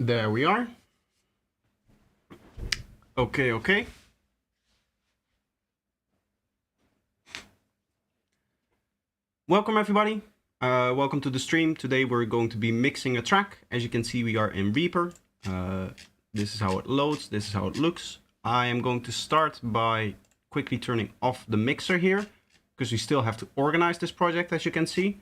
There we are. Okay. Welcome everybody. Welcome to the stream. Today we're going to be mixing a track. As you can see, we are in Reaper. This is how it loads. This is how it looks. I am going to start by quickly turning off the mixer here, because we still have to organize this project, as you can see.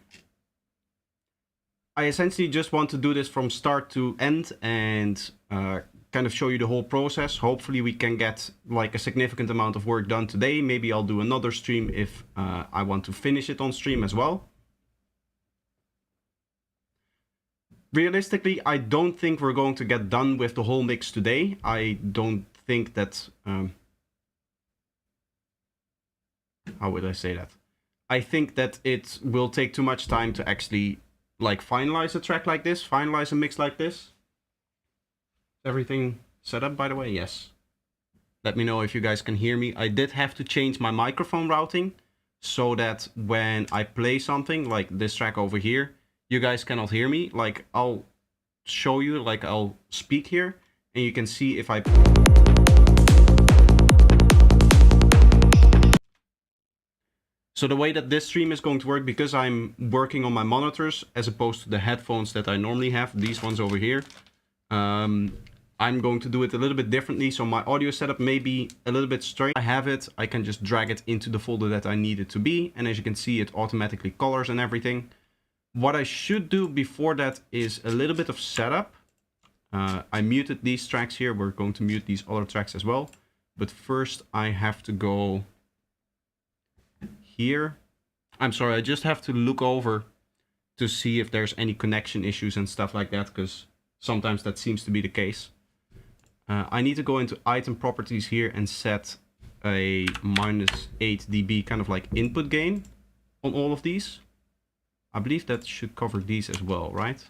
I essentially just want to do this from start to end and kind of show you the whole process. Hopefully we can get like a significant amount of work done today. Maybe I'll do another stream if I want to finish it on stream as well. Realistically, I don't think we're going to get done with the whole mix today. I don't think that... how would I say that? I think that it will take too much time to actually like finalize a track like this, finalize a mix like this. Everything set up, by the way? Yes. Let me know if you guys can hear me. I did have to change my microphone routing so that when I play something like this track over here, you guys cannot hear me. Like, I'll show you, like I'll speak here and you can see if I... So the way that this stream is going to work, because I'm working on my monitors as opposed to the headphones that I normally have, these ones over here, I'm going to do it a little bit differently. So my audio setup may be a little bit strange. I have it, I can just drag it into the folder that I need it to be. And as you can see, it automatically colors and everything. What I should do before that is a little bit of setup. I muted these tracks here. We're going to mute these other tracks as well. But first I have to go here. I'm sorry, I just have to look over to see if there's any connection issues and stuff like that, because sometimes that seems to be the case. I need to go into item properties here and set a -8 dB kind of like input gain on all of these. I believe that should cover these as well, right?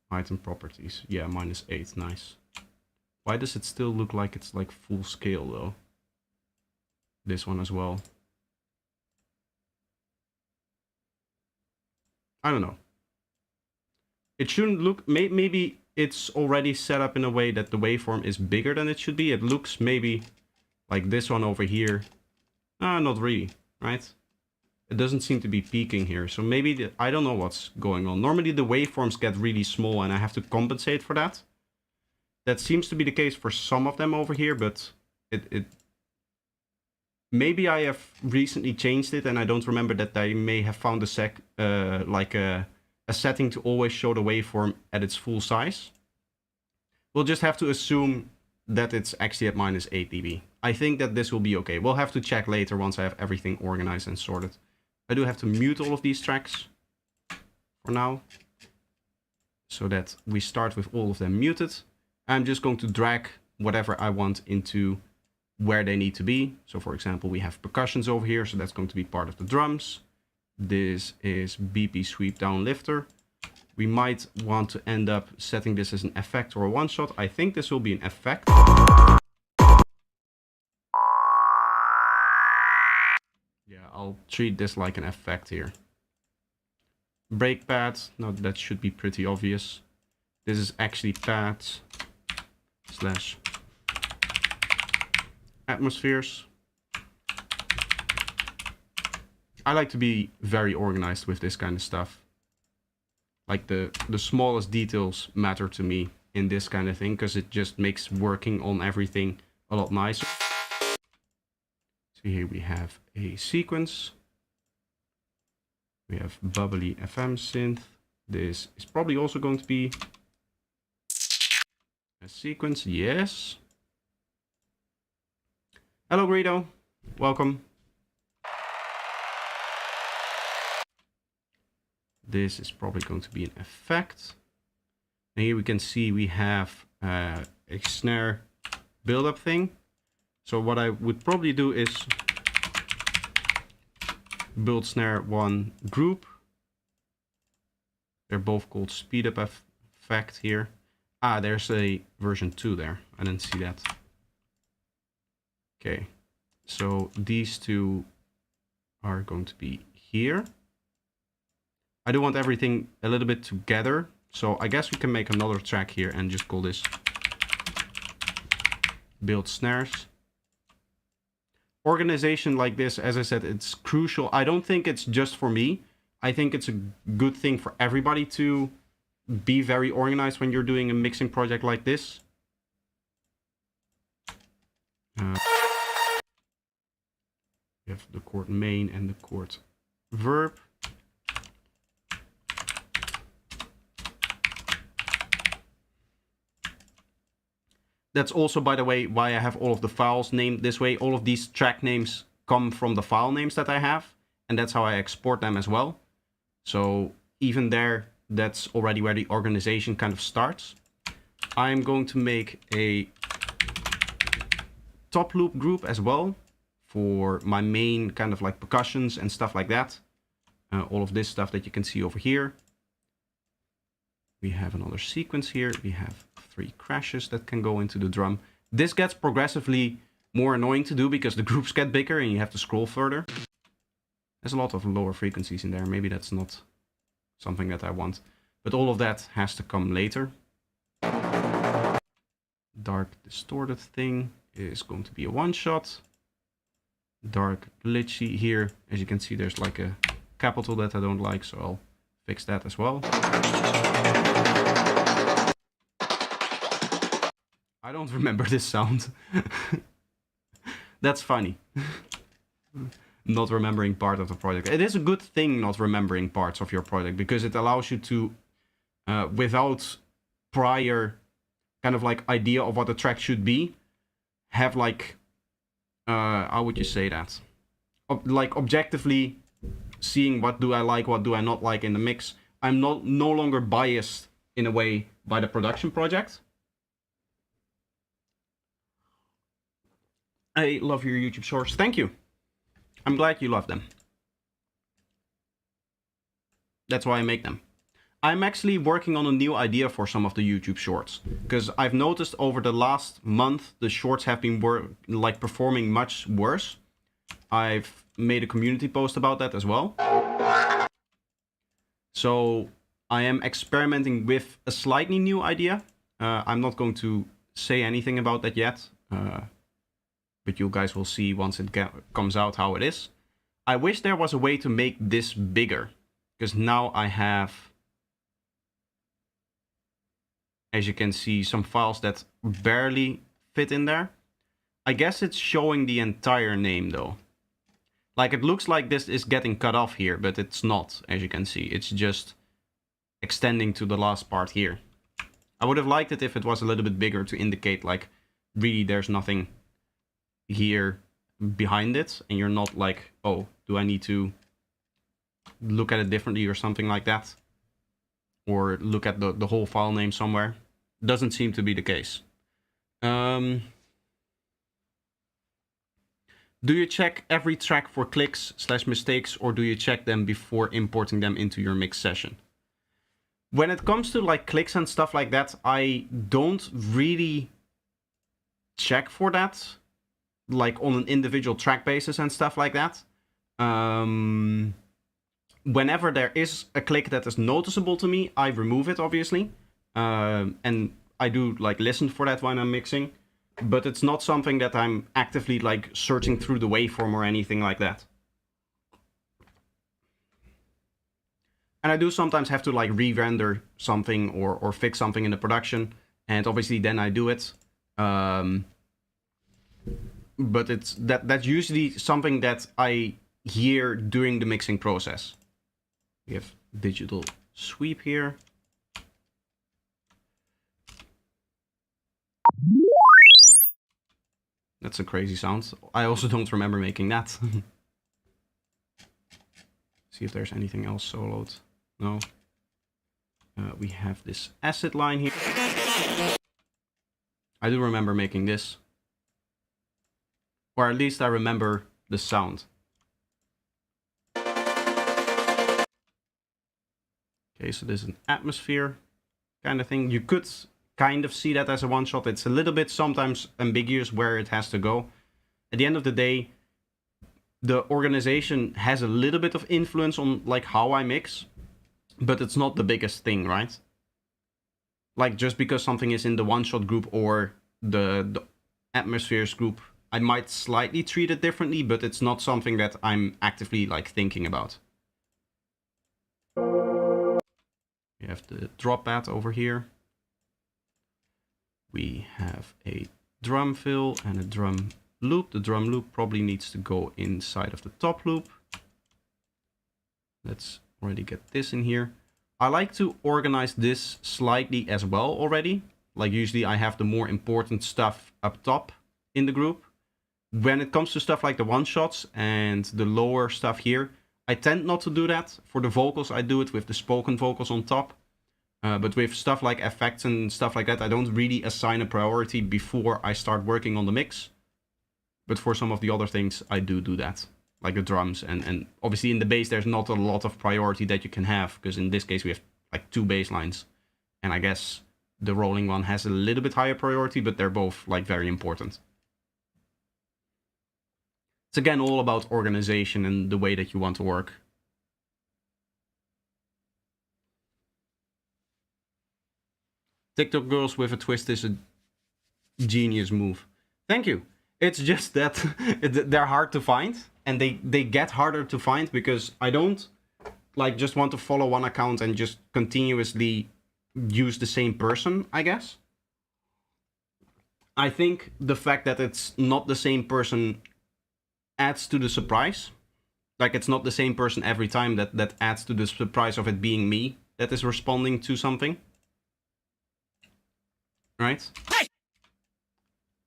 Item properties. Yeah, -8. Nice. Why does it still look like it's like full scale though? This one as well. I don't know. It shouldn't look... Maybe it's already set up in a way that the waveform is bigger than it should be. It looks maybe like this one over here. Not really, right? It doesn't seem to be peaking here. So maybe... I don't know what's going on. Normally the waveforms get really small and I have to compensate for that. That seems to be the case for some of them over here, but maybe I have recently changed it and I don't remember that I may have found a setting to always show the waveform at its full size. We'll just have to assume that it's actually at -8 dB. I think that this will be okay. We'll have to check later once I have everything organized and sorted. I do have to mute all of these tracks for now, so that we start with all of them muted. I'm just going to drag whatever I want into where they need to be. So for example, we have percussions over here, so that's going to be part of the drums. This is BP sweep down lifter. We might want to end up setting this as an effect or a one shot. I think this will be an effect. Yeah, I'll treat this like an effect here. Brake pads, no, that should be pretty obvious. This is actually pads / atmospheres. I like to be very organized with this kind of stuff. Like the smallest details matter to me in this kind of thing, because it just makes working on everything a lot nicer. So here we have a sequence. We have bubbly FM synth. This is probably also going to be a sequence, yes. Hello Greedo, welcome. This is probably going to be an effect. And here we can see we have a snare build-up thing. So what I would probably do is build snare 1 group. They're both called speed up effect here. Ah, there's a version 2 there. I didn't see that. Okay, so these two are going to be here. I do want everything a little bit together. So I guess we can make another track here and just call this build snares. Organization like this, as I said, it's crucial. I don't think it's just for me. I think it's a good thing for everybody to be very organized when you're doing a mixing project like this. We have the chord main and the chord verb. That's also, by the way, why I have all of the files named this way. All of these track names come from the file names that I have, and that's how I export them as well. So even there, that's already where the organization kind of starts. I'm going to make a top loop group as well for my main kind of like percussions and stuff like that. All of this stuff that you can see over here. We have another sequence here. We have 3 crashes that can go into the drum. This gets progressively more annoying to do because the groups get bigger and you have to scroll further. There's a lot of lower frequencies in there. Maybe that's not something that I want. But all of that has to come later. Dark distorted thing is going to be a one-shot. Dark glitchy here. As you can see, there's like a capital that I don't like, so I'll fix that as well. I don't remember this sound. That's funny. Not remembering part of the project. It is a good thing not remembering parts of your project because it allows you to, without prior kind of like idea of what the track should be, have like, how would you say that? Like objectively seeing what do I like, what do I not like in the mix. I'm no longer biased in a way by the production project. I love your YouTube shorts. Thank you. I'm glad you love them. That's why I make them. I'm actually working on a new idea for some of the YouTube shorts. Because I've noticed over the last month, the shorts have been performing much worse. I've made a community post about that as well. So I am experimenting with a slightly new idea. I'm not going to say anything about that yet. But you guys will see once it comes out how it is. I wish there was a way to make this bigger. Because now I have, as you can see, some files that barely fit in there. I guess it's showing the entire name though. Like it looks like this is getting cut off here, but it's not, as you can see. It's just extending to the last part here. I would have liked it if it was a little bit bigger to indicate like, really there's nothing here behind it. And you're not like, oh, do I need to look at it differently or something like that? Or look at the whole file name somewhere. Doesn't seem to be the case. Do you check every track for clicks / mistakes, or do you check them before importing them into your mix session? When it comes to like clicks and stuff like that, I don't really check for that, like on an individual track basis and stuff like that. Whenever there is a click that is noticeable to me, I remove it, obviously. And I do like listen for that when I'm mixing. But it's not something that I'm actively like searching through the waveform or anything like that. And I do sometimes have to like re-render something or fix something in the production. And obviously then I do it. But that's usually something that I hear during the mixing process. We have digital sweep here. That's a crazy sound. I also don't remember making that. See if there's anything else soloed. No. We have this acid line here. I do remember making this. Or at least I remember the sound. Okay, so this is an atmosphere kind of thing. You could kind of see that as a one shot. It's a little bit sometimes ambiguous where it has to go. At the end of the day, the organization has a little bit of influence on like how I mix, but it's not the biggest thing, right? Like just because something is in the one-shot group or the atmospheres group, I might slightly treat it differently, but it's not something that I'm actively like thinking about. We have the drop pad over here. We have a drum fill and a drum loop. The drum loop probably needs to go inside of the top loop. Let's already get this in here. I like to organize this slightly as well already. Like usually I have the more important stuff up top in the group. When it comes to stuff like the one-shots and the lower stuff here, I tend not to do that. For the vocals, I do it with the spoken vocals on top. But with stuff like effects and stuff like that, I don't really assign a priority before I start working on the mix. But for some of the other things, I do that. Like the drums. And obviously in the bass, there's not a lot of priority that you can have. Because in this case, we have like 2 bass lines. And I guess the rolling one has a little bit higher priority, but they're both like very important. It's again all about organization and the way that you want to work. TikTok girls with a twist is a genius move. Thank you. It's just that they're hard to find, and they get harder to find because I don't like just want to follow one account and just continuously use the same person, I guess. I think the fact that it's not the same person adds to the surprise. Like it's not the same person every time, that adds to the surprise of it being me that is responding to something. Right?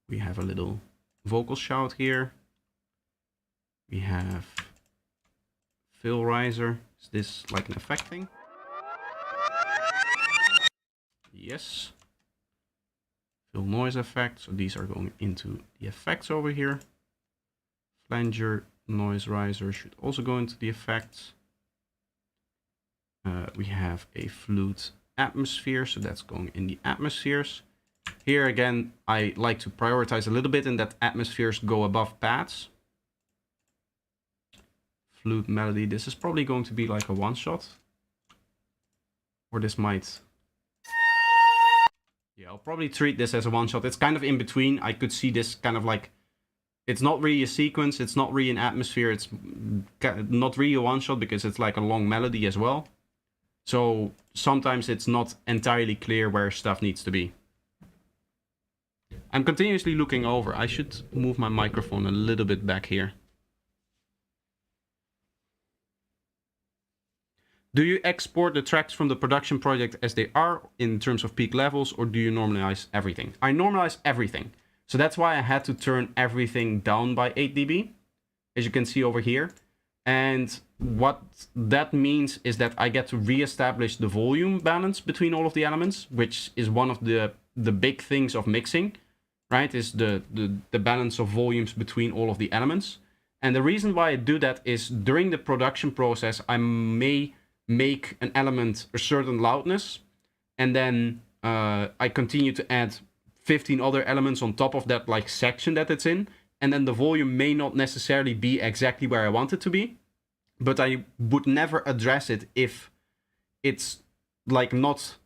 We have a little vocal shout here. We have fill riser. Is this like an effect thing? Yes. Fill noise effect. So these are going into the effects over here. Flanger noise riser should also go into the effects. We have a flute atmosphere, so that's going in the atmospheres. Here again, I like to prioritize a little bit in that atmospheres go above pads. Flute melody, this is probably going to be like a one-shot. Or this might... Yeah, I'll probably treat this as a one-shot. It's kind of in between. I could see this kind of like... It's not really a sequence, it's not really an atmosphere, it's not really a one-shot because it's like a long melody as well. So sometimes it's not entirely clear where stuff needs to be. I'm continuously looking over. I should move my microphone a little bit back here. Do you export the tracks from the production project as they are in terms of peak levels, or do you normalize everything? I normalize everything. So that's why I had to turn everything down by 8 dB, as you can see over here. And what that means is that I get to reestablish the volume balance between all of the elements, which is one of the big things of mixing, right? Is the balance of volumes between all of the elements. And the reason why I do that is during the production process, I may make an element a certain loudness, and then I continue to add 15 other elements on top of that like section that it's in, and then the volume may not necessarily be exactly where I want it to be, but I would never address it if it's like not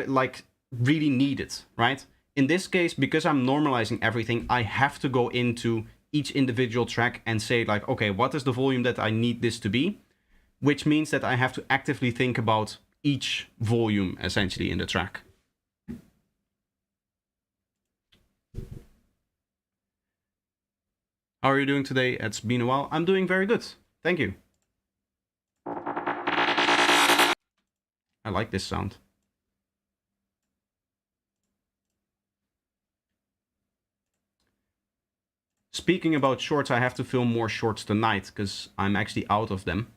like really needed, right? In this case, because I'm normalizing everything, I have to go into each individual track and say like, okay, what is the volume that I need this to be? Which means that I have to actively think about each volume essentially in the track. How are you doing today? It's been a while. I'm doing very good. Thank you. I like this sound. Speaking about shorts, I have to film more shorts tonight because I'm actually out of them.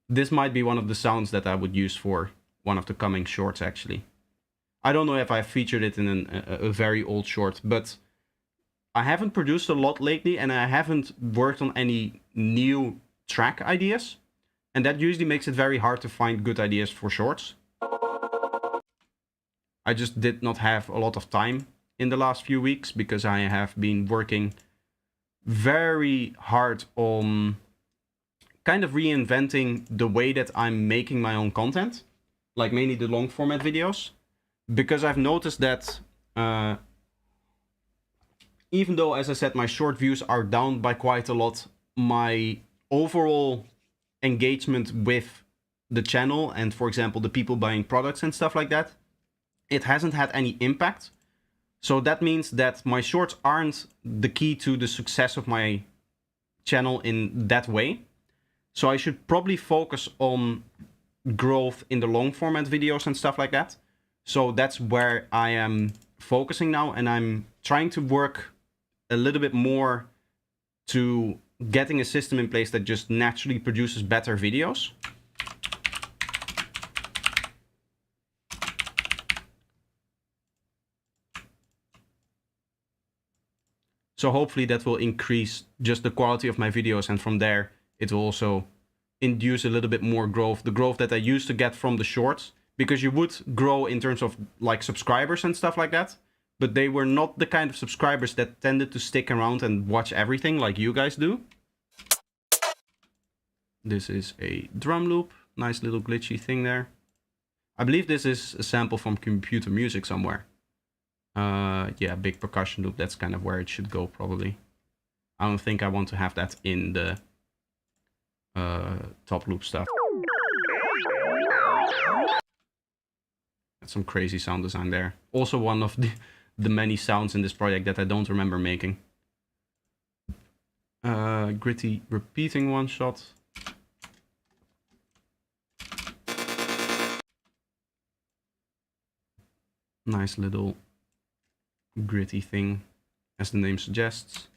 This might be one of the sounds that I would use for one of the coming shorts, actually. I don't know if I featured it in a very old short, but I haven't produced a lot lately, and I haven't worked on any new track ideas. And that usually makes it very hard to find good ideas for shorts. I just did not have a lot of time in the last few weeks because I have been working very hard on kind of reinventing the way that I'm making my own content, like mainly the long format videos, because I've noticed that even though, as I said, my short views are down by quite a lot, my overall engagement with the channel and, for example, the people buying products and stuff like that, it hasn't had any impact. So that means that my shorts aren't the key to the success of my channel in that way. So I should probably focus on growth in the long format videos and stuff like that. So that's where I am focusing now, and I'm trying to work a little bit more to getting a system in place that just naturally produces better videos. So hopefully that will increase just the quality of my videos, and from there it will also induce a little bit more growth, the growth that I used to get from the shorts, because you would grow in terms of like subscribers and stuff like that, but they were not the kind of subscribers that tended to stick around and watch everything like you guys do. This is a drum loop, nice little glitchy thing there. I believe this is a sample from Computer Music somewhere. Yeah, big percussion loop, that's kind of where it should go probably. I don't think I want to have that in the top loop stuff. That's some crazy sound design there. Also one of the many sounds in this project that I don't remember making. Gritty repeating one shot. Nice little gritty thing, as the name suggests.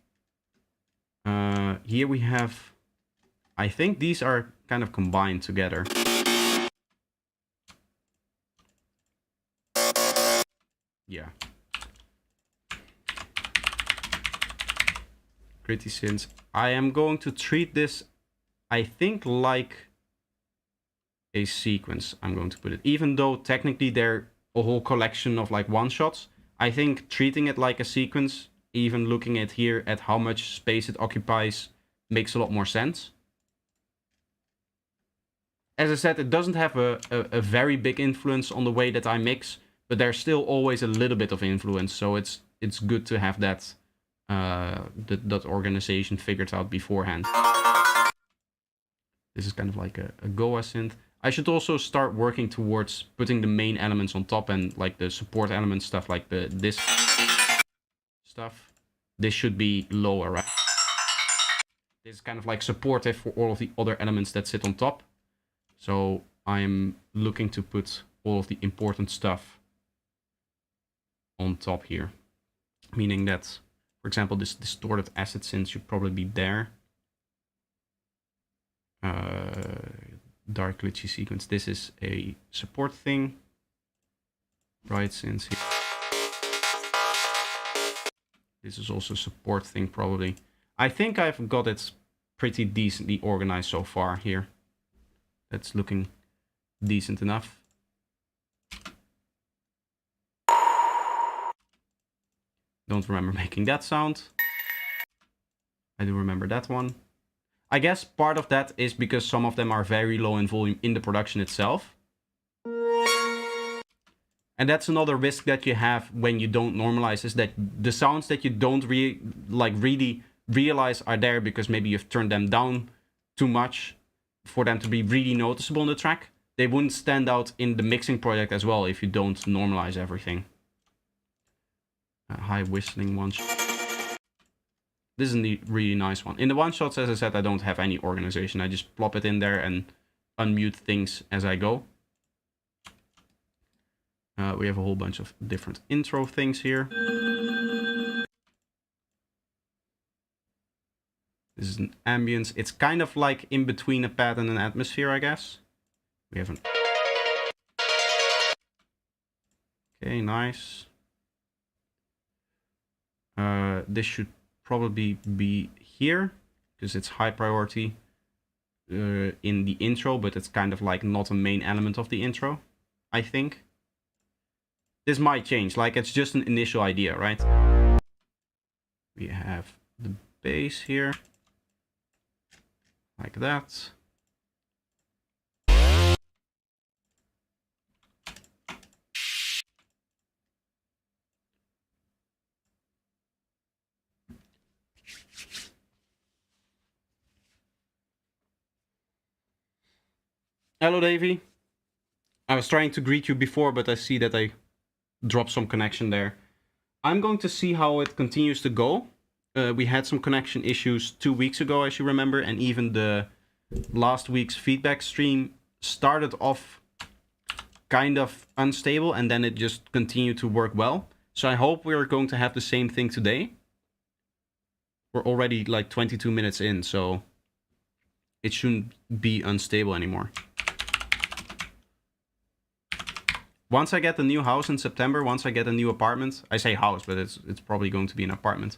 Here we have, I think these are kind of combined together. Yeah. Gritty synths. I am going to treat this, I think, like a sequence. I'm going to put it, even though technically they're a whole collection of like one-shots. I think treating it like a sequence, even looking at here at how much space it occupies, makes a lot more sense. As I said, it doesn't have a very big influence on the way that I mix, but there's still always a little bit of influence, so it's good to have that that organization figured out beforehand. This is kind of like a Goa synth. I should also start working towards putting the main elements on top, and like the support elements stuff, like this stuff. This should be lower, right? This is kind of like supportive for all of the other elements that sit on top. So I'm looking to put all of the important stuff on top here. Meaning that, for example, this distorted acid synth should probably be there. Dark glitchy sequence. This is a support thing. Bright synth here. This is also a support thing probably. I think I've got it pretty decently organized so far here. That's looking decent enough. Don't remember making that sound. I do remember that one. I guess part of that is because some of them are very low in volume in the production itself. And that's another risk that you have when you don't normalize, is that the sounds that you don't really realize are there because maybe you've turned them down too much for them to be really noticeable on the track, they wouldn't stand out in the mixing project as well if you don't normalize everything. High whistling one shot. This is a really nice one. In the one shots, as I said, I don't have any organization. I just plop it in there and unmute things as I go. We have a whole bunch of different intro things here. This is an ambience. It's kind of like in between a pad and an atmosphere, I guess. We have an... Okay, nice. This should probably be here, because it's high priority in the intro, but it's kind of like not a main element of the intro, I think. This might change, like it's just an initial idea, right? We have the bass here. Like that. Hello, Davey. I was trying to greet you before, but I see that I dropped some connection there. I'm going to see how it continues to go. We had some connection issues 2 weeks ago, as you remember, and even the last week's feedback stream started off kind of unstable, and then it just continued to work well. So I hope we're going to have the same thing today. We're already like 22 minutes in, so it shouldn't be unstable anymore. Once I get a new house in September, once I get a new apartment, I say house, but it's probably going to be an apartment.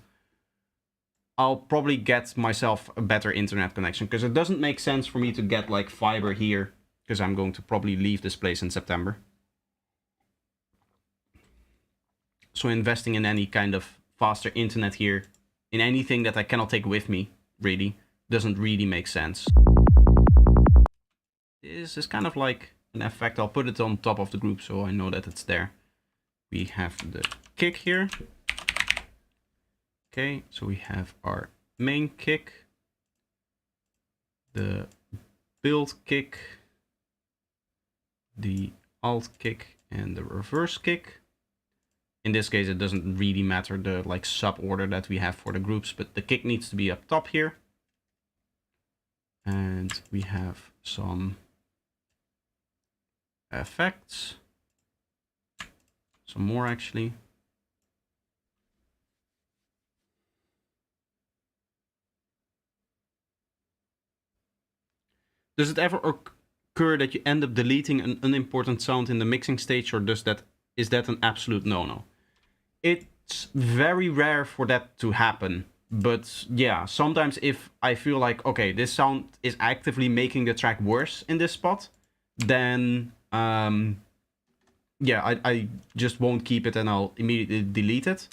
I'll probably get myself a better internet connection, because it doesn't make sense for me to get like fiber here, because I'm going to probably leave this place in September. So investing in any kind of faster internet here, in anything that I cannot take with me, really, doesn't really make sense. This is kind of like an effect. I'll put it on top of the group so I know that it's there. We have the kick here. Okay, so we have our main kick, the build kick, the alt kick, and the reverse kick. In this case, it doesn't really matter the like sub order that we have for the groups, but the kick needs to be up top here. And we have some effects, some more actually. Does it ever occur that you end up deleting an unimportant sound in the mixing stage, or is that an absolute no-no? It's very rare for that to happen, but yeah, sometimes if I feel like, okay, this sound is actively making the track worse in this spot, then yeah, I just won't keep it and I'll immediately delete it.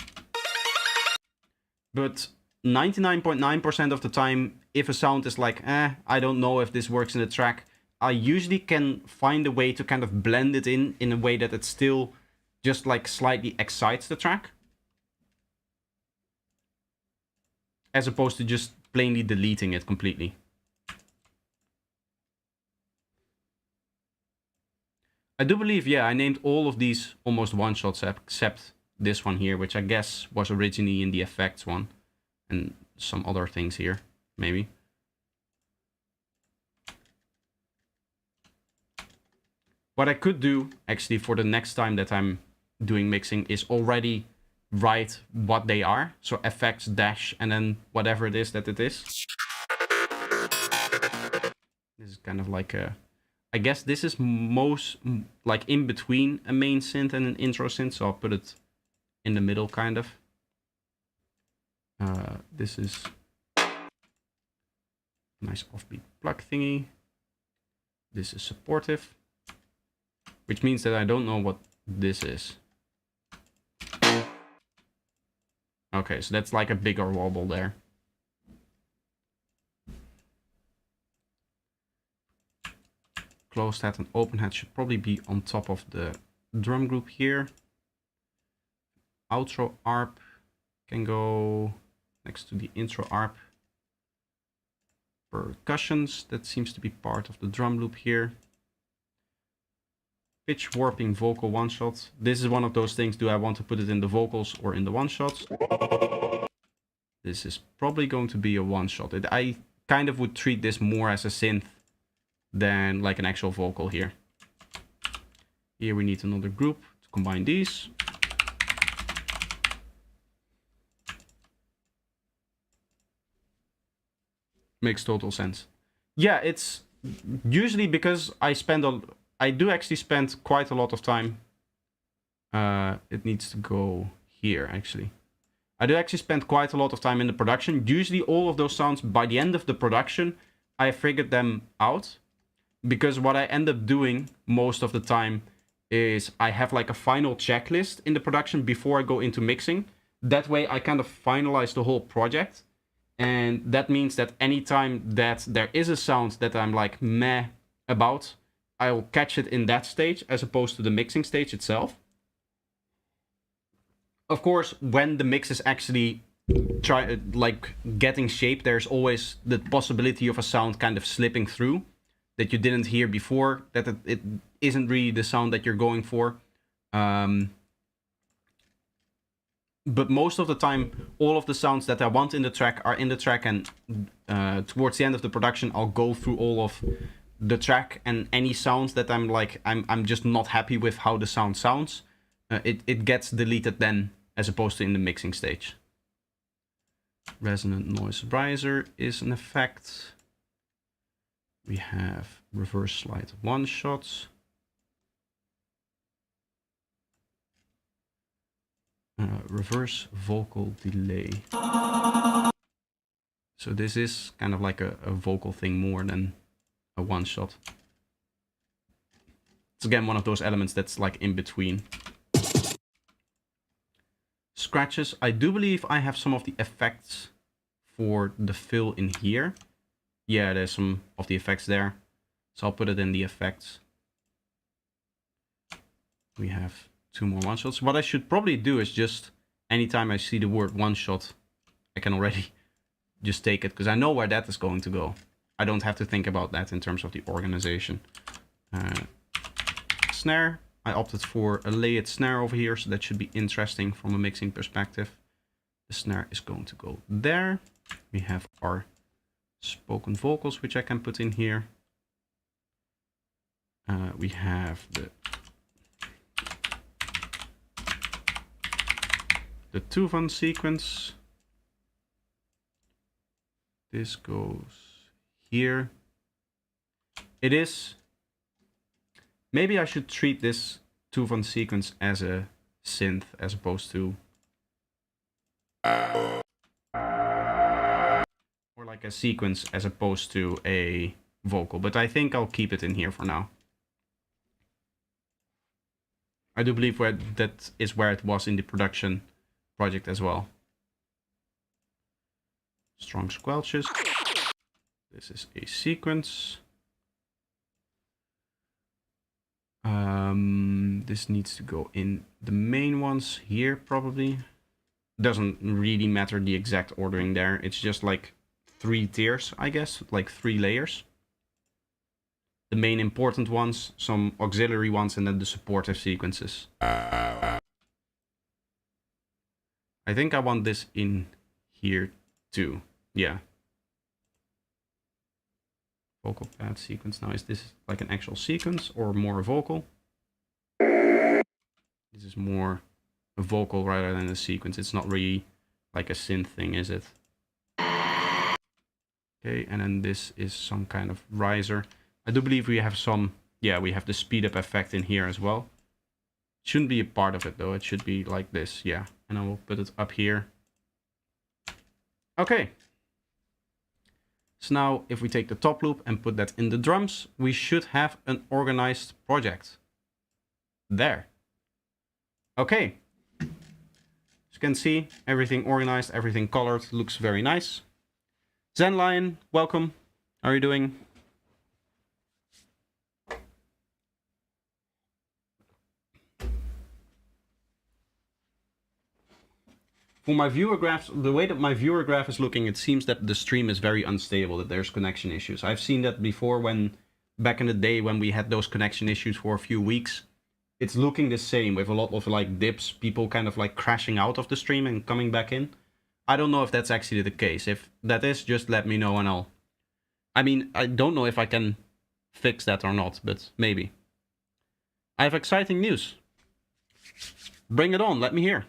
But 99.9% of the time, if a sound is like, I don't know if this works in the track, I usually can find a way to kind of blend it in a way that it still just like slightly excites the track, as opposed to just plainly deleting it completely. I do believe, yeah, I named all of these almost one-shots except this one here, which I guess was originally in the effects one, and some other things here, maybe. What I could do, actually, for the next time that I'm doing mixing is already write what they are. So effects dash and then whatever it is that it is. This is kind of like a... I guess this is most like in between a main synth and an intro synth. So I'll put it in the middle, kind of. This is a nice offbeat plug thingy. This is supportive, which means that I don't know what this is. Okay, so that's like a bigger wobble there. Closed hat and open hat should probably be on top of the drum group here. Outro ARP can go next to the intro ARP. Percussions, that seems to be part of the drum loop here. Pitch warping vocal one shot. This is one of those things, do I want to put it in the vocals or in the one shots? This is probably going to be a one shot. I kind of would treat this more as a synth than like an actual vocal here. Here we need another group to combine these. Makes total sense. Yeah, it's usually because I do actually spend quite a lot of time. It needs to go here, actually. I do actually spend quite a lot of time in the production. Usually all of those sounds, by the end of the production, I figured them out. Because what I end up doing most of the time is I have like a final checklist in the production before I go into mixing. That way I kind of finalize the whole project. And that means that anytime that there is a sound that I'm like meh about, I'll catch it in that stage as opposed to the mixing stage itself. Of course, when the mix is actually getting shape, there's always the possibility of a sound kind of slipping through that you didn't hear before, that it isn't really the sound that you're going for. But most of the time, all of the sounds that I want in the track are in the track, and towards the end of the production, I'll go through all of the track, and any sounds that I'm just not happy with how the sound sounds, it gets deleted then, as opposed to in the mixing stage. Resonant noise riser is an effect. We have reverse slide one shots. Reverse vocal delay. So this is kind of like a vocal thing more than a one shot. It's again one of those elements that's like in between. Scratches. I do believe I have some of the effects for the fill in here. Yeah, there's some of the effects there. So I'll put it in the effects. We have 2 more one shots. What I should probably do is just anytime I see the word one shot, I can already just take it, because I know where that is going to go. I don't have to think about that in terms of the organization. Snare. I opted for a layered snare over here, so that should be interesting from a mixing perspective. The snare is going to go there. We have our spoken vocals, which I can put in here. We have the Tuvan sequence. This goes here. It is... Maybe I should treat this Tuvan sequence as a synth as opposed to... or like a sequence as opposed to a vocal. But I think I'll keep it in here for now. I do believe that is where it was in the production project as well. Strong squelches. This is a sequence. This needs to go in the main ones here, probably. Doesn't really matter the exact ordering there. It's just like 3 tiers, I guess, like 3 layers. The main important ones, some auxiliary ones, and then the supportive sequences. I think I want this in here too. Yeah. Vocal pad sequence. Now, is this like an actual sequence or more a vocal? This is more a vocal rather than a sequence. It's not really like a synth thing, is it? Okay, and then this is some kind of riser. I do believe we have some... Yeah, we have the speed up effect in here as well. Shouldn't be a part of it though. It should be like this, yeah. And I will put it up here. Okay. So now if we take the top loop and put that in the drums, we should have an organized project. There. Okay. As you can see, everything organized, everything colored, looks very nice. Zen Lion, welcome. How are you doing? For my viewer graphs, the way that my viewer graph is looking, it seems that the stream is very unstable, that there's connection issues. I've seen that before back in the day when we had those connection issues for a few weeks. It's looking the same with a lot of like dips, people kind of like crashing out of the stream and coming back in. I don't know if that's actually the case. If that is, just let me know and I'll... I mean, I don't know if I can fix that or not, but maybe. I have exciting news. Bring it on, let me hear.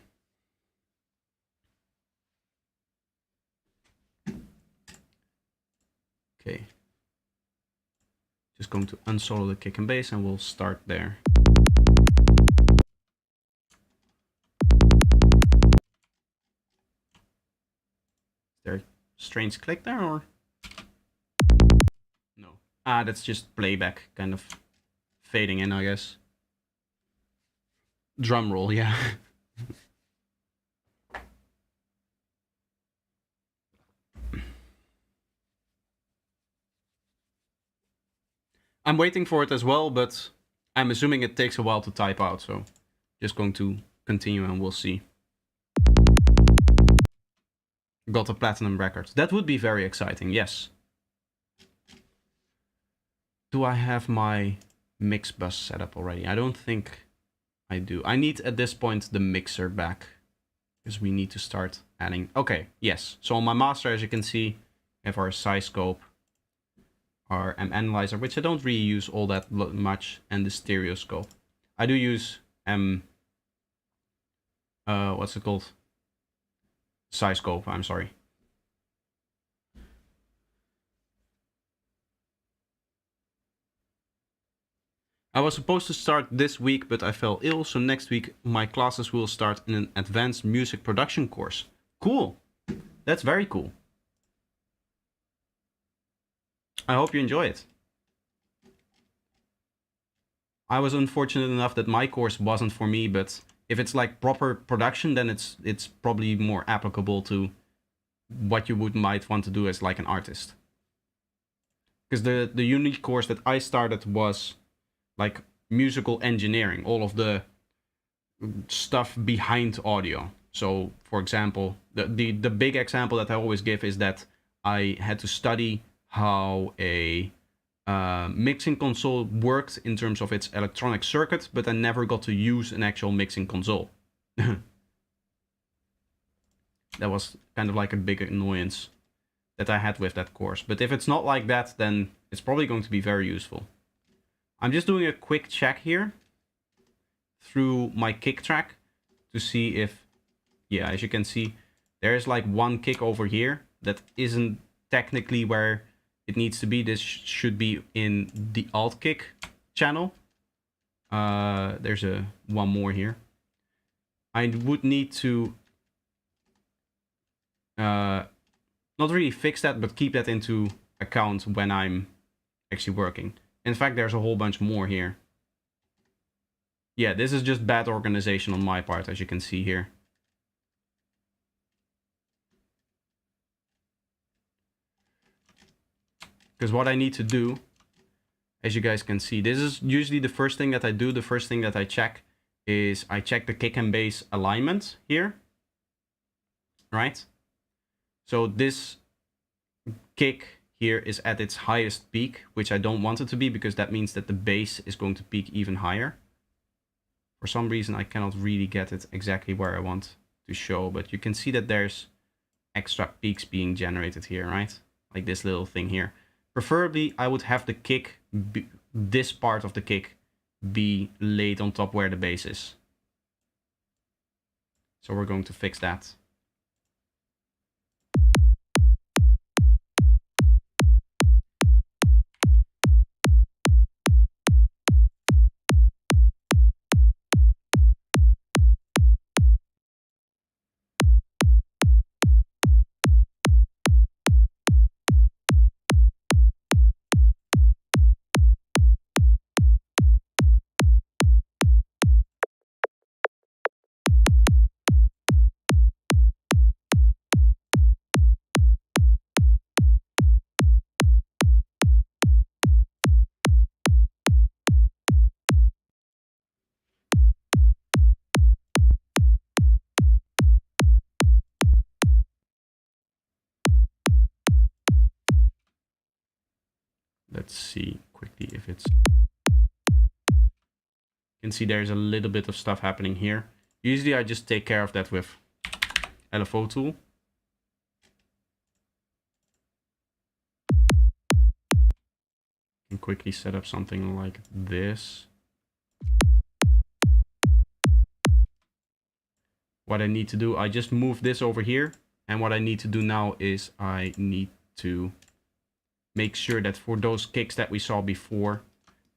Okay. Just going to unsolo the kick and bass and we'll start there. Is there a strange click there or? No. Ah, that's just playback kind of fading in, I guess. Drum roll, yeah. I'm waiting for it as well, but I'm assuming it takes a while to type out, so just going to continue and we'll see. Got a platinum record. That would be very exciting, yes. Do I have my mix bus set up already? I don't think I do. I need at this point the mixer back, because we need to start adding. Okay, yes. So on my master, as you can see, we have our size scope, our analyzer, which I don't really use all that much, and the stereoscope. I do use what's it called? Size scope, I'm sorry. I was supposed to start this week, but I fell ill, so next week my classes will start in an advanced music production course. Cool. That's very cool. I hope you enjoy it. I was unfortunate enough that my course wasn't for me, but if it's like proper production, then it's probably more applicable to what you might want to do as like an artist. Because the unique course that I started was like musical engineering, all of the stuff behind audio. So, for example, the big example that I always give is that I had to study how a mixing console worked in terms of its electronic circuit, but I never got to use an actual mixing console. That was kind of like a big annoyance that I had with that course. But if it's not like that, then it's probably going to be very useful. I'm just doing a quick check here through my kick track to see if, yeah, as you can see, there's like one kick over here that isn't technically where it needs to be. This should be in the alt kick channel. There's one more here. I would need to not really fix that, but keep that into account when I'm actually working. In fact, there's a whole bunch more here. Yeah, this is just bad organization on my part, as you can see here. Because what I need to do, as you guys can see, this is usually the first thing that I do. The first thing that I check is I check the kick and bass alignment here. Right? So this kick here is at its highest peak, which I don't want it to be, because that means that the bass is going to peak even higher. For some reason, I cannot really get it exactly where I want to show, but you can see that there's extra peaks being generated here, right? Like this little thing here. Preferably, I would have the kick, this part of the kick, be laid on top where the bass is. So we're going to fix that. Let's see quickly if it's... You can see there's a little bit of stuff happening here. Usually I just take care of that with LFO tool. And quickly set up something like this. What I need to do, I just move this over here. And what I need to do now is I need to make sure that for those kicks that we saw before,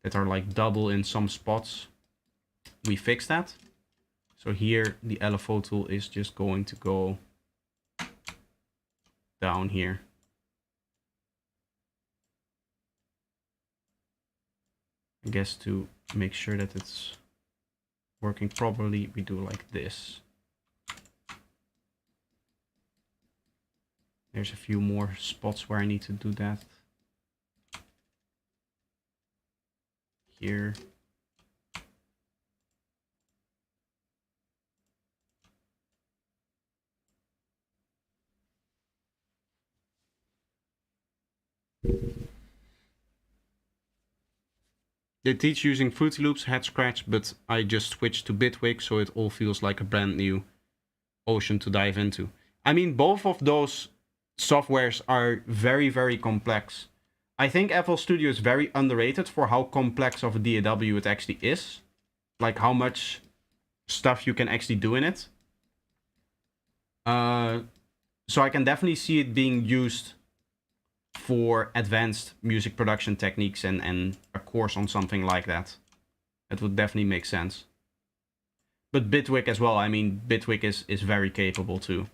that are like double in some spots, we fix that. So here the LFO tool is just going to go down here. I guess to make sure that it's working properly, we do like this. There's a few more spots where I need to do that. here. They teach using Fruity Loops, Head Scratch, but I just switched to Bitwig, so it all feels like a brand new ocean to dive into. I mean, both of those softwares are very, very complex. I think FL Studio is very underrated for how complex of a DAW it actually is. Like how much stuff you can actually do in it. So I can definitely see it being used for advanced music production techniques and a course on something like that. That would definitely make sense. But Bitwig as well, I mean, Bitwig is very capable too.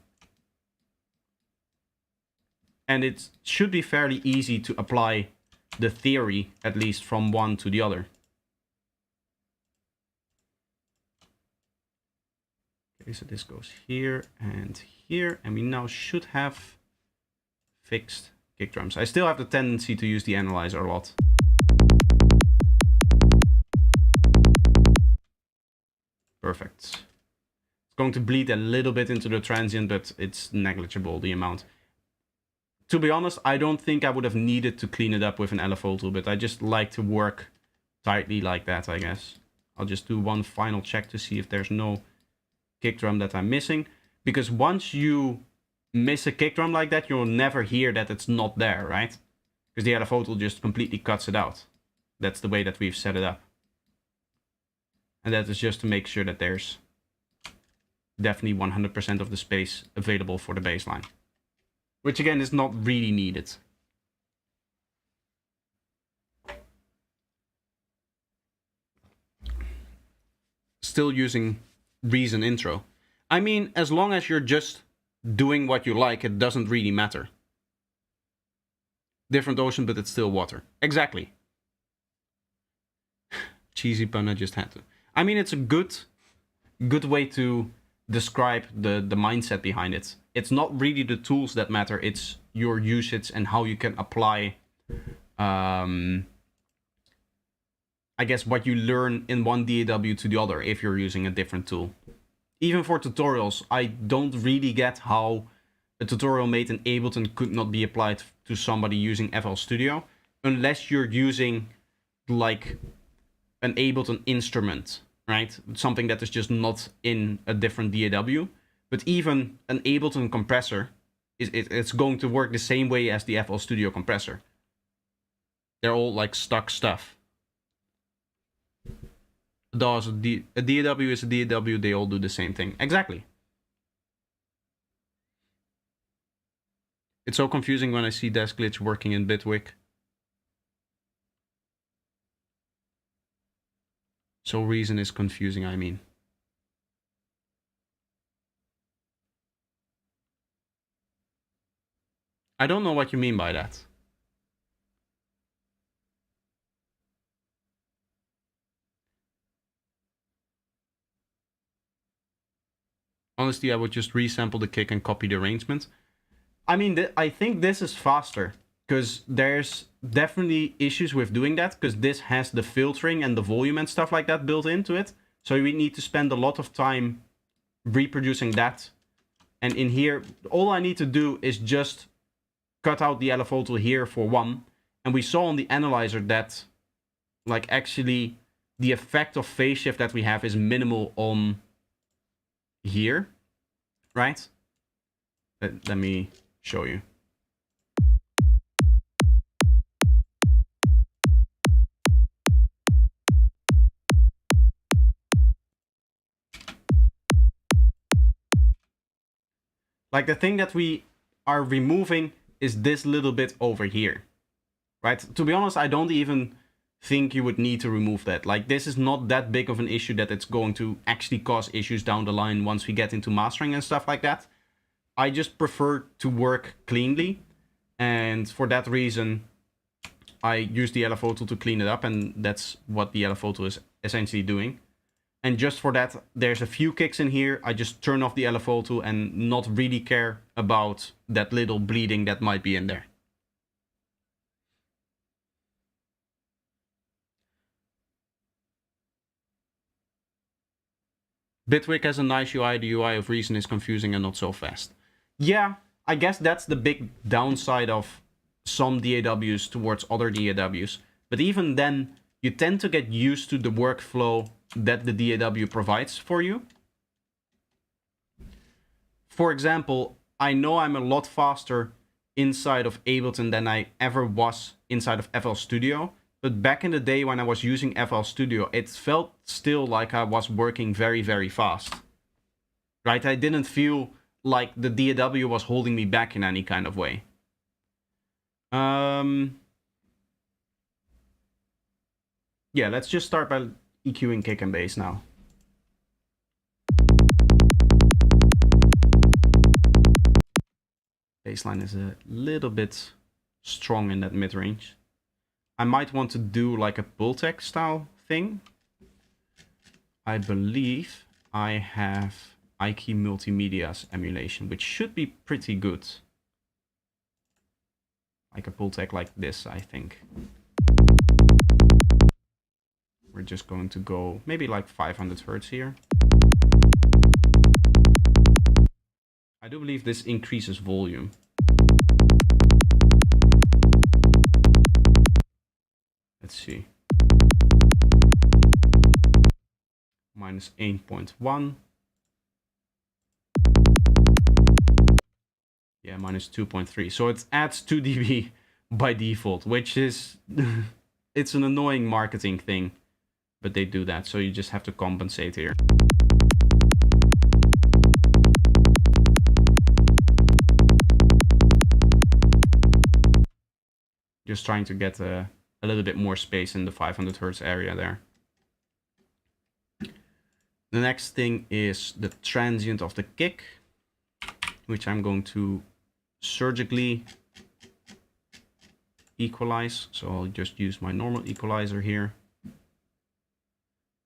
And it should be fairly easy to apply the theory, at least from one to the other. Okay, so this goes here, and we now should have fixed kick drums. I still have the tendency to use the analyzer a lot. Perfect. It's going to bleed a little bit into the transient, but it's negligible, the amount. To be honest, I don't think I would have needed to clean it up with an LFO tool, but I just like to work tightly like that, I guess. I'll just do one final check to see if there's no kick drum that I'm missing. Because once you miss a kick drum like that, you'll never hear that it's not there, right? Because the LFO tool just completely cuts it out. That's the way that we've set it up. And that is just to make sure that there's definitely 100% of the space available for the bass line. Which again is not really needed. Still using Reason intro. I mean, as long as you're just doing what you like, it doesn't really matter. Different ocean, but it's still water. Exactly. Cheesy pun, I just had to. I mean, it's a good way to describe the mindset behind it. It's not really the tools that matter, it's your usage and how you can apply, I guess, what you learn in one DAW to the other if you're using a different tool. Even for tutorials, I don't really get how a tutorial made in Ableton could not be applied to somebody using FL Studio, unless you're using like an Ableton instrument, right? Something that is just not in a different DAW. But even an Ableton compressor, it's going to work the same way as the FL Studio compressor. They're all like stock stuff. A DAW is a DAW, they all do the same thing. Exactly. It's so confusing when I see Desk Glitch working in Bitwig. So Reason is confusing, I mean. I don't know what you mean by that. Honestly, I would just resample the kick and copy the arrangement. I mean, I think this is faster, because there's definitely issues with doing that, because this has the filtering and the volume and stuff like that built into it. So we need to spend a lot of time reproducing that. And in here, all I need to do is just cut out the LFO tool here for one. And we saw on the analyzer that, like, actually the effect of phase shift that we have is minimal on here, right? Let me show you. Like, the thing that we are removing is this little bit over here, right? To be honest, I don't even think you would need to remove that. Like, this is not that big of an issue that it's going to actually cause issues down the line once we get into mastering and stuff like that. I just prefer to work cleanly, and for that reason, I use the LFO tool to clean it up, and that's what the LFO tool is essentially doing. And just for that, there's a few kicks in here. I just turn off the LFO tool and not really care about that little bleeding that might be in there. Bitwig has a nice UI. The UI of Reason is confusing and not so fast. Yeah, I guess that's the big downside of some DAWs towards other DAWs. But even then, you tend to get used to the workflow that the DAW provides for you. For example, I know I'm a lot faster inside of Ableton than I ever was inside of FL Studio. But back in the day when I was using FL Studio, it felt still like I was working very, very fast. Right? I didn't feel like the DAW was holding me back in any kind of way. Yeah, let's just start by EQing kick and bass now. Bassline is a little bit strong in that mid-range. I might want to do like a Pultec style thing. I believe I have iKey Multimedia's emulation, which should be pretty good. Like a Pultec like this, I think. We're just going to go maybe like 500 Hertz here. I do believe this increases volume. Let's see. Minus 8.1. Yeah, minus 2.3. So it adds 2 dB by default, which is... it's an annoying marketing thing. But they do that, so you just have to compensate here. Just trying to get a little bit more space in the 500 Hertz area there. The next thing is the transient of the kick, which I'm going to surgically equalize. So I'll just use my normal equalizer here.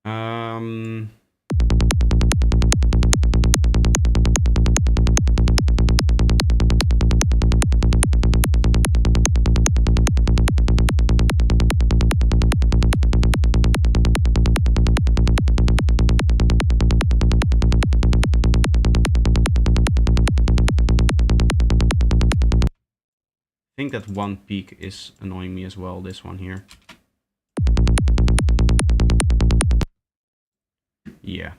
I think that one peak is annoying me as well, this one here. Yeah.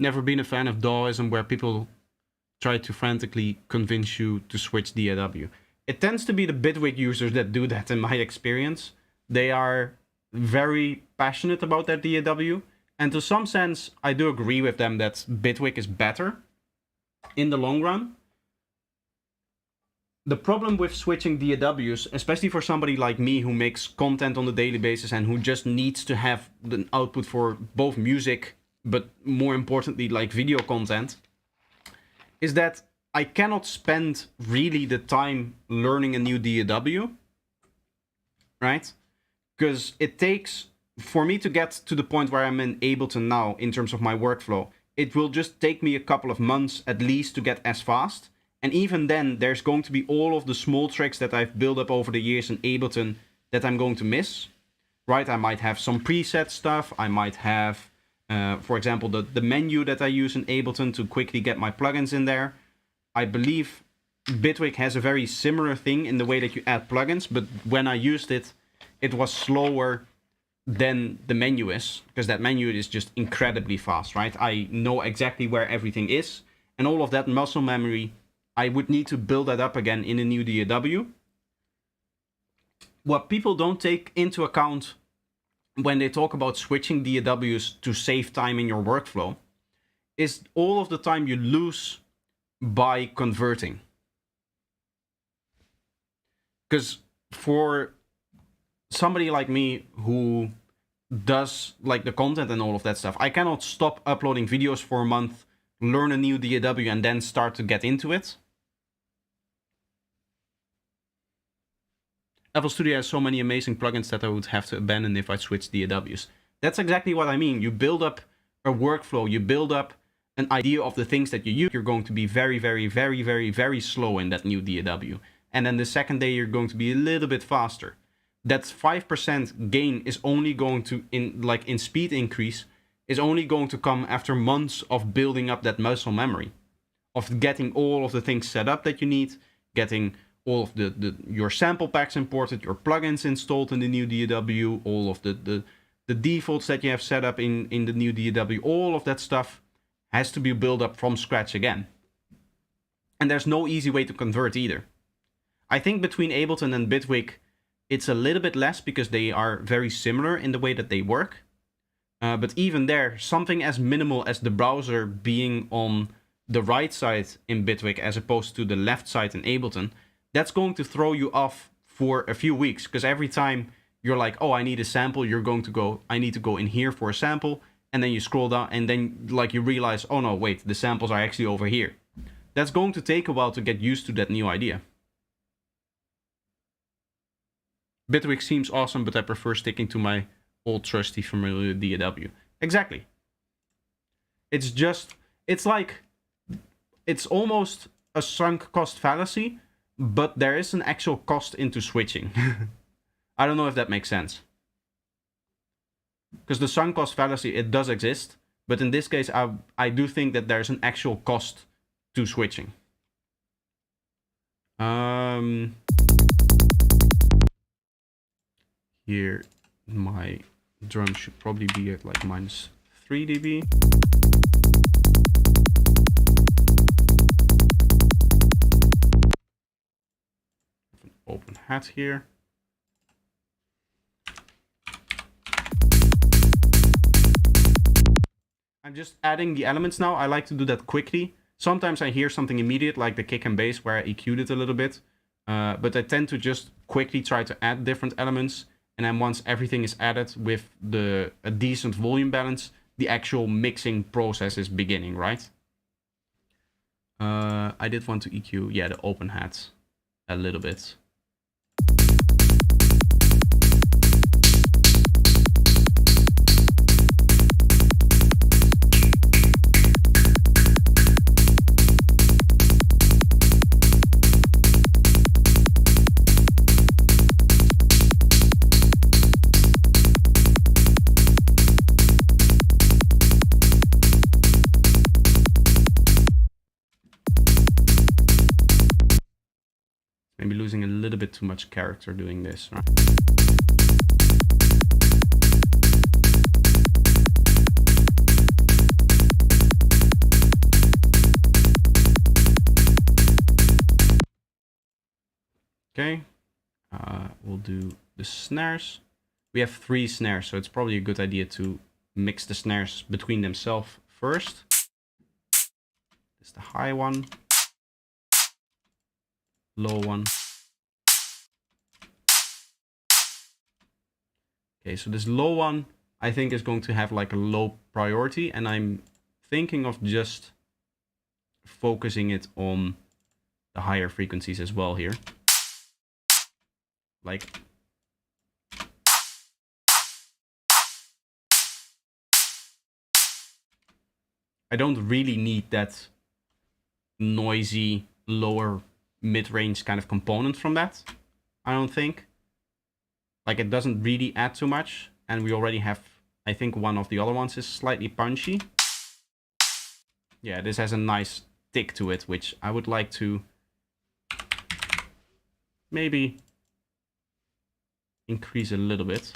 Never been a fan of DAWism where people try to frantically convince you to switch DAW. It tends to be the Bitwig users that do that in my experience. They are very passionate about their DAW. And to some sense, I do agree with them that Bitwig is better in the long run. The problem with switching DAWs, especially for somebody like me who makes content on a daily basis and who just needs to have the output for both music, but more importantly, like video content, is that I cannot spend really the time learning a new DAW, right? Because it takes, for me to get to the point where I'm in Ableton now, in terms of my workflow, it will just take me a couple of months at least to get as fast. And even then, there's going to be all of the small tricks that I've built up over the years in Ableton that I'm going to miss, right? I might have some preset stuff. I might have, for example, the menu that I use in Ableton to quickly get my plugins in there. I believe Bitwig has a very similar thing in the way that you add plugins, but when I used it, it was slower than the menu is, because that menu is just incredibly fast, right? I know exactly where everything is, and all of that muscle memory I would need to build that up again in a new DAW. What people don't take into account when they talk about switching DAWs to save time in your workflow is all of the time you lose by converting. Because for somebody like me who does like the content and all of that stuff, I cannot stop uploading videos for a month, learn a new DAW, and then start to get into it. FL Studio has so many amazing plugins that I would have to abandon if I switched DAWs. That's exactly what I mean. You build up a workflow, you build up an idea of the things that you use. You're going to be very, very, very, very, very slow in that new DAW. And then the second day, you're going to be a little bit faster. That 5% gain is only going to, in speed increase, is only going to come after months of building up that muscle memory. Of getting all of the things set up that you need, getting all of your sample packs imported, your plugins installed in the new DAW, all of the defaults that you have set up in the new DAW, all of that stuff has to be built up from scratch again. And there's no easy way to convert either. I think between Ableton and Bitwig, it's a little bit less because they are very similar in the way that they work. But even there, something as minimal as the browser being on the right side in Bitwig as opposed to the left side in Ableton, that's going to throw you off for a few weeks, because every time you're like, oh, I need a sample, you're going to go, I need to go in here for a sample, and then you scroll down, and then like you realize, oh no, wait, the samples are actually over here. That's going to take a while to get used to that new idea. Bitwig seems awesome, but I prefer sticking to my old trusty familiar DAW. Exactly. It's just, it's like, it's almost a sunk cost fallacy, but there is an actual cost into switching. I don't know if that makes sense. Because the sunk cost fallacy, it does exist, but in this case, I do think that there's an actual cost to switching. Here, my drum should probably be at like -3 dB. Open hat here. I'm just adding the elements now. I like to do that quickly. Sometimes I hear something immediate, like the kick and bass, where I EQ'd it a little bit. But I tend to just quickly try to add different elements. And then once everything is added with a decent volume balance, the actual mixing process is beginning, right? I did want to EQ, yeah, the open hat a little bit. Maybe losing a little bit too much character doing this, right? Okay, we'll do the snares. We have 3 snares, so it's probably a good idea to mix the snares between themselves first. This is the high one. Low one. Okay, so this low one I think is going to have like a low priority, and I'm thinking of just focusing it on the higher frequencies as well here. Like, I don't really need that noisy lower mid-range kind of component from that, I don't think. Like, it doesn't really add too much, and we already have, I think one of the other ones is slightly punchy. Yeah, this has a nice tick to it, which I would like to maybe increase a little bit.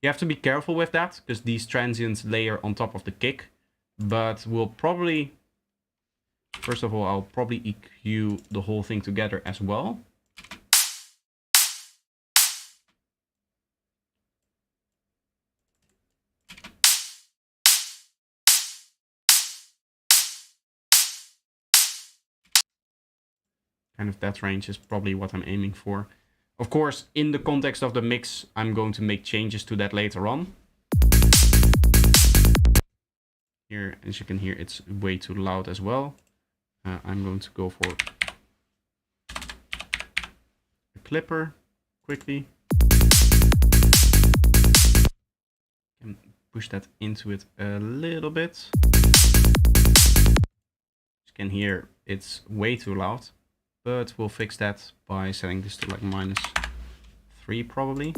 You have to be careful with that, because these transients layer on top of the kick. But we'll probably, first of all, I'll probably EQ the whole thing together as well. Kind of that range is probably what I'm aiming for. Of course, in the context of the mix, I'm going to make changes to that later on. Here, as you can hear, it's way too loud as well. I'm going to go for a clipper quickly. And push that into it a little bit. As you can hear, it's way too loud. But we'll fix that by setting this to like -3 probably.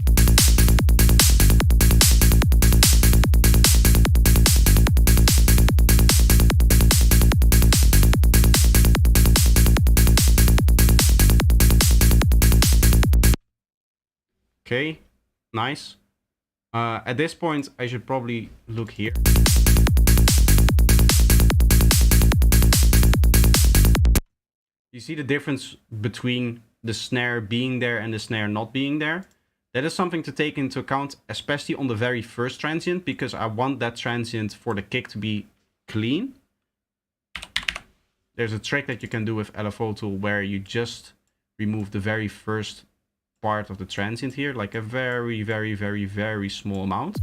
Okay, nice. At this point, I should probably look here. You see the difference between the snare being there and the snare not being there? That is something to take into account, especially on the very first transient, because I want that transient for the kick to be clean. There's a trick that you can do with LFO tool where you just remove the very first part of the transient here, like a very, very, very, very small amount.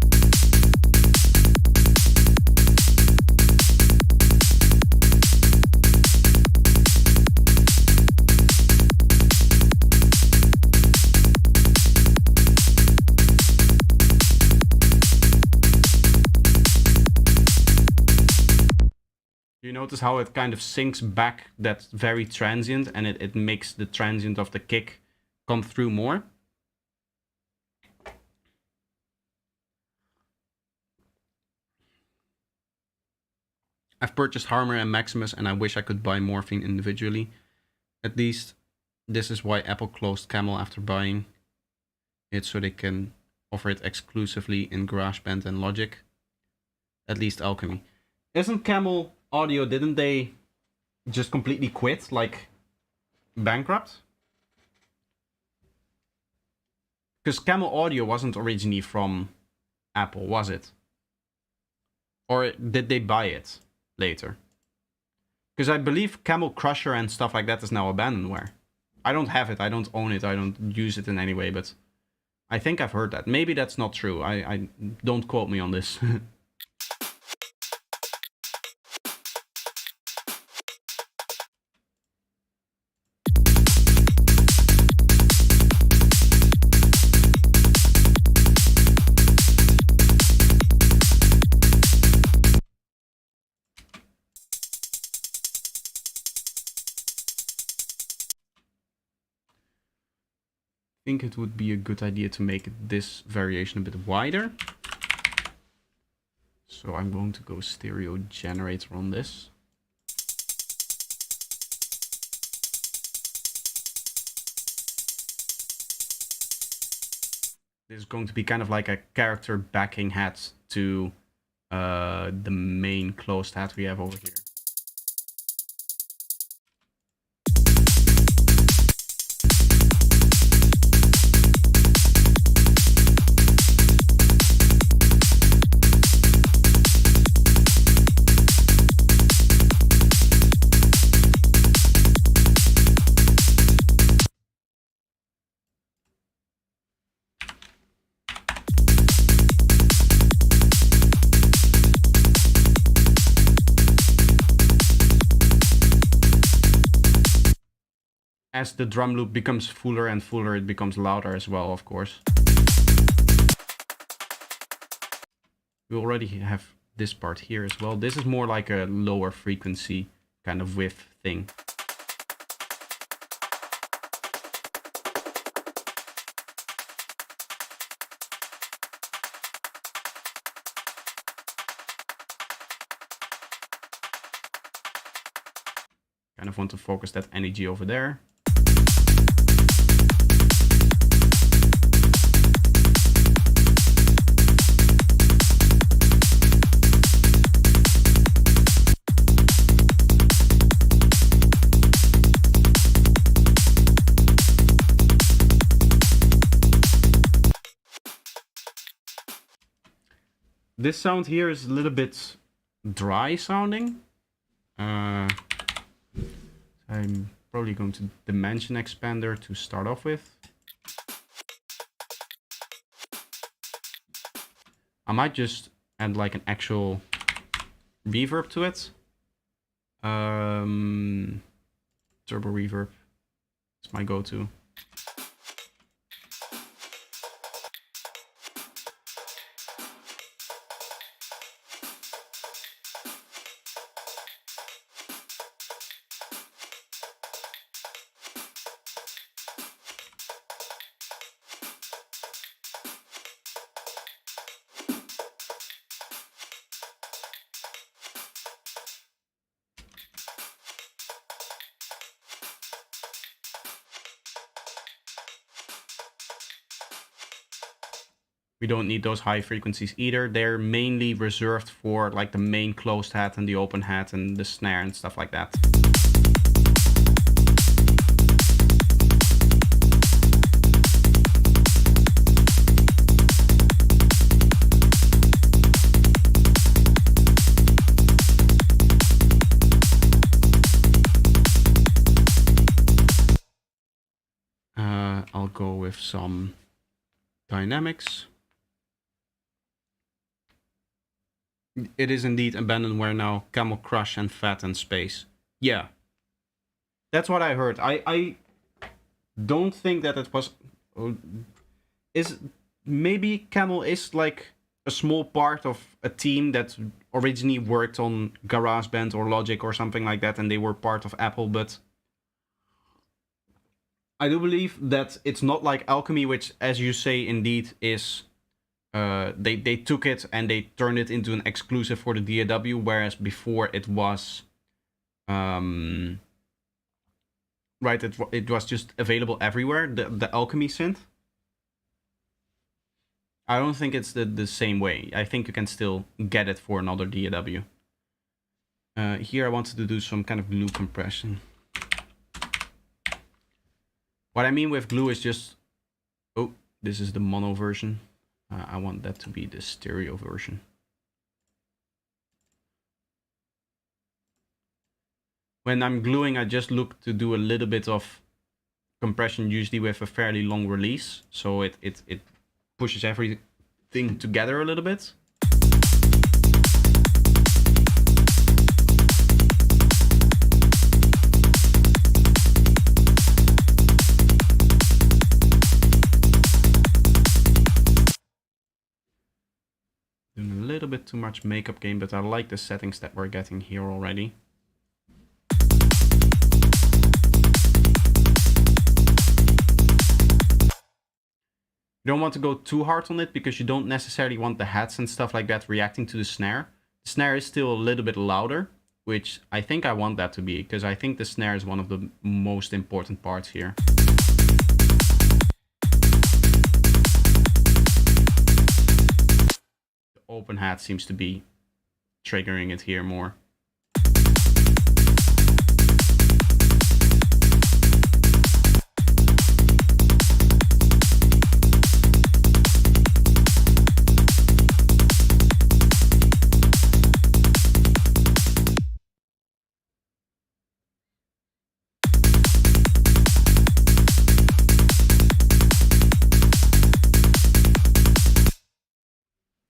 You notice how it kind of sinks back that very transient, and it makes the transient of the kick come through more. I've purchased Harmer and Maximus, and I wish I could buy Morphine individually. At least this is why Apple closed Camel after buying it, so they can offer it exclusively in GarageBand and Logic. At least Alchemy. Isn't Camel Audio, didn't they just completely quit, like bankrupt? Because Camel Audio wasn't originally from Apple, was it? Or did they buy it later? Because I believe Camel Crusher and stuff like that is now abandonware. I don't have it, I don't own it, I don't use it in any way, but I think I've heard that. Maybe that's not true. I don't quote me on this. I think it would be a good idea to make this variation a bit wider. So I'm going to go stereo generator on this. This is going to be kind of like a character backing hat to the main closed hat we have over here. As the drum loop becomes fuller and fuller, it becomes louder as well, of course. We already have this part here as well. This is more like a lower frequency kind of width thing. Kind of want to focus that energy over there. This sound here is a little bit dry sounding. I'm probably going to dimension expander to start off with. I might just add like an actual reverb to it. Turbo reverb. It's my go-to. We don't need those high frequencies either. They're mainly reserved for like the main closed hat and the open hat and the snare and stuff like that. I'll go with some dynamics. It is indeed abandonware now. Camel Crush and Fat and Space. Yeah. That's what I heard. I don't think that it was... Is maybe Camel is like a small part of a team that originally worked on GarageBand or Logic or something like that, and they were part of Apple, but I do believe that it's not like Alchemy, which, as you say, indeed is... They took it and they turned it into an exclusive for the DAW, whereas before it was... right, it was just available everywhere, the Alchemy synth. I don't think it's the same way. I think you can still get it for another DAW. Here I wanted to do some kind of glue compression. What I mean with glue is just... Oh, this is the mono version. I want that to be the stereo version. When I'm gluing, I just look to do a little bit of compression, usually with a fairly long release. So it pushes everything together a little bit. Doing a little bit too much makeup gain, but I like the settings that we're getting here already. You don't want to go too hard on it because you don't necessarily want the hats and stuff like that reacting to the snare. The snare is still a little bit louder, which I think I want that to be, because I think the snare is one of the most important parts here. Open hat seems to be triggering it here more.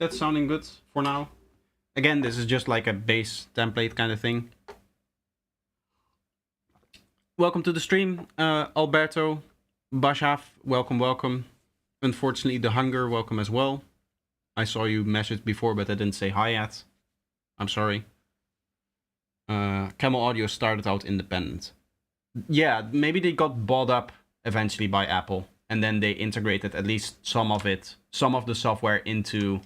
That's sounding good for now. Again, this is just like a base template kind of thing. Welcome to the stream, Alberto, Bashaf, welcome, welcome. Unfortunately, The Hunger, welcome as well. I saw you message before, but I didn't say hi yet. I'm sorry. Camel Audio started out independent. Yeah, maybe they got bought up eventually by Apple, and then they integrated at least some of it, some of the software into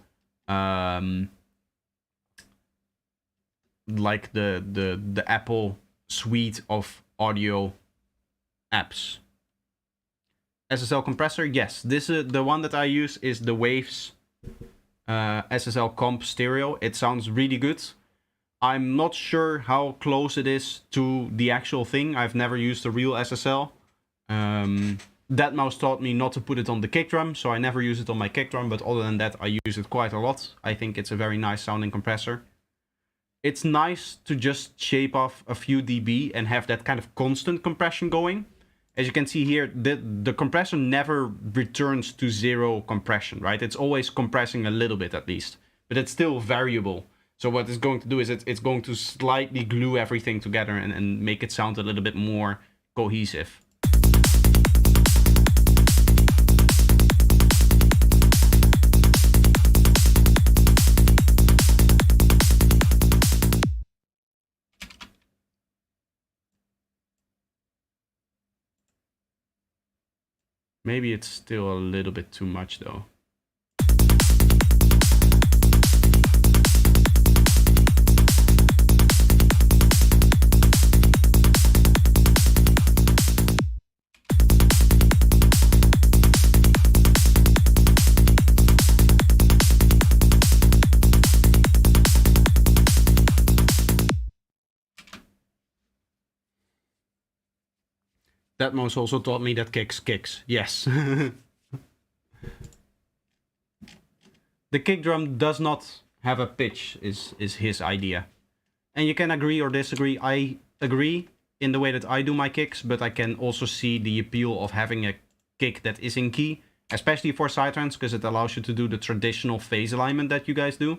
like the Apple suite of audio apps. SSL compressor, yes. This is the one that I use is the Waves SSL comp stereo. It sounds really good. I'm not sure how close it is to the actual thing. I've never used a real SSL. That mouse taught me not to put it on the kick drum, so I never use it on my kick drum, but other than that, I use it quite a lot. I think it's a very nice sounding compressor. It's nice to just shape off a few dB and have that kind of constant compression going. As you can see here, the compressor never returns to zero compression, right? It's always compressing a little bit at least, but it's still variable. So what it's going to do is it's going to slightly glue everything together and make it sound a little bit more cohesive. Maybe it's still a little bit too much though. That mouse also taught me that kicks. Yes. The kick drum does not have a pitch, is his idea. And you can agree or disagree. I agree in the way that I do my kicks, but I can also see the appeal of having a kick that is in key, especially for psytrance, because it allows you to do the traditional phase alignment that you guys do.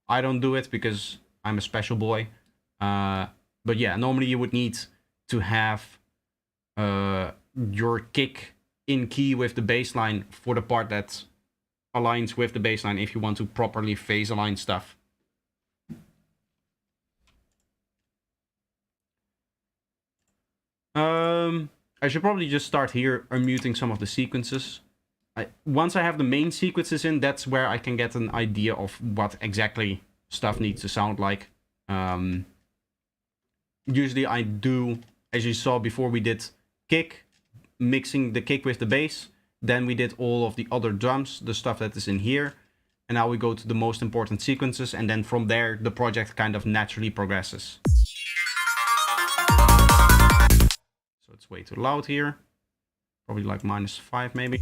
I don't do it because I'm a special boy. But yeah, normally you would need to have your kick in key with the bassline for the part that aligns with the bassline if you want to properly phase align stuff. I should probably just start here unmuting some of the sequences. Once I have the main sequences in, that's where I can get an idea of what exactly stuff needs to sound like. Usually I do, as you saw before, we did kick, mixing the kick with the bass. Then we did all of the other drums, the stuff that is in here. And now we go to the most important sequences. And then from there, the project kind of naturally progresses. So it's way too loud here. Probably like -5 maybe.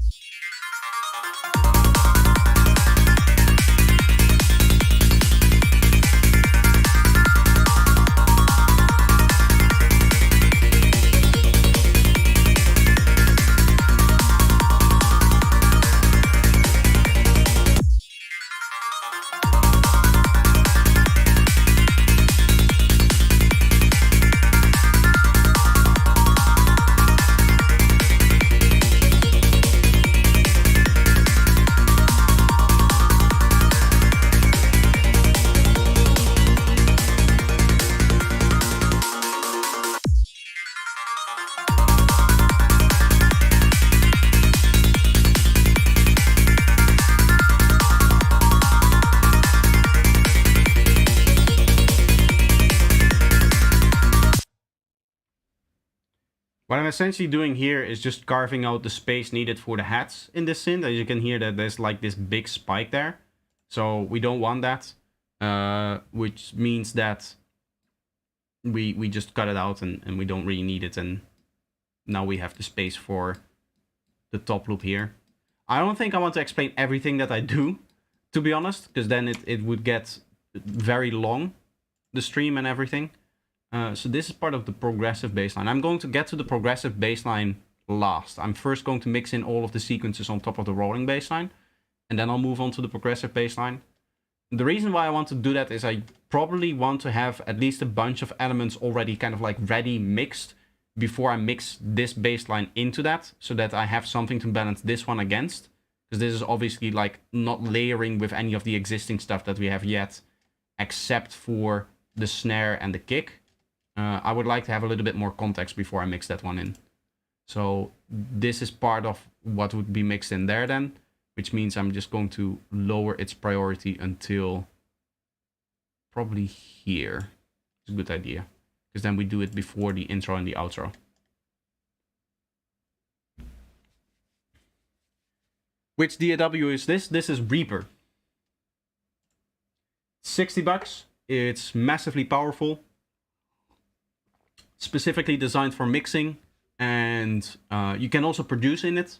What I'm essentially doing here is just carving out the space needed for the hats in this synth. As you can hear that there's like this big spike there. So we don't want that, which means that we just cut it out and we don't really need it. And now we have the space for the top loop here. I don't think I want to explain everything that I do, to be honest, because then it would get very long, the stream and everything. So this is part of the progressive bassline. I'm going to get to the progressive bassline last. I'm first going to mix in all of the sequences on top of the rolling bassline, and then I'll move on to the progressive bassline. The reason why I want to do that is I probably want to have at least a bunch of elements already kind of like ready mixed before I mix this bassline into that, so that I have something to balance this one against. Because this is obviously like not layering with any of the existing stuff that we have yet, except for the snare and the kick. I would like to have a little bit more context before I mix that one in. So this is part of what would be mixed in there then, which means I'm just going to lower its priority until probably here. It's a good idea, because then we do it before the intro and the outro. Which DAW is this? This is Reaper. 60 bucks. It's massively powerful. Specifically designed for mixing, and and you can also produce in it.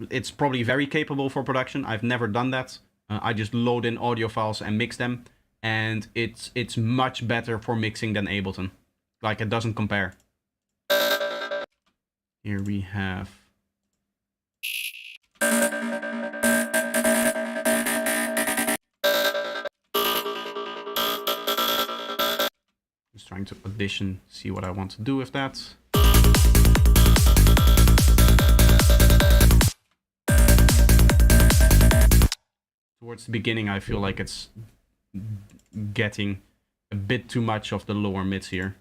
It's probably very capable for production. I've never done that. I just load in audio files and mix them, and it's much better for mixing than Ableton. Like, it doesn't compare. Here we have... Just trying to audition, see what I want to do with that. Towards the beginning, I feel like it's getting a bit too much of the lower mids here.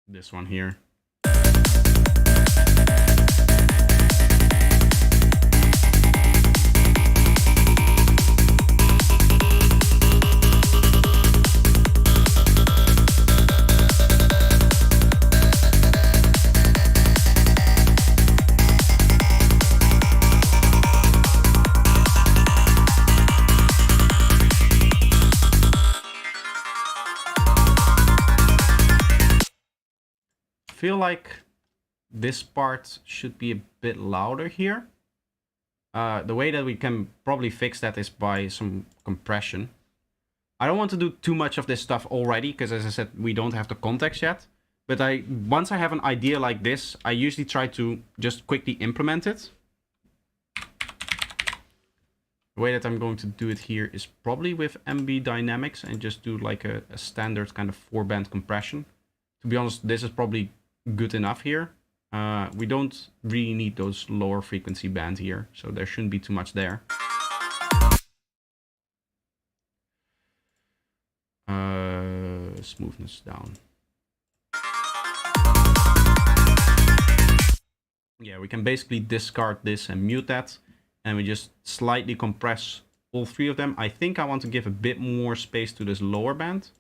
This one here. Feel like this part should be a bit louder here. The way that we can probably fix that is by some compression. I don't want to do too much of this stuff already, because as I said, we don't have the context yet. But once I have an idea like this, I usually try to just quickly implement it. The way that I'm going to do it here is probably with MB Dynamics and just do like a standard kind of 4-band compression. To be honest, this is probably good enough here. We don't really need those lower frequency bands here, so there shouldn't be too much there. Smoothness down. Yeah, we can basically discard this and mute that, and we just slightly compress all three of them. I think I want to give a bit more space to this lower band,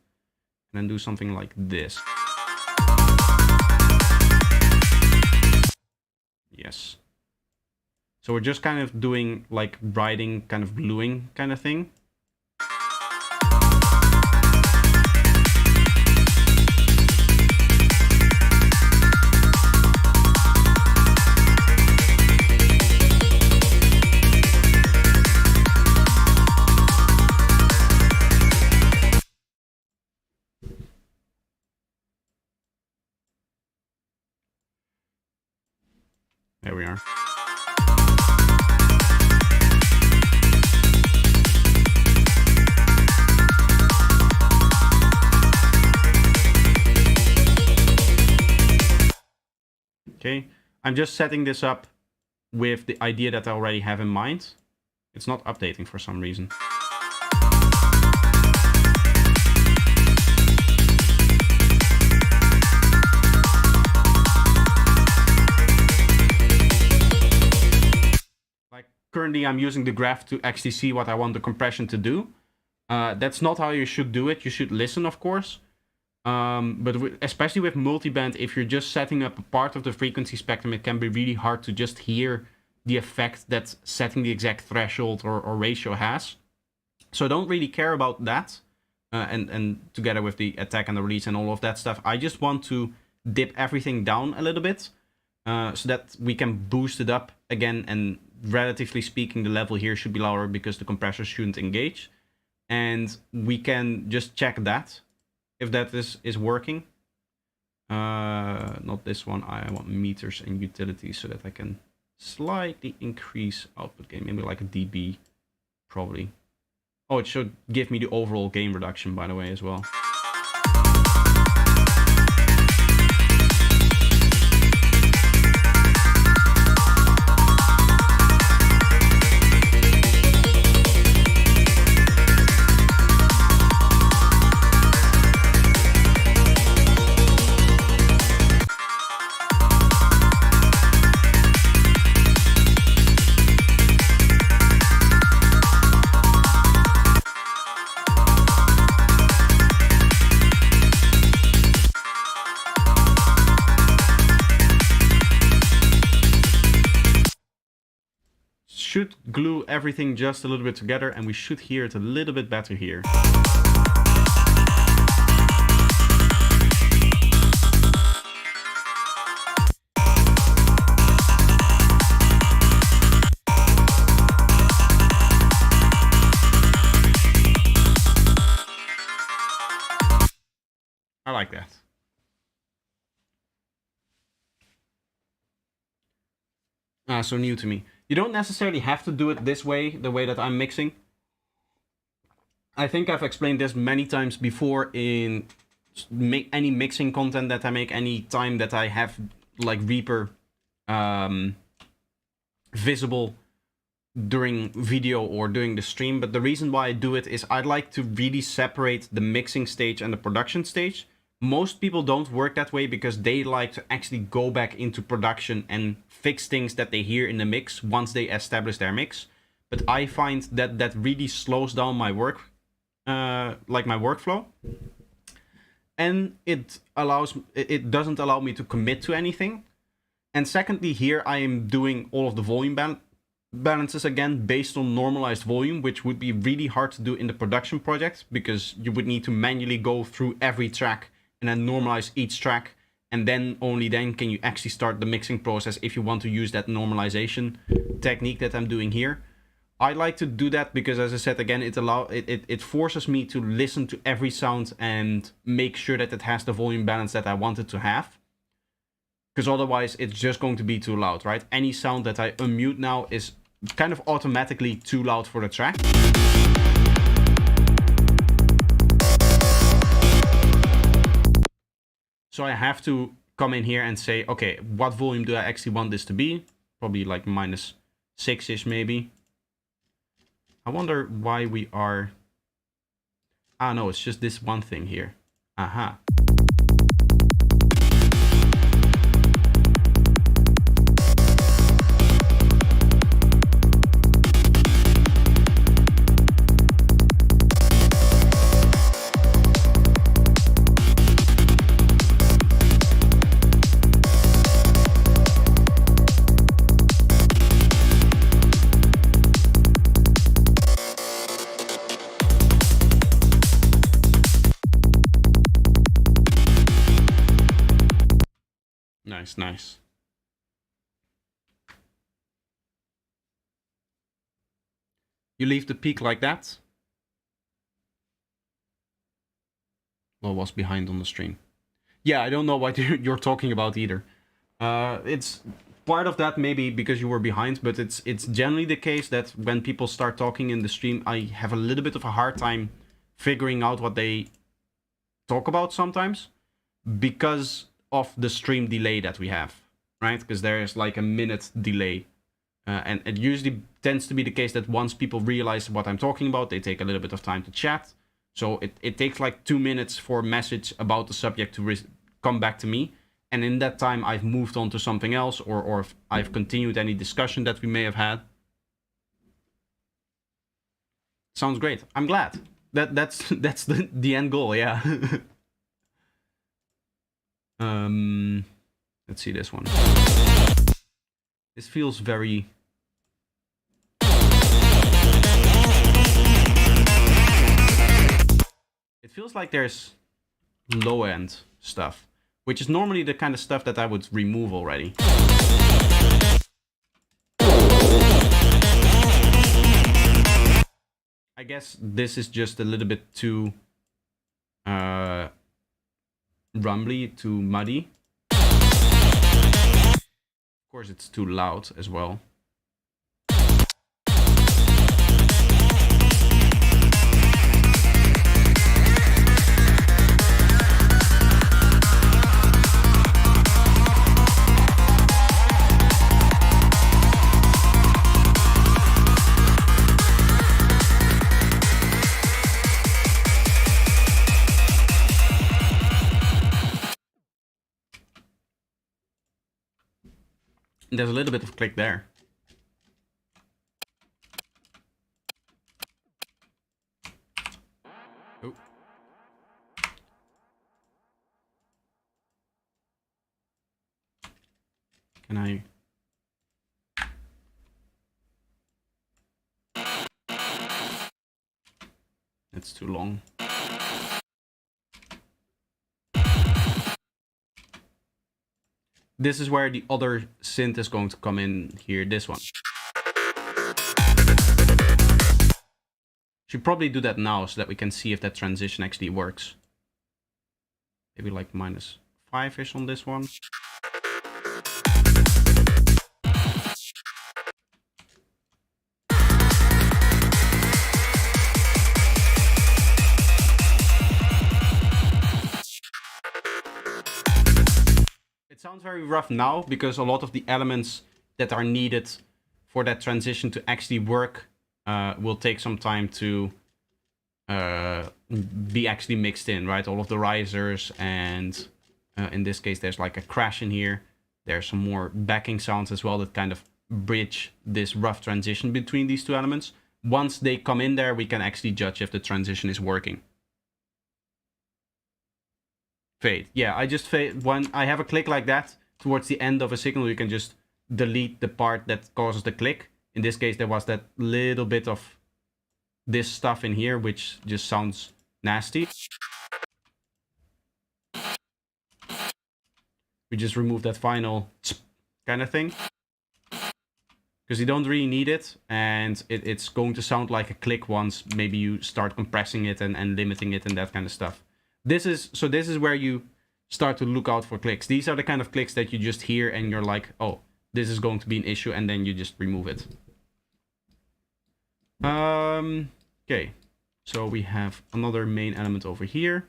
and then do something like this. Yes. So we're just kind of doing like writing, kind of gluing kind of thing. There we are. Okay, I'm just setting this up with the idea that I already have in mind. It's not updating for some reason. Currently, I'm using the graph to actually see what I want the compression to do. That's not how you should do it. You should listen, of course. But especially with multiband, if you're just setting up a part of the frequency spectrum, it can be really hard to just hear the effect that setting the exact threshold or ratio has. So I don't really care about that. And together with the attack and the release and all of that stuff, I just want to dip everything down a little bit so that we can boost it up again. And relatively speaking, the level here should be lower because the compressor shouldn't engage. And we can just check that, if that is working. Not this one. I want meters and utilities so that I can slightly increase output gain. Maybe like a dB, probably. Oh, it should give me the overall gain reduction, by the way, as well. Should glue everything just a little bit together, and we should hear it a little bit better here. I like that. So new to me. You don't necessarily have to do it this way, the way that I'm mixing. I think I've explained this many times before in any mixing content that I make, any time that I have like Reaper visible during video or during the stream. But the reason why I do it is I like to really separate the mixing stage and the production stage. Most people don't work that way because they like to actually go back into production and fix things that they hear in the mix once they establish their mix. But I find that that really slows down my work, like my workflow. And it doesn't allow me to commit to anything. And secondly, here I am doing all of the volume balances again based on normalized volume, which would be really hard to do in the production project because you would need to manually go through every track and then normalize each track, and then only then can you actually start the mixing process if you want to use that normalization technique that I'm doing here. I like to do that because, as I said again, it forces me to listen to every sound and make sure that it has the volume balance that I want it to have. Because otherwise it's just going to be too loud, right? Any sound that I unmute now is kind of automatically too loud for the track. So I have to come in here and say, okay, what volume do I actually want this to be? Probably like -6-ish maybe. I wonder why we are... Ah, no, it's just this one thing here. Aha. Nice. You leave the peak like that. What was behind on the stream? Yeah, I don't know what you're talking about either. It's part of that maybe because you were behind, but it's generally the case that when people start talking in the stream, I have a little bit of a hard time figuring out what they talk about sometimes because of the stream delay that we have, right? Because there's like a minute delay. And it usually tends to be the case that once people realize what I'm talking about, they take a little bit of time to chat. So it takes like 2 minutes for a message about the subject to come back to me. And in that time, I've moved on to something else, or if I've continued any discussion that we may have had. Sounds great. I'm glad. That's the end goal, yeah. Let's see this one. This feels very... It feels like there's low-end stuff, which is normally the kind of stuff that I would remove already. I guess this is just a little bit too rumbly, too muddy. Of course, it's too loud as well. There's a little bit of click there. Oh. Can I... It's too long. This is where the other synth is going to come in here, this one. Should probably do that now so that we can see if that transition actually works. Maybe like -5-ish on this one. It sounds very rough now because a lot of the elements that are needed for that transition to actually work will take some time to be actually mixed in, right? All of the risers, and in this case there's like a crash in here. There's some more backing sounds as well that kind of bridge this rough transition between these two elements. Once they come in there, we can actually judge if the transition is working. Fade. Yeah, I just fade when I have a click like that towards the end of a signal. You can just delete the part that causes the click. In this case, there was that little bit of this stuff in here, which just sounds nasty. We just remove that final kind of thing, because you don't really need it, and it's going to sound like a click once maybe you start compressing it and limiting it and that kind of stuff. This is where you start to look out for clicks. These are the kind of clicks that you just hear and you're like, oh, this is going to be an issue, and then you just remove it. Okay, so we have another main element over here.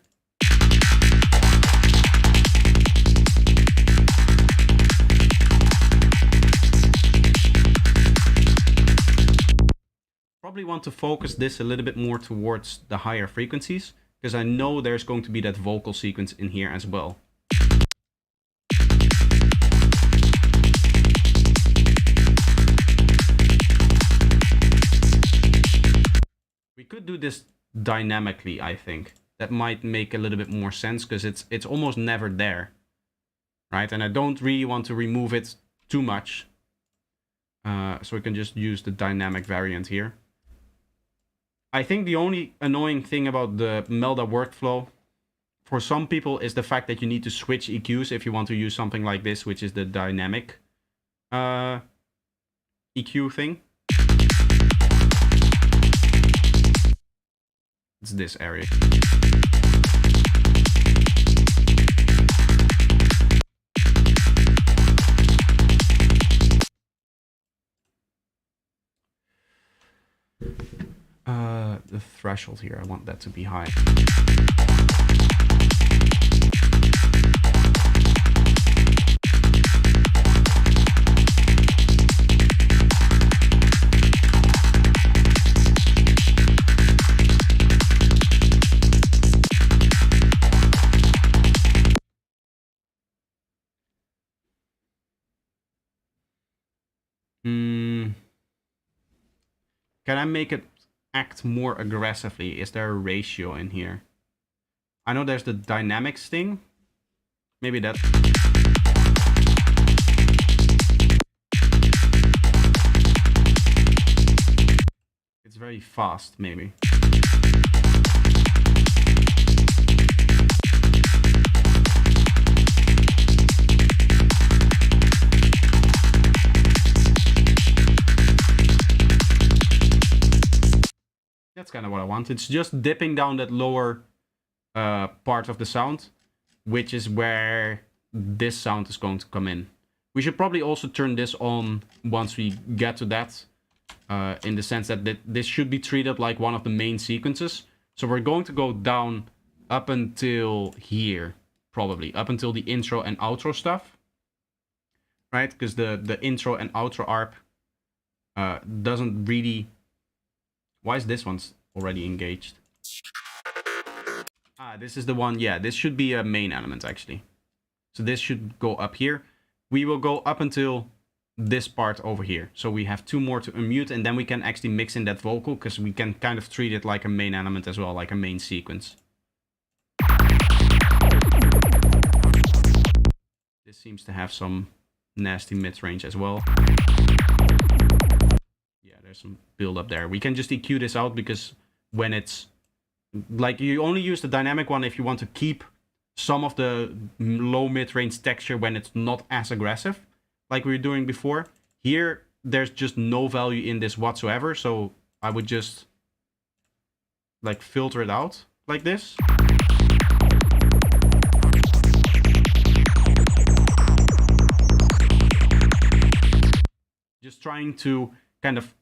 Probably want to focus this a little bit more towards the higher frequencies, because I know there's going to be that vocal sequence in here as well. We could do this dynamically, I think. That might make a little bit more sense, because it's almost never there, right? And I don't really want to remove it too much. So we can just use the dynamic variant here. I think the only annoying thing about the Melda workflow for some people is the fact that you need to switch EQs if you want to use something like this, which is the dynamic EQ thing. It's this area. The threshold here, I want that to be high. Can I make it act more aggressively? Is there a ratio in here? I know there's the dynamics thing. Maybe that. It's very fast, maybe. That's kind of what I want. It's just dipping down that lower part of the sound, which is where this sound is going to come in. We should probably also turn this on once we get to that, in the sense that this should be treated like one of the main sequences. So we're going to go down up until here, probably up until the intro and outro stuff, right? Because the intro and outro ARP doesn't really. Why is this one's already engaged? Ah, this is the one. Yeah, this should be a main element, actually. So this should go up here. We will go up until this part over here. So we have two more to unmute, and then we can actually mix in that vocal, because we can kind of treat it like a main element as well, like a main sequence. This seems to have some nasty mid-range as well. Yeah, there's some build up there. We can just EQ this out, because when it's like, you only use the dynamic one if you want to keep some of the low mid-range texture when it's not as aggressive, like we were doing before. Here, there's just no value in this whatsoever, so I would just like filter it out like this. just trying to kind of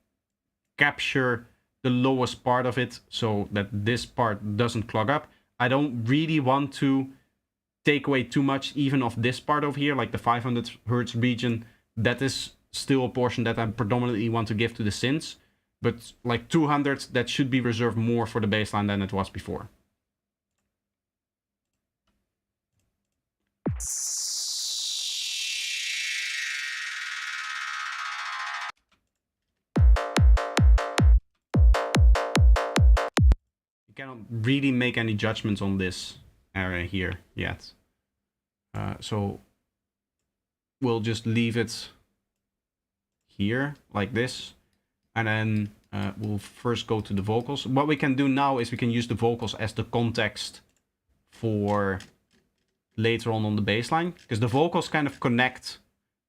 capture the lowest part of it so that this part doesn't clog up. I don't really want to take away too much even of this part over here, like the 500 hertz region. That is still a portion that I predominantly want to give to the synths, but like 200, that should be reserved more for the bassline than it was before. You cannot really make any judgments on this area here yet. So we'll just leave it here like this, and then we'll first go to the vocals. What we can do now is we can use the vocals as the context for later on the bassline, because the vocals kind of connect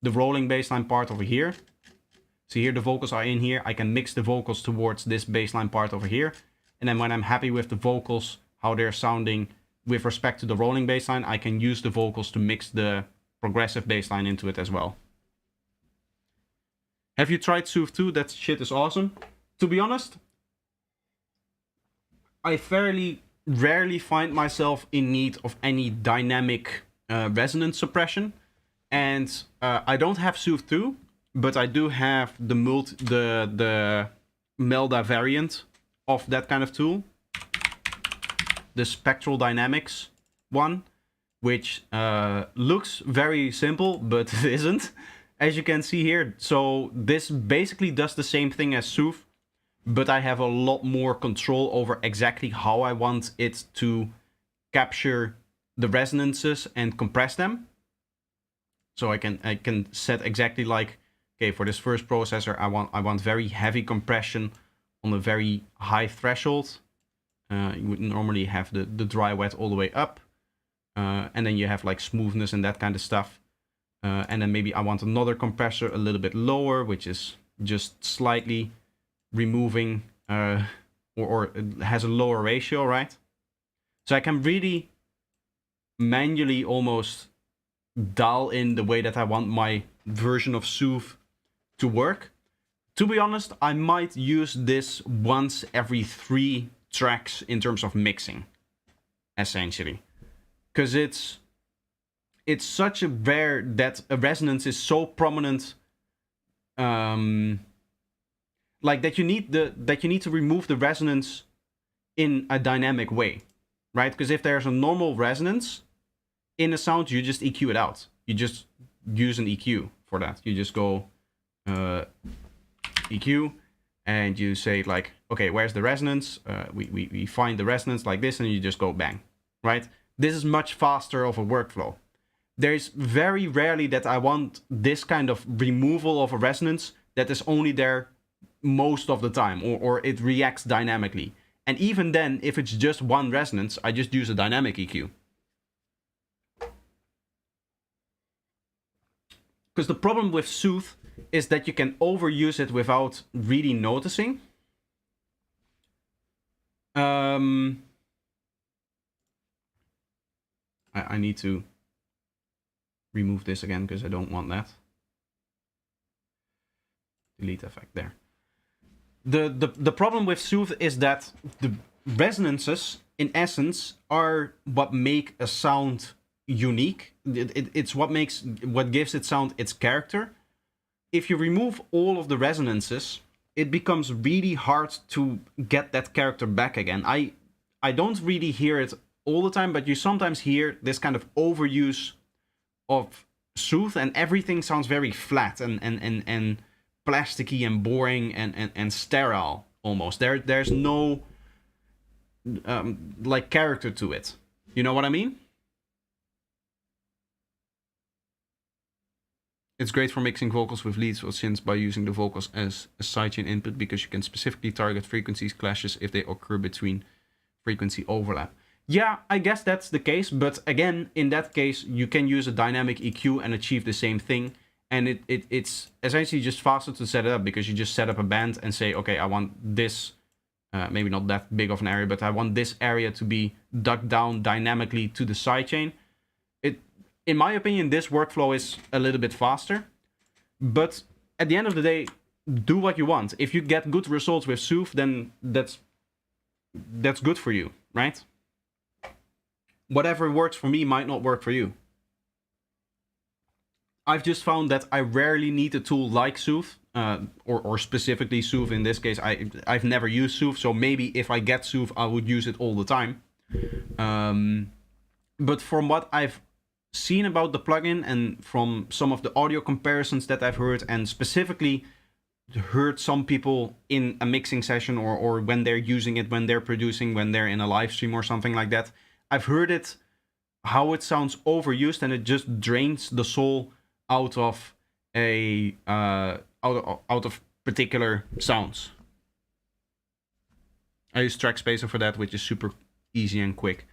the rolling bassline part over here. So here the vocals are in here. I can mix the vocals towards this bassline part over here, and then when I'm happy with the vocals, how they're sounding with respect to the rolling bassline, I can use the vocals to mix the progressive bassline into it as well. Have you tried Soothe 2? That shit is awesome. To be honest, I fairly rarely find myself in need of any dynamic resonance suppression, and I don't have Soothe 2, but I do have the Melda variant of that kind of tool, the Spectral Dynamics one, which looks very simple, but it isn't, as you can see here. So this basically does the same thing as Soothe, but I have a lot more control over exactly how I want it to capture the resonances and compress them. So I can set exactly like, okay, for this first processor, I want very heavy compression on a very high threshold. You would normally have the dry wet all the way up, and then you have like smoothness and that kind of stuff. And then maybe I want another compressor a little bit lower, which is just slightly removing or it has a lower ratio, right? So I can really manually almost dial in the way that I want my version of Soothe to work. To be honest, I might use this once every 3 tracks in terms of mixing, essentially, because it's such a rare that a resonance is so prominent, like that you need to remove the resonance in a dynamic way, right? Because if there's a normal resonance in a sound, you just EQ it out. You just use an EQ for that. You just go EQ, and you say like, okay, where's the resonance? We find the resonance like this, and you just go bang, right? This is much faster of a workflow. There's very rarely that I want this kind of removal of a resonance that is only there most of the time, or it reacts dynamically. And even then, if it's just one resonance, I just use a dynamic EQ. Because the problem with Soothe is that you can overuse it without really noticing. I need to remove this again because I don't want that. Delete effect there. The problem with Soothe is that the resonances, in essence, are what make a sound unique. It's what gives it sound its character. If you remove all of the resonances, it becomes really hard to get that character back again. I don't really hear it all the time, but you sometimes hear this kind of overuse of Soothe, and everything sounds very flat and plasticky and boring and sterile almost. There's no like character to it. You know what I mean? It's great for mixing vocals with leads or synths by using the vocals as a sidechain input, because you can specifically target frequencies clashes if they occur between frequency overlap. Yeah, I guess that's the case, but again, in that case, you can use a dynamic EQ and achieve the same thing. And it's essentially just faster to set it up, because you just set up a band and say, okay, I want this, maybe not that big of an area, but I want this area to be dug down dynamically to the sidechain. In my opinion, this workflow is a little bit faster, but at the end of the day, do what you want. If you get good results with Soothe, then that's good for you, right? Whatever works for me might not work for you. I've just found that I rarely need a tool like Soothe, or specifically Soothe in this case. I've never used Soothe, so maybe if I get Soothe, I would use it all the time. But from what I've seen about the plugin and from some of the audio comparisons that I've heard, and specifically heard some people in a mixing session or when they're using it, when they're producing, when they're in a live stream or something like that, I've heard it, how it sounds overused, and it just drains the soul out of a out of particular sounds. I use Trackspacer for that, which is super easy and quick.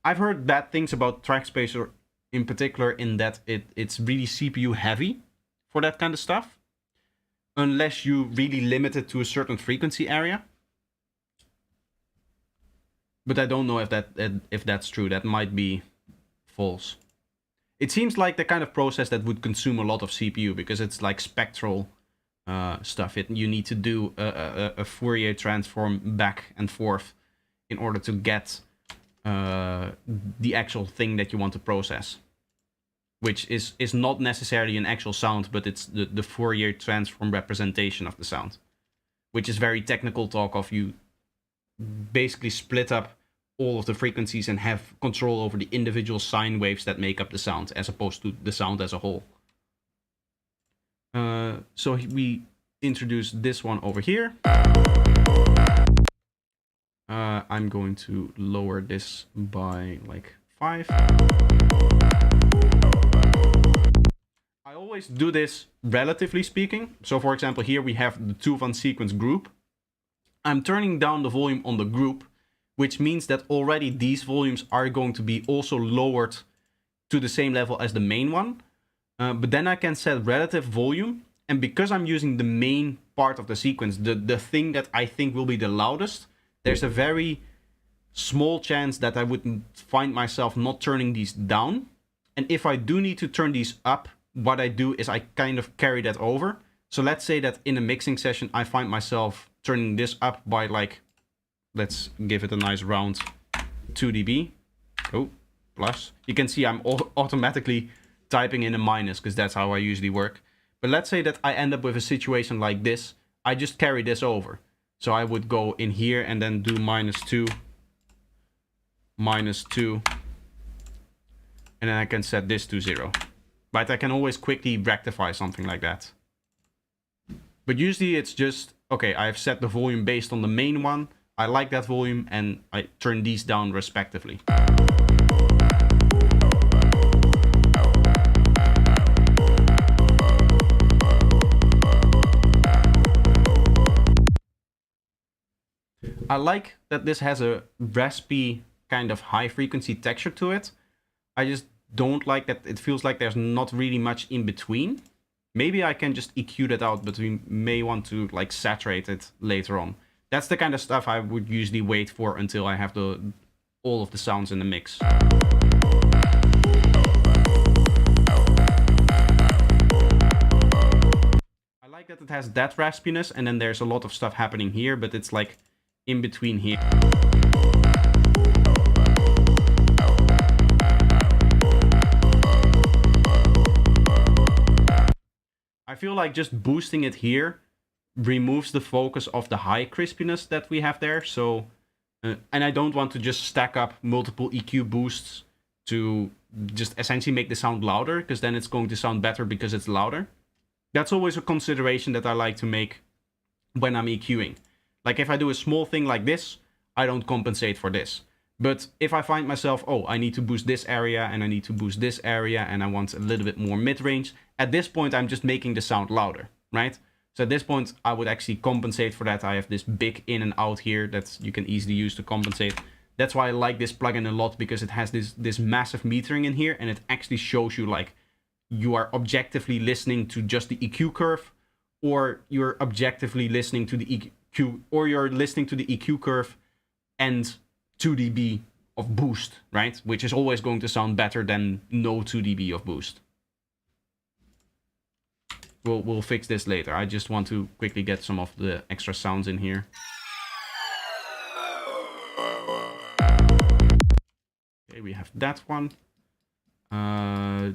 I've heard bad things about Trackspacer in particular, in that it's really CPU heavy for that kind of stuff, unless you really limit it to a certain frequency area. But I don't know if that's true. That might be false. It seems like the kind of process that would consume a lot of CPU, because it's like spectral stuff. You need to do a Fourier transform back and forth in order to get the actual thing that you want to process, which is not necessarily an actual sound, but it's the Fourier transform representation of the sound, which is very technical talk of you basically split up all of the frequencies and have control over the individual sine waves that make up the sound, as opposed to the sound as a whole. So we introduce this one over here. I'm going to lower this by like 5. I always do this relatively speaking. So for example, here we have the 2 van sequence group. I'm turning down the volume on the group, which means that already these volumes are going to be also lowered to the same level as the main one. But then I can set relative volume. And because I'm using the main part of the sequence, the thing that I think will be the loudest, there's a very small chance that I would find myself not turning these down. And if I do need to turn these up, what I do is I kind of carry that over. So let's say that in a mixing session, I find myself turning this up by like, let's give it a nice round 2 dB. Oh, plus. You can see I'm automatically typing in a minus, because that's how I usually work. But let's say that I end up with a situation like this. I just carry this over. So I would go in here and then do -2, -2. And then I can set this to 0. But I can always quickly rectify something like that. But usually it's just, okay, I've set the volume based on the main one. I like that volume, and I turn these down respectively. I like that this has a raspy kind of high frequency texture to it. I just don't like that it feels like there's not really much in between. Maybe I can just EQ that out, but we may want to like saturate it later on. That's the kind of stuff I would usually wait for until I have all of the sounds in the mix. I like that it has that raspiness, and then there's a lot of stuff happening here, but it's like in between here. I feel like just boosting it here removes the focus of the high crispiness that we have there. So, and I don't want to just stack up multiple EQ boosts to just essentially make the sound louder, because then it's going to sound better because it's louder. That's always a consideration that I like to make when I'm EQing. Like if I do a small thing like this, I don't compensate for this. But if I find myself, oh, I need to boost this area and I need to boost this area and I want a little bit more mid-range, at this point I'm just making the sound louder, right? So at this point I would actually compensate for that. I have this big in and out here that you can easily use to compensate. That's why I like this plugin a lot, because it has this massive metering in here, and it actually shows you like you are objectively listening to just the EQ curve, or you're objectively listening to the EQ, or you're listening to the EQ curve and 2 dB of boost, right? Which is always going to sound better than no 2 dB of boost. we'll fix this later. I just want to quickly get some of the extra sounds in here. Okay, we have that one.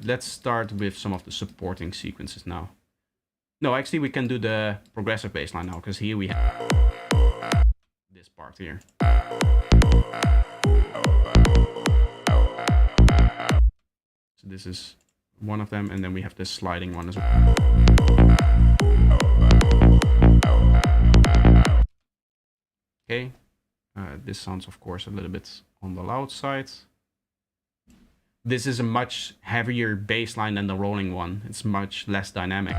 Let's start with some of the supporting sequences now. No, actually we can do the progressive bass line now, because here we have this part here. So this is one of them, and then we have this sliding one as well. Okay, this sounds of course a little bit on the loud side. This is a much heavier bass line than the rolling one. It's much less dynamic.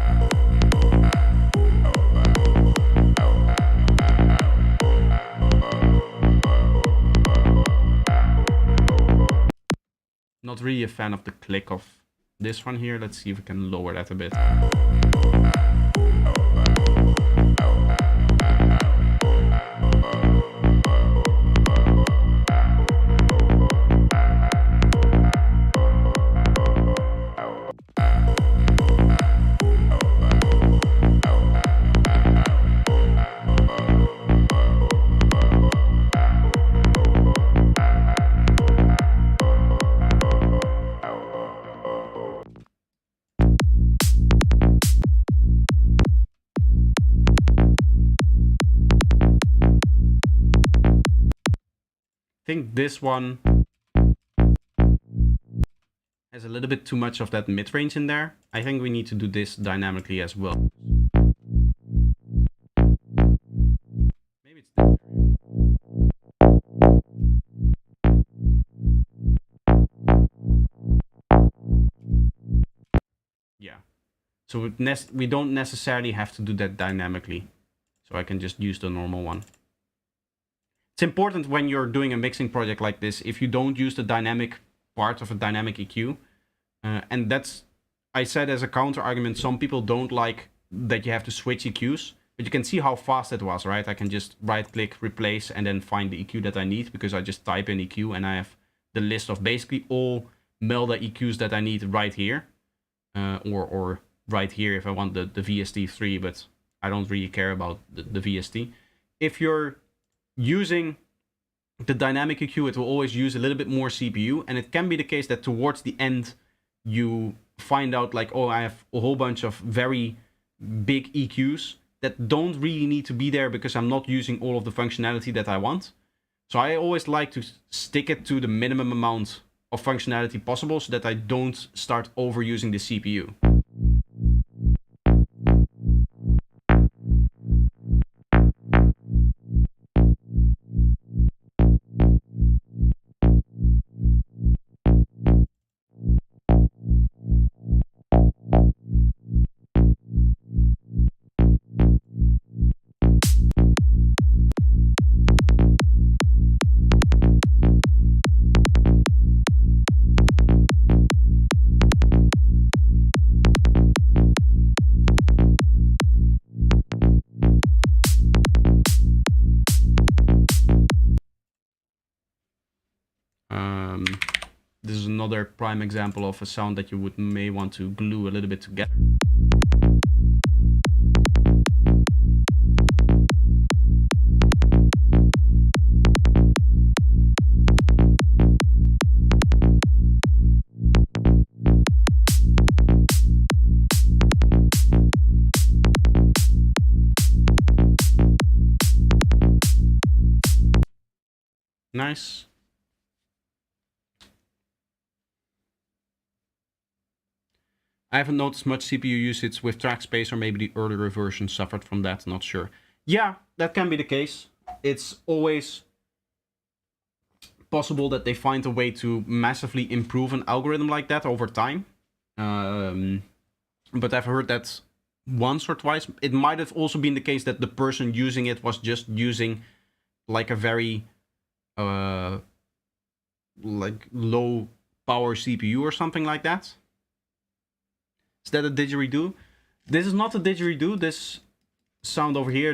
Not really a fan of the click of this one here. Let's see if we can lower that a bit. I think this one has a little bit too much of that mid-range in there. I think we need to do this dynamically as well. Maybe it's this area. Yeah. So we don't necessarily have to do that dynamically. So I can just use the normal one. It's important when you're doing a mixing project like this, if you don't use the dynamic part of a dynamic EQ. And that's, I said as a counter argument, some people don't like that you have to switch EQs. But you can see how fast it was, right? I can just right click, replace, and then find the EQ that I need, because I just type in EQ and I have the list of basically all Melda EQs that I need right here. Or right here if I want the VST3, but I don't really care about the VST. If you're using the dynamic EQ, it will always use a little bit more CPU, and it can be the case that towards the end you find out like, oh, I have a whole bunch of very big EQs that don't really need to be there because I'm not using all of the functionality that I want. So I always like to stick it to the minimum amount of functionality possible so that I don't start overusing the CPU. This is another prime example of a sound that you may want to glue a little bit together. Nice. I haven't noticed much CPU usage with Trackspace, or maybe the earlier version suffered from that, not sure. Yeah, that can be the case. It's always possible that they find a way to massively improve an algorithm like that over time. But I've heard that once or twice. It might have also been the case that the person using it was just using like a very like low power CPU or something like that. Is that a didgeridoo? This is not a didgeridoo. This sound over here,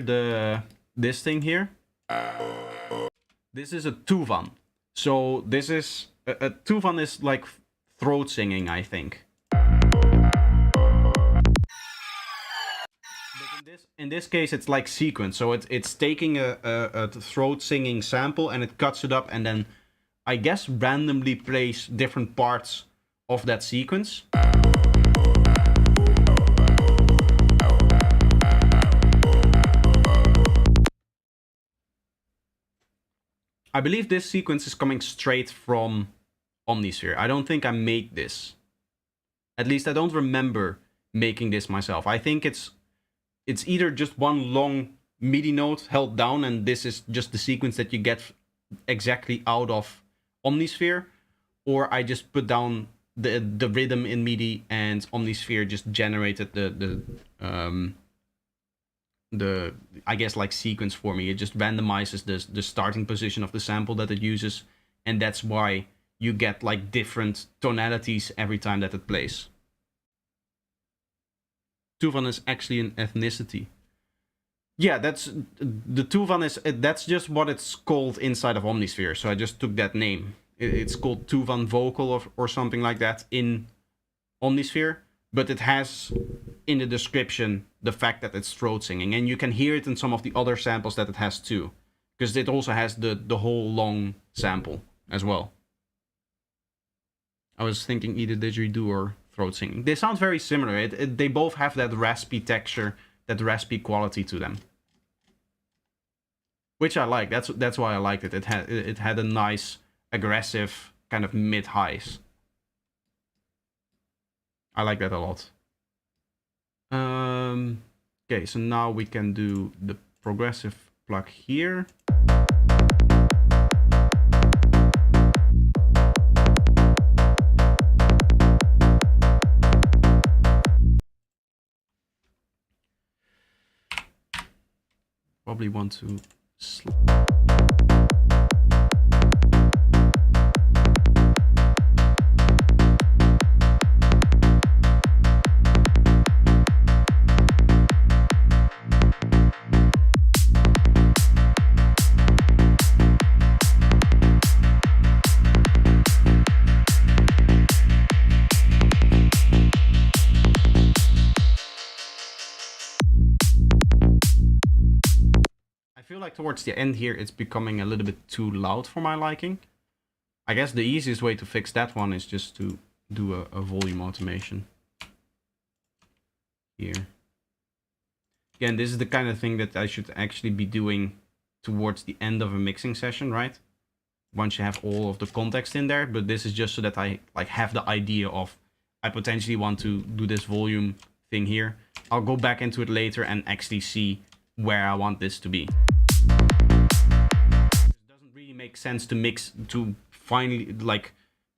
this thing here, this is a tuvan. So this is a tuvan is like throat singing, I think. In this case, it's like sequence. So it's taking a throat singing sample and it cuts it up and then, I guess, randomly plays different parts of that sequence. I believe this sequence is coming straight from Omnisphere. I don't think I made this. At least I don't remember making this myself. I think it's either just one long MIDI note held down and this is just the sequence that you get exactly out of Omnisphere, or I just put down the rhythm in MIDI and Omnisphere just generated the I guess like sequence for me. It just randomizes the starting position of the sample that it uses, and that's why you get like different tonalities every time that it plays. Tuvan is actually an ethnicity. Yeah, that's the Tuvan is that's just what it's called inside of Omnisphere. So I just took that name. It's called Tuvan vocal or something like that in Omnisphere, but it has in the description the fact that it's throat singing, and you can hear it in some of the other samples that it has too, because it also has the whole long sample as well. I was thinking either didgeridoo or throat singing. They sound very similar. They both have that raspy texture, that raspy quality to them, which I like. That's why I liked it. It had a nice aggressive kind of mid highs. I like that a lot. Okay, so now we can do the progressive plug here. Probably want to towards the end here, it's becoming a little bit too loud for my liking. I guess the easiest way to fix that one is just to do a volume automation here. Again, this is the kind of thing that I should actually be doing towards the end of a mixing session, right? Once you have all of the context in there, but this is just so that I like have the idea of I potentially want to do this volume thing here. I'll go back into it later and actually see where I want this to be. Make sense to finally like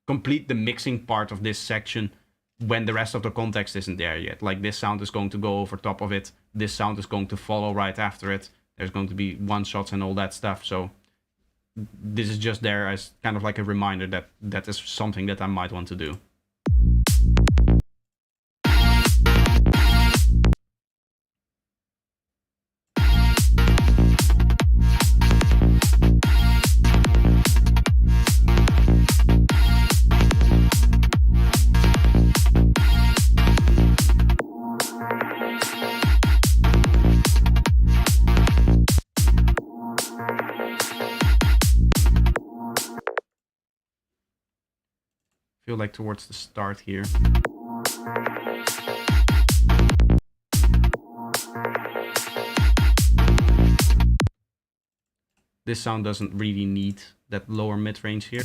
complete the mixing part of this section when the rest of the context isn't there yet. Like this sound is going to go over top of it, this sound is going to follow right after it, there's going to be one shots and all that stuff. So this is just there as kind of like a reminder that that is something that I might want to do. Feel like towards the start here. This sound doesn't really need that lower mid-range here.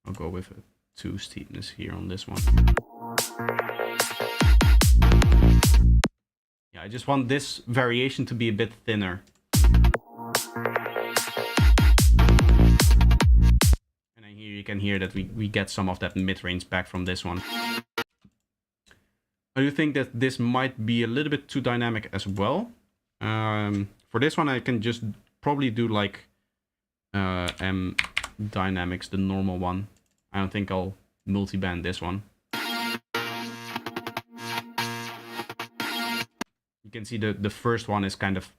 I'll go with a 2 steepness here on this one. Yeah, I just want this variation to be a bit thinner. You can hear that we get some of that mid-range back from this one. I do think that this might be a little bit too dynamic as well. For this one I can just probably do like M Dynamics, the normal one. I don't think I'll multi-band this one. You can see the first one is kind of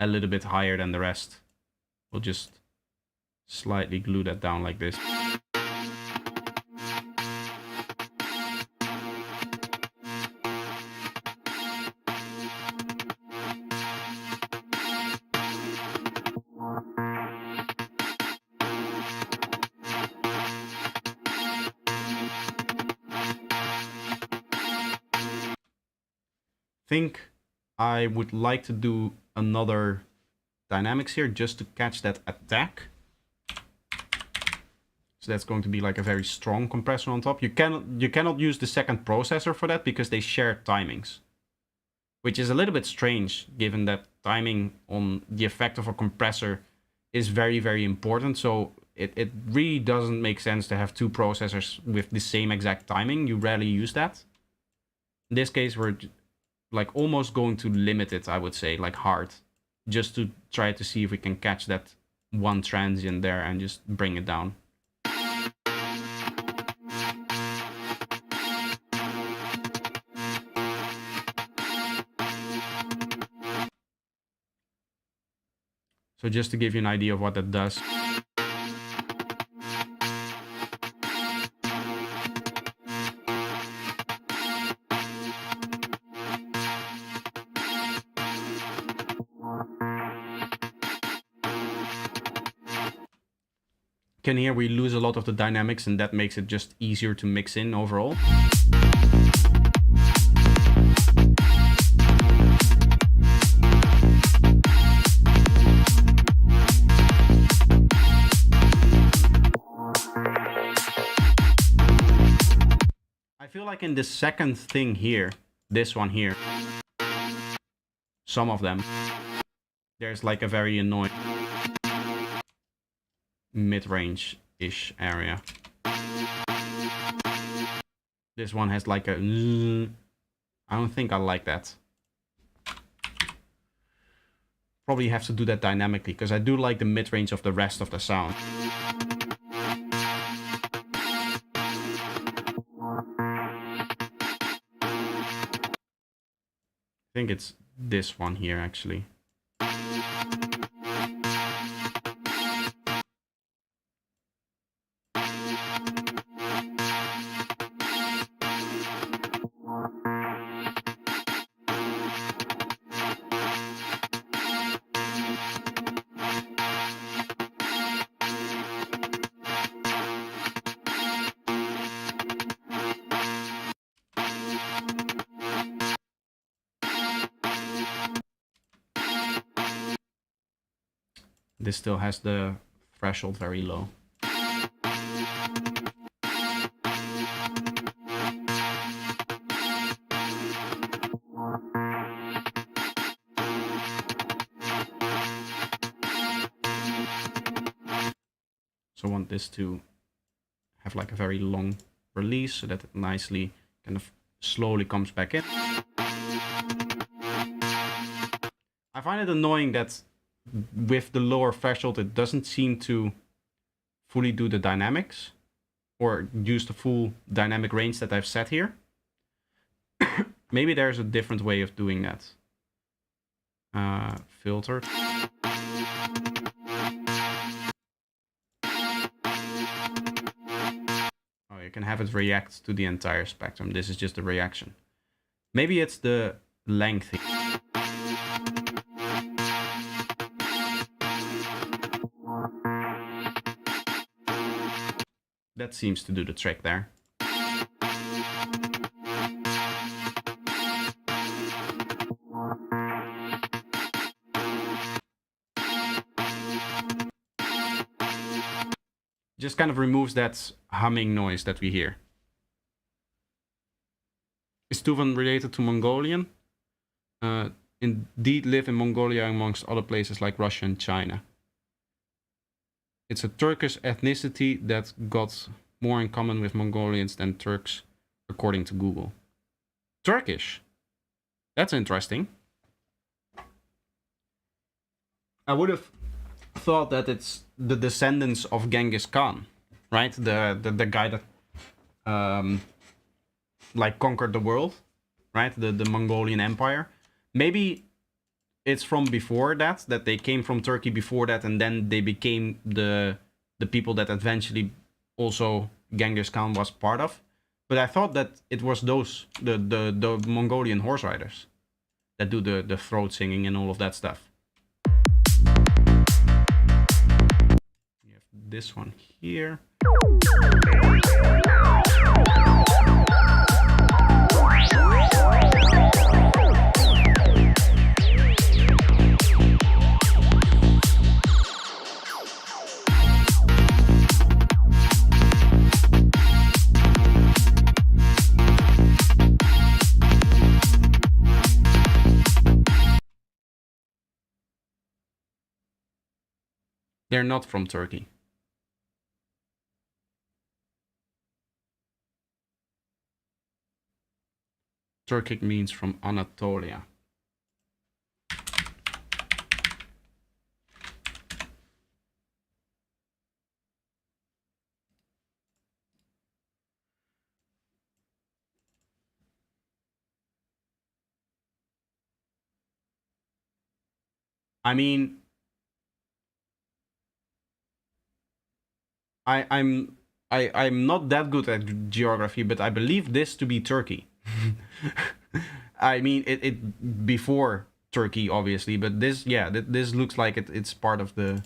a little bit higher than the rest. We'll just slightly glue that down like this. . think I would like to do another dynamics here just to catch that attack. So that's going to be like a very strong compressor on top. You cannot use the second processor for that because they share timings, which is a little bit strange given that timing on the effect of a compressor is very, very important. So it really doesn't make sense to have two processors with the same exact timing. You rarely use that. In this case, we're like almost going to limit it, I would say, like hard, just to try to see if we can catch that one transient there and just bring it down. So just to give you an idea of what that does. Can hear we lose a lot of the dynamics, and that makes it just easier to mix in overall. I feel like in the second thing here, this one here, some of them, there's like a very annoying mid-range-ish area. This one has like a... I don't think I like that. Probably have to do that dynamically, because I do like the mid-range of the rest of the sound. I think it's this one here, actually. This still has the threshold very low. So I want this to have like a very long release so that it nicely kind of slowly comes back in. I find it annoying that with the lower threshold, it doesn't seem to fully do the dynamics or use the full dynamic range that I've set here. Maybe there's a different way of doing that. Filter. Oh, you can have it react to the entire spectrum. This is just a reaction. Maybe it's the length. That seems to do the trick there. Just kind of removes that humming noise that we hear. Is Tuvan related to Mongolian? Indeed live in Mongolia amongst other places like Russia and China. It's a Turkish ethnicity that got more in common with Mongolians than Turks, according to Google. Turkish? That's interesting. I would have thought that it's the descendants of Genghis Khan, right? The guy that like conquered the world, right? The Mongolian Empire. Maybe it's from before that they came from Turkey before that, and then they became the people that eventually also Genghis Khan was part of. But I thought that it was those the Mongolian horse riders that do the throat singing and all of that stuff. You have this one here. They're not from Turkey. Turkic means from Anatolia. I mean, I'm not that good at geography, but I believe this to be Turkey. I mean, it before Turkey, obviously, but this, yeah, this looks like it's part of the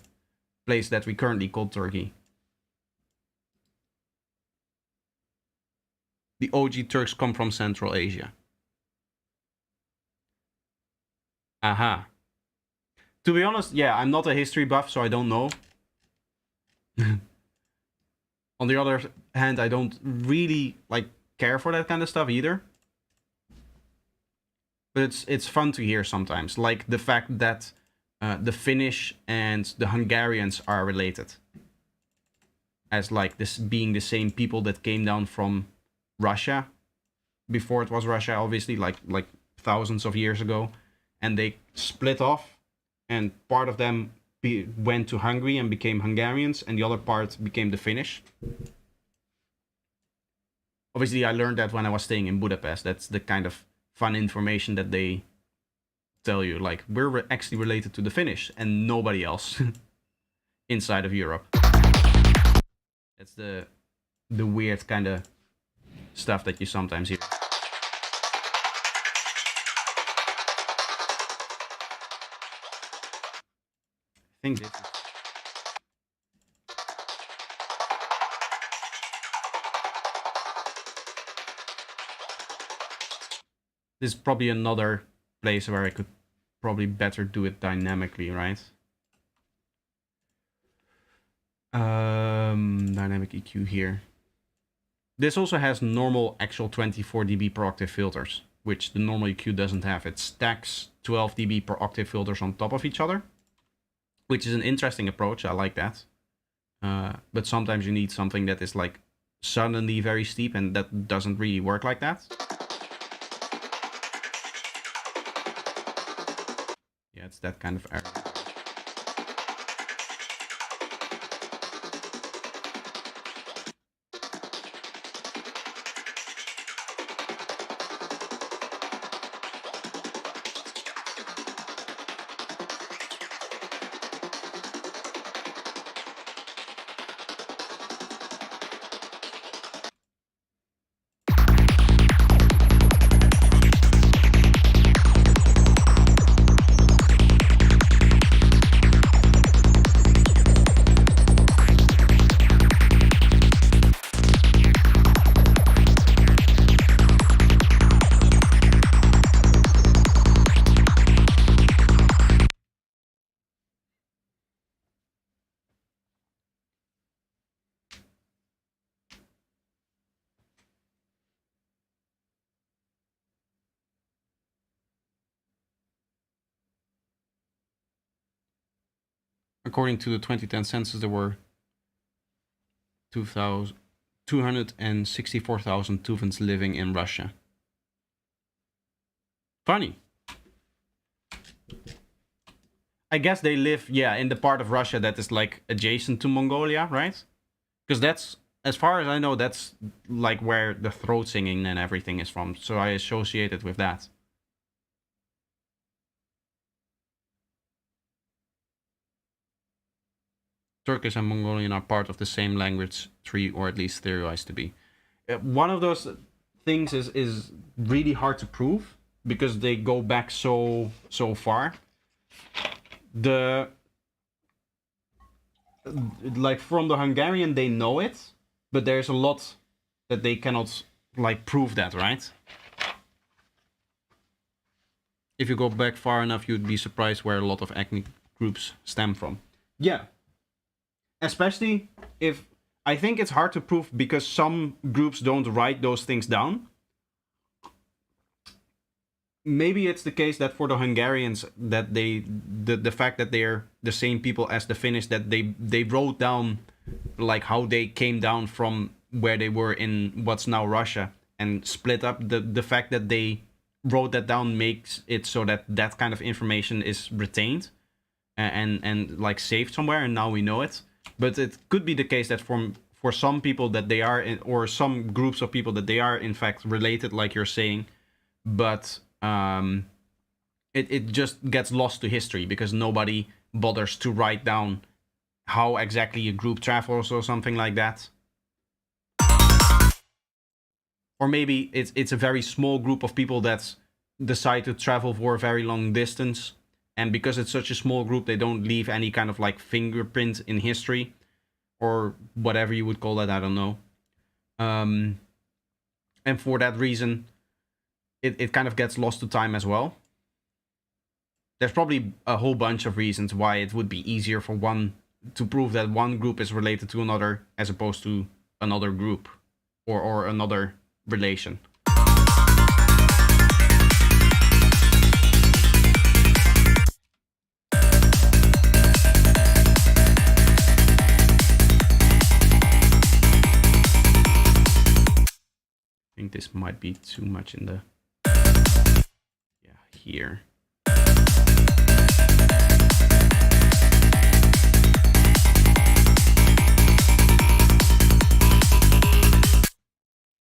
place that we currently call Turkey. The OG Turks come from Central Asia. Aha. To be honest, yeah, I'm not a history buff, so I don't know. On the other hand, I don't really like care for that kind of stuff either. But it's fun to hear sometimes, like the fact that the Finnish and the Hungarians are related, as like this being the same people that came down from Russia before it was Russia, obviously, like thousands of years ago, and they split off, and part of them went to Hungary and became Hungarians, and the other part became the Finnish. Obviously, I learned that when I was staying in Budapest. That's the kind of fun information that they tell you. Like, we're actually related to the Finnish and nobody else inside of Europe. That's the weird kind of stuff that you sometimes hear. I think this is probably another place where I could probably better do it dynamically, right? Dynamic EQ here. This also has normal actual 24 dB per octave filters, which the normal EQ doesn't have. It stacks 12 dB per octave filters on top of each other, which is an interesting approach. I like that. But sometimes you need something that is like suddenly very steep, and that doesn't really work like that. Yeah, it's that kind of error. According to the 2010 census, there were 264,000 Tuvans living in Russia. Funny. I guess they live, yeah, in the part of Russia that is like adjacent to Mongolia, right? Because that's, as far as I know, that's like where the throat singing and everything is from. So I associate it with that. Turkish and Mongolian are part of the same language tree, or at least theorized to be. One of those things is really hard to prove because they go back so far. Like from the Hungarian, they know it, but there's a lot that they cannot like prove that, right? If you go back far enough, you'd be surprised where a lot of ethnic groups stem from. Yeah. Especially if, I think it's hard to prove because some groups don't write those things down. maybe it's the case that for the Hungarians, that the fact that they're the same people as the Finnish, that they wrote down like how they came down from where they were in what's now Russia and split up. The fact that they wrote that down makes it so that that kind of information is retained and like saved somewhere, and now we know it. But it could be the case that for some people that they are in, or some groups of people that they are in fact related, like you're saying, but it just gets lost to history because nobody bothers to write down how exactly a group travels or something like that. Or maybe it's a very small group of people that decide to travel for a very long distance, and because it's such a small group, they don't leave any kind of like fingerprint in history, or whatever you would call that. I don't know. And for that reason, it kind of gets lost to time as well. There's probably a whole bunch of reasons why it would be easier for one to prove that one group is related to another as opposed to another group or another relation. I think this might be too much in the... Yeah, here.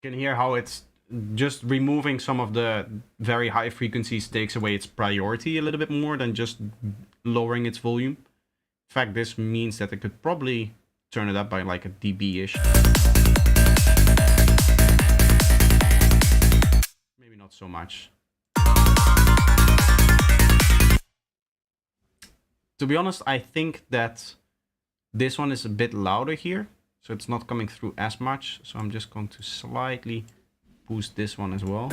You can hear how it's just removing some of the very high frequencies takes away its priority a little bit more than just lowering its volume. In fact, this means that I could probably turn it up by like a dB-ish. Maybe not so much. To be honest, I think that this one is a bit louder here, so it's not coming through as much. So I'm just going to slightly boost this one as well.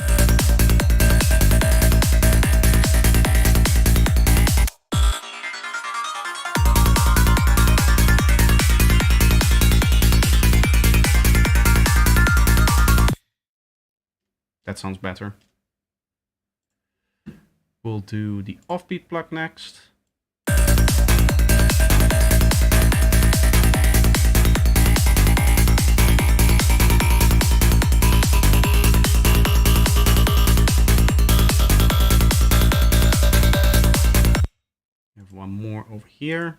That sounds better. We'll do the offbeat plug next. We have one more over here.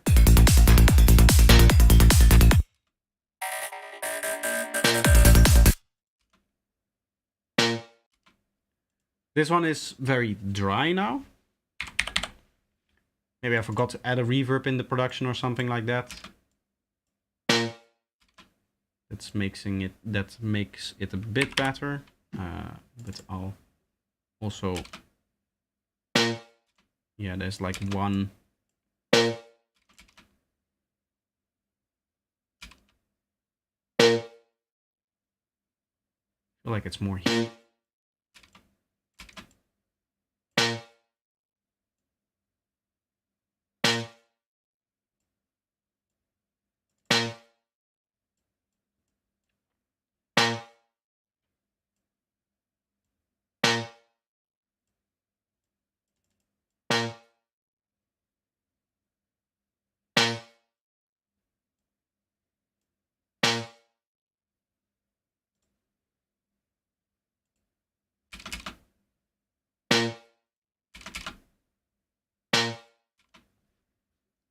This one is very dry now. Maybe I forgot to add a reverb in the production or something like that. That makes it a bit better. But I'll also... Yeah, there's like one... I feel like it's more here.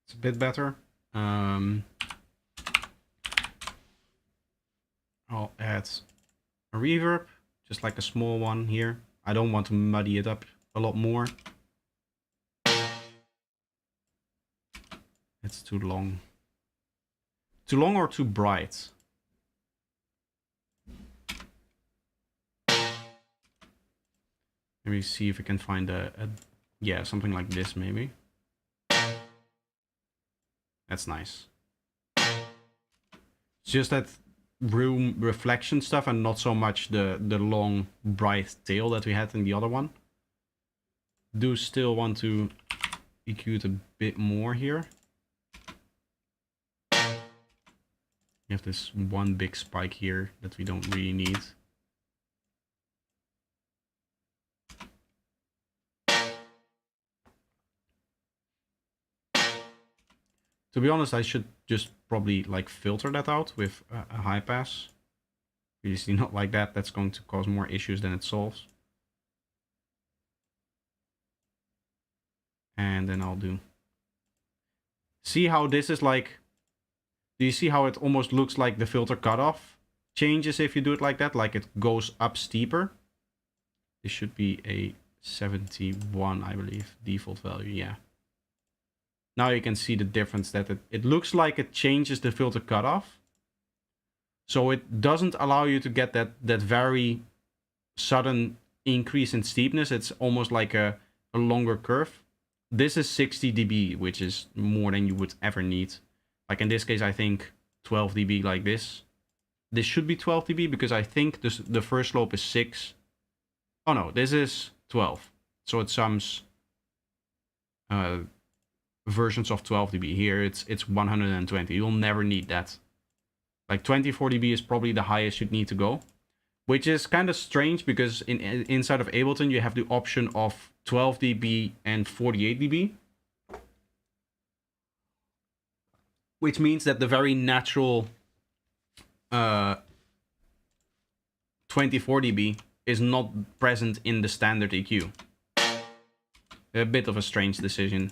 It's a bit better. I'll add a reverb, just like a small one here. I don't want to muddy it up a lot more. It's too long. Too long or too bright? Let me see if I can find yeah, something like this maybe. That's nice. It's just that room reflection stuff and not so much the long bright tail that we had in the other one. Do still want to EQ it a bit more here. You have this one big spike here that we don't really need. To be honest, I should just probably like filter that out with a high pass. Obviously not like that. That's going to cause more issues than it solves. And then I'll do. See how this is like. Do you see how it almost looks like the filter cutoff changes if you do it like that? Like it goes up steeper. This should be a 71, I believe, default value. Yeah. Now you can see the difference that it looks like it changes the filter cutoff. So it doesn't allow you to get that very sudden increase in steepness. It's almost like a longer curve. This is 60 dB, which is more than you would ever need. Like in this case, I think 12 dB like this. This should be 12 dB because I think the first slope is 6. Oh no, this is 12. So it sums versions of 12 dB. Here it's 120. You'll never need that. Like 24 dB is probably the highest you'd need to go, which is kind of strange because inside of Ableton you have the option of 12 dB and 48 dB, which means that the very natural 24 dB is not present in the standard EQ. A bit of a strange decision.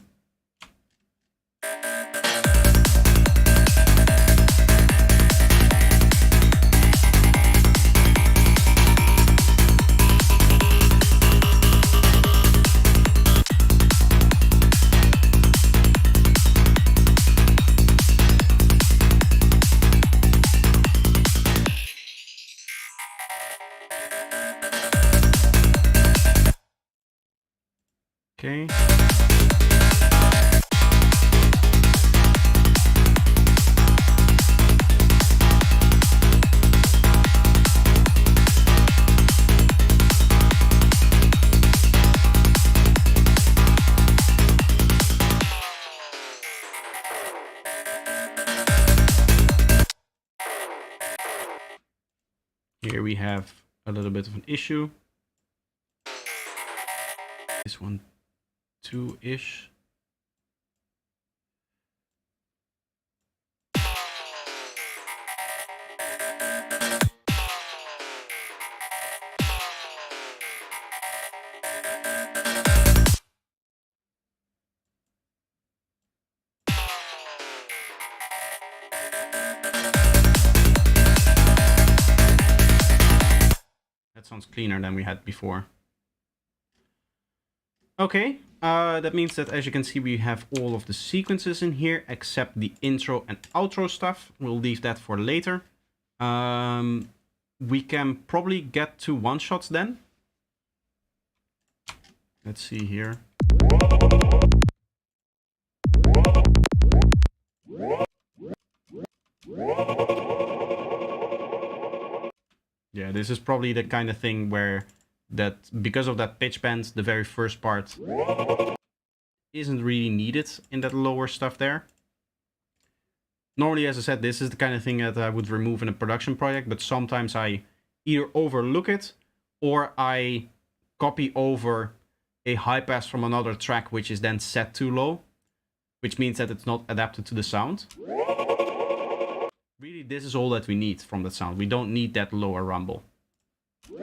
Okay. Here we have a little bit of an issue. This one 2-ish. That sounds cleaner than we had before. Okay, that means that as you can see, we have all of the sequences in here except the intro and outro stuff. We'll leave that for later. We can probably get to one-shots then. Let's see here. Yeah, this is probably the kind of thing where that because of that pitch bend, the very first part isn't really needed in that lower stuff there. Normally, as I said, this is the kind of thing that I would remove in a production project, but sometimes I either overlook it or I copy over a high pass from another track, which is then set too low, which means that it's not adapted to the sound. Really, this is all that we need from that sound. We don't need that lower rumble. I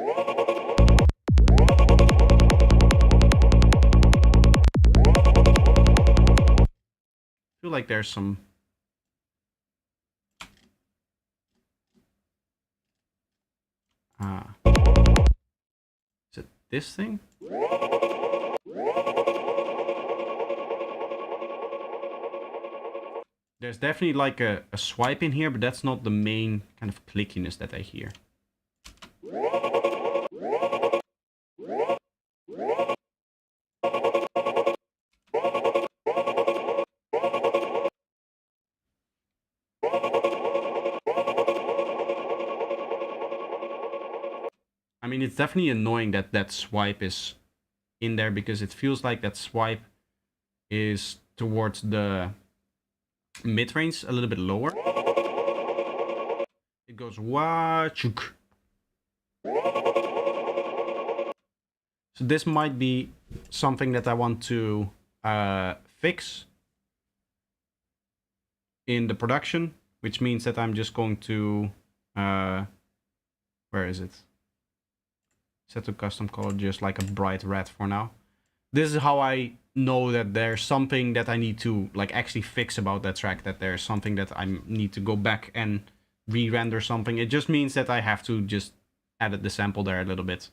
feel like there's some... Is it this thing? There's definitely like a swipe in here, but that's not the main kind of clickiness that I hear. I mean, it's definitely annoying that that swipe is in there because it feels like that swipe is towards the mid-range a little bit lower. It goes wah-chuk. So this might be something that I want to fix. in the production, which means that I'm just going to, where is it? Set to custom color, just like a bright red for now. This is how I know that there's something that I need to like actually fix about that track, that there's something that I need to go back and re-render something. It just means that I have to just edit the sample there a little bit.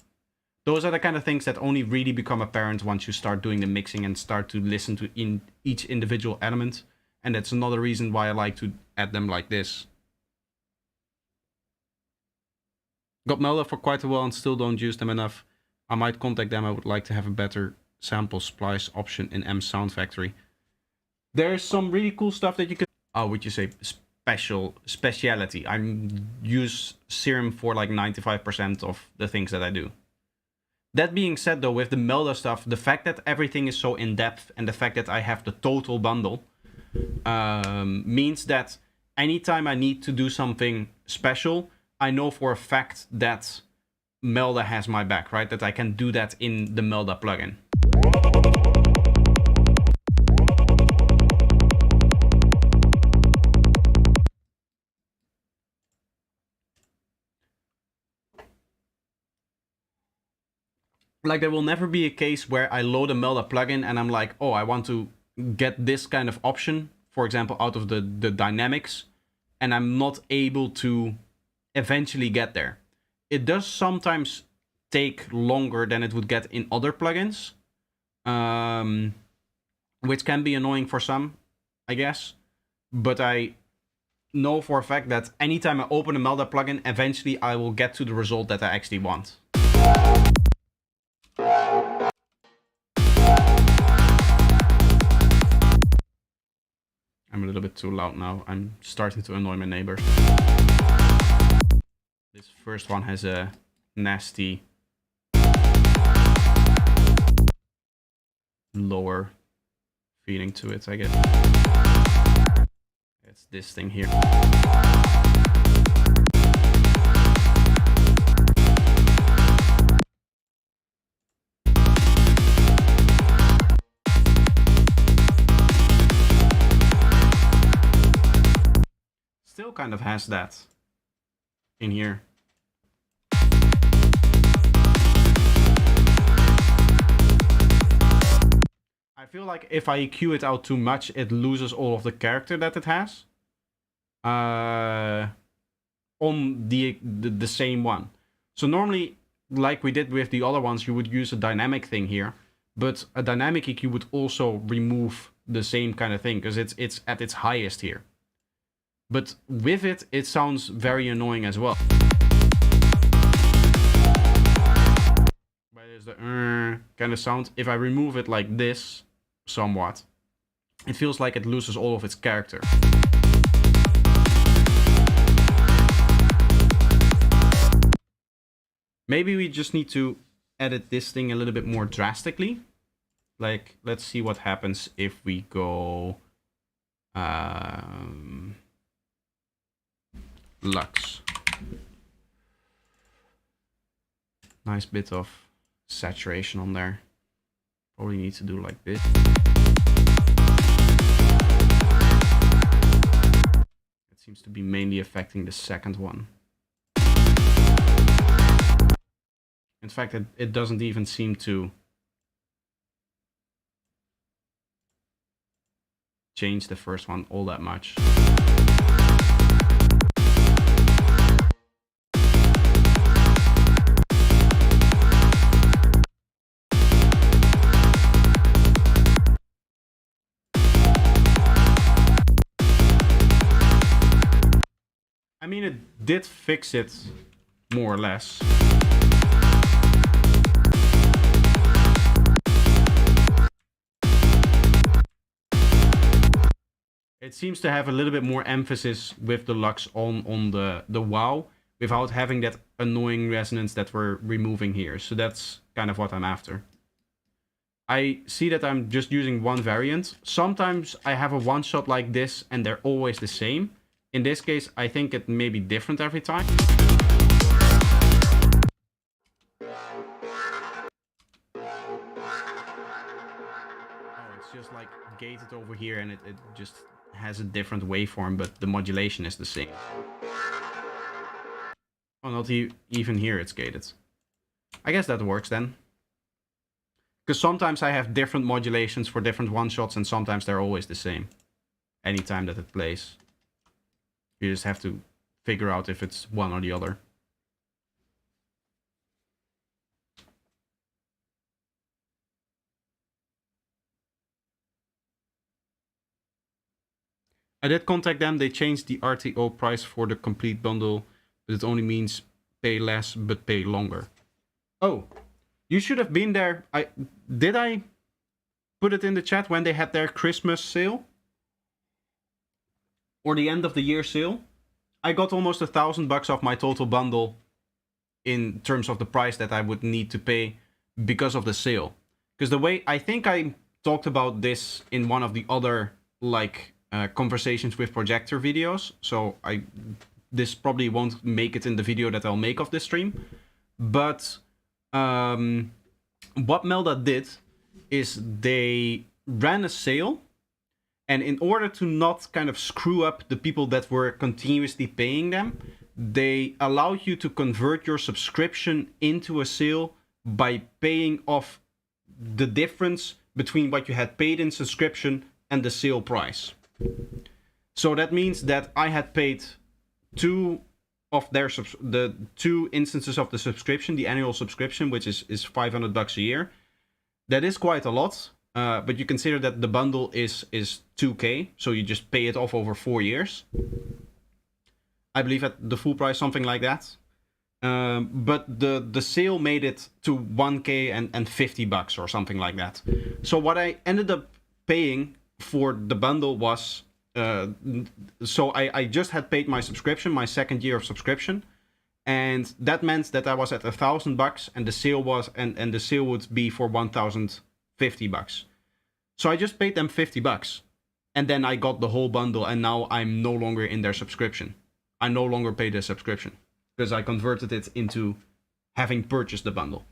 Those are the kind of things that only really become apparent once you start doing the mixing and start to listen to each individual element. And that's another reason why I like to add them like this. Got Melda for quite a while and still don't use them enough. I might contact them. I would like to have a better sample splice option in M Sound Factory. There's some really cool stuff that you can... Oh, would you say speciality? I use Serum for like 95% of the things that I do. That being said though, with the Melda stuff, the fact that everything is so in-depth and the fact that I have the total bundle means that anytime I need to do something special, I know for a fact that Melda has my back, right? That I can do that in the Melda plugin. Like, there will never be a case where I load a Melda plugin and I'm like, oh, I want to get this kind of option, for example, out of the dynamics, and I'm not able to eventually get there. It does sometimes take longer than it would get in other plugins, which can be annoying for some, I guess. But I know for a fact that anytime I open a Melda plugin, eventually I will get to the result that I actually want. I'm a little bit too loud now. I'm starting to annoy my neighbors. This first one has a nasty lower feeling to it, I guess. It's this thing here. Still kind of has that in here. I feel like if I EQ it out too much, it loses all of the character that it has on the same one. So normally, like we did with the other ones, you would use a dynamic thing here, but a dynamic EQ would also remove the same kind of thing because it's at its highest here. But with it, it sounds very annoying as well. But there's the kind of sound. If I remove it like this, somewhat, it feels like it loses all of its character. Maybe we just need to edit this thing a little bit more drastically. Like, let's see what happens if we go Lux. Nice bit of saturation on there. Probably need to do like this. It seems to be mainly affecting the second one. In fact, it doesn't even seem to change the first one all that much. I mean, it did fix it, more or less. It seems to have a little bit more emphasis with the Lux on the wow, without having that annoying resonance that we're removing here. So that's kind of what I'm after. I see that I'm just using one variant. Sometimes I have a one-shot like this and they're always the same. In this case, I think it may be different every time. Oh, it's just like gated over here and it just has a different waveform, but the modulation is the same. Oh, not even here it's gated. I guess that works then. Because sometimes I have different modulations for different one-shots, and sometimes they're always the same. Anytime that it plays. You just have to figure out if it's one or the other. I did contact them. They changed the RTO price for the complete bundle, but it only means pay less but pay longer. Oh, you should have been there. Did I put it in the chat when they had their Christmas sale? Or the end of the year sale? I got almost $1,000 off my total bundle in terms of the price that I would need to pay because of the sale. Because the way, I think I talked about this in one of the other, like, conversations with projector videos, so this probably won't make it in the video that I'll make of this stream, but what Melda did is they ran a sale, and in order to not kind of screw up the people that were continuously paying them, they allowed you to convert your subscription into a sale by paying off the difference between what you had paid in subscription and the sale price. So that means that I had paid two of the two instances of the subscription, the annual subscription, which is $500 a year. That is quite a lot, but you consider that the bundle is 2K, so you just pay it off over 4 years. I believe at the full price, something like that. But the sale made it to 1K and $50 or something like that. So what I ended up paying for the bundle was, so I just had paid my subscription, my second year of subscription, and that meant that I was at $1,000, and the sale was, and the sale would be for $1,050. So I just paid them $50, and then I got the whole bundle, and now I'm no longer in their subscription. I no longer pay their subscription because I converted it into having purchased the bundle.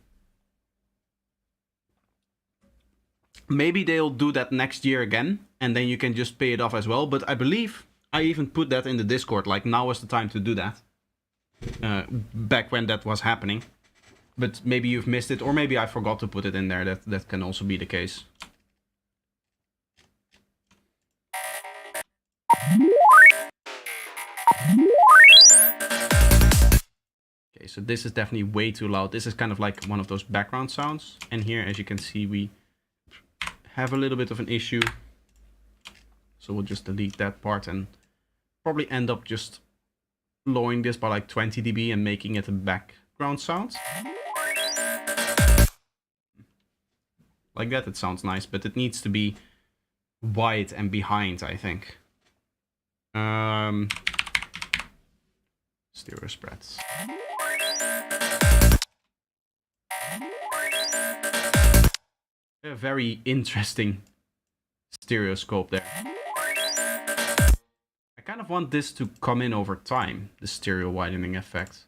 Maybe they'll do that next year again, and then you can just pay it off as well. But I believe I even put that in the Discord, like now is the time to do that. Back when that was happening. But maybe you've missed it, or maybe I forgot to put it in there. That can also be the case. Okay, so this is definitely way too loud. This is kind of like one of those background sounds. And here, as you can see, we have a little bit of an issue. So we'll just delete that part and probably end up just lowering this by like 20 dB and making it a background sound. Like that, it sounds nice, but it needs to be wide and behind, I think. Stereo spreads. A very interesting stereoscope there. I kind of want this to come in over time, the stereo widening effect.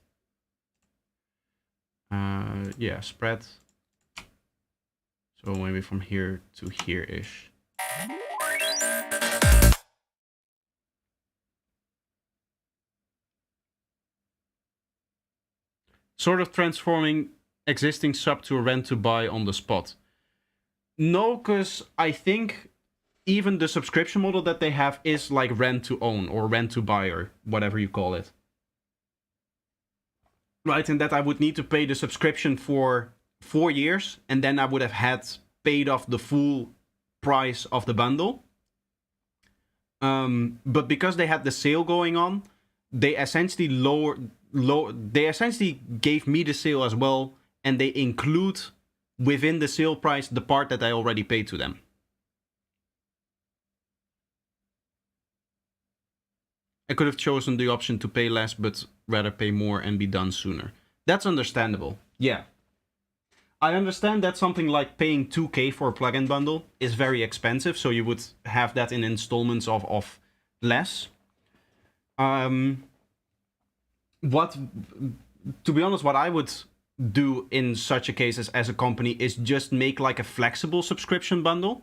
Yeah, spread. So maybe from here to here-ish. Sort of transforming existing sub to a rent to buy on the spot. No, because I think even the subscription model that they have is like rent to own or rent to buy or whatever you call it. Right, and that I would need to pay the subscription for 4 years, and then I would have had paid off the full price of the bundle. But because they had the sale going on, they essentially they essentially gave me the sale as well, and they include within the sale price the part that I already paid to them. I could have chosen the option to pay less, but rather pay more and be done sooner. That's understandable. Yeah. I understand that something like paying 2K for a plugin bundle is very expensive, so you would have that in installments of less. To be honest, what I would do in such a case as a company is just make like a flexible subscription bundle,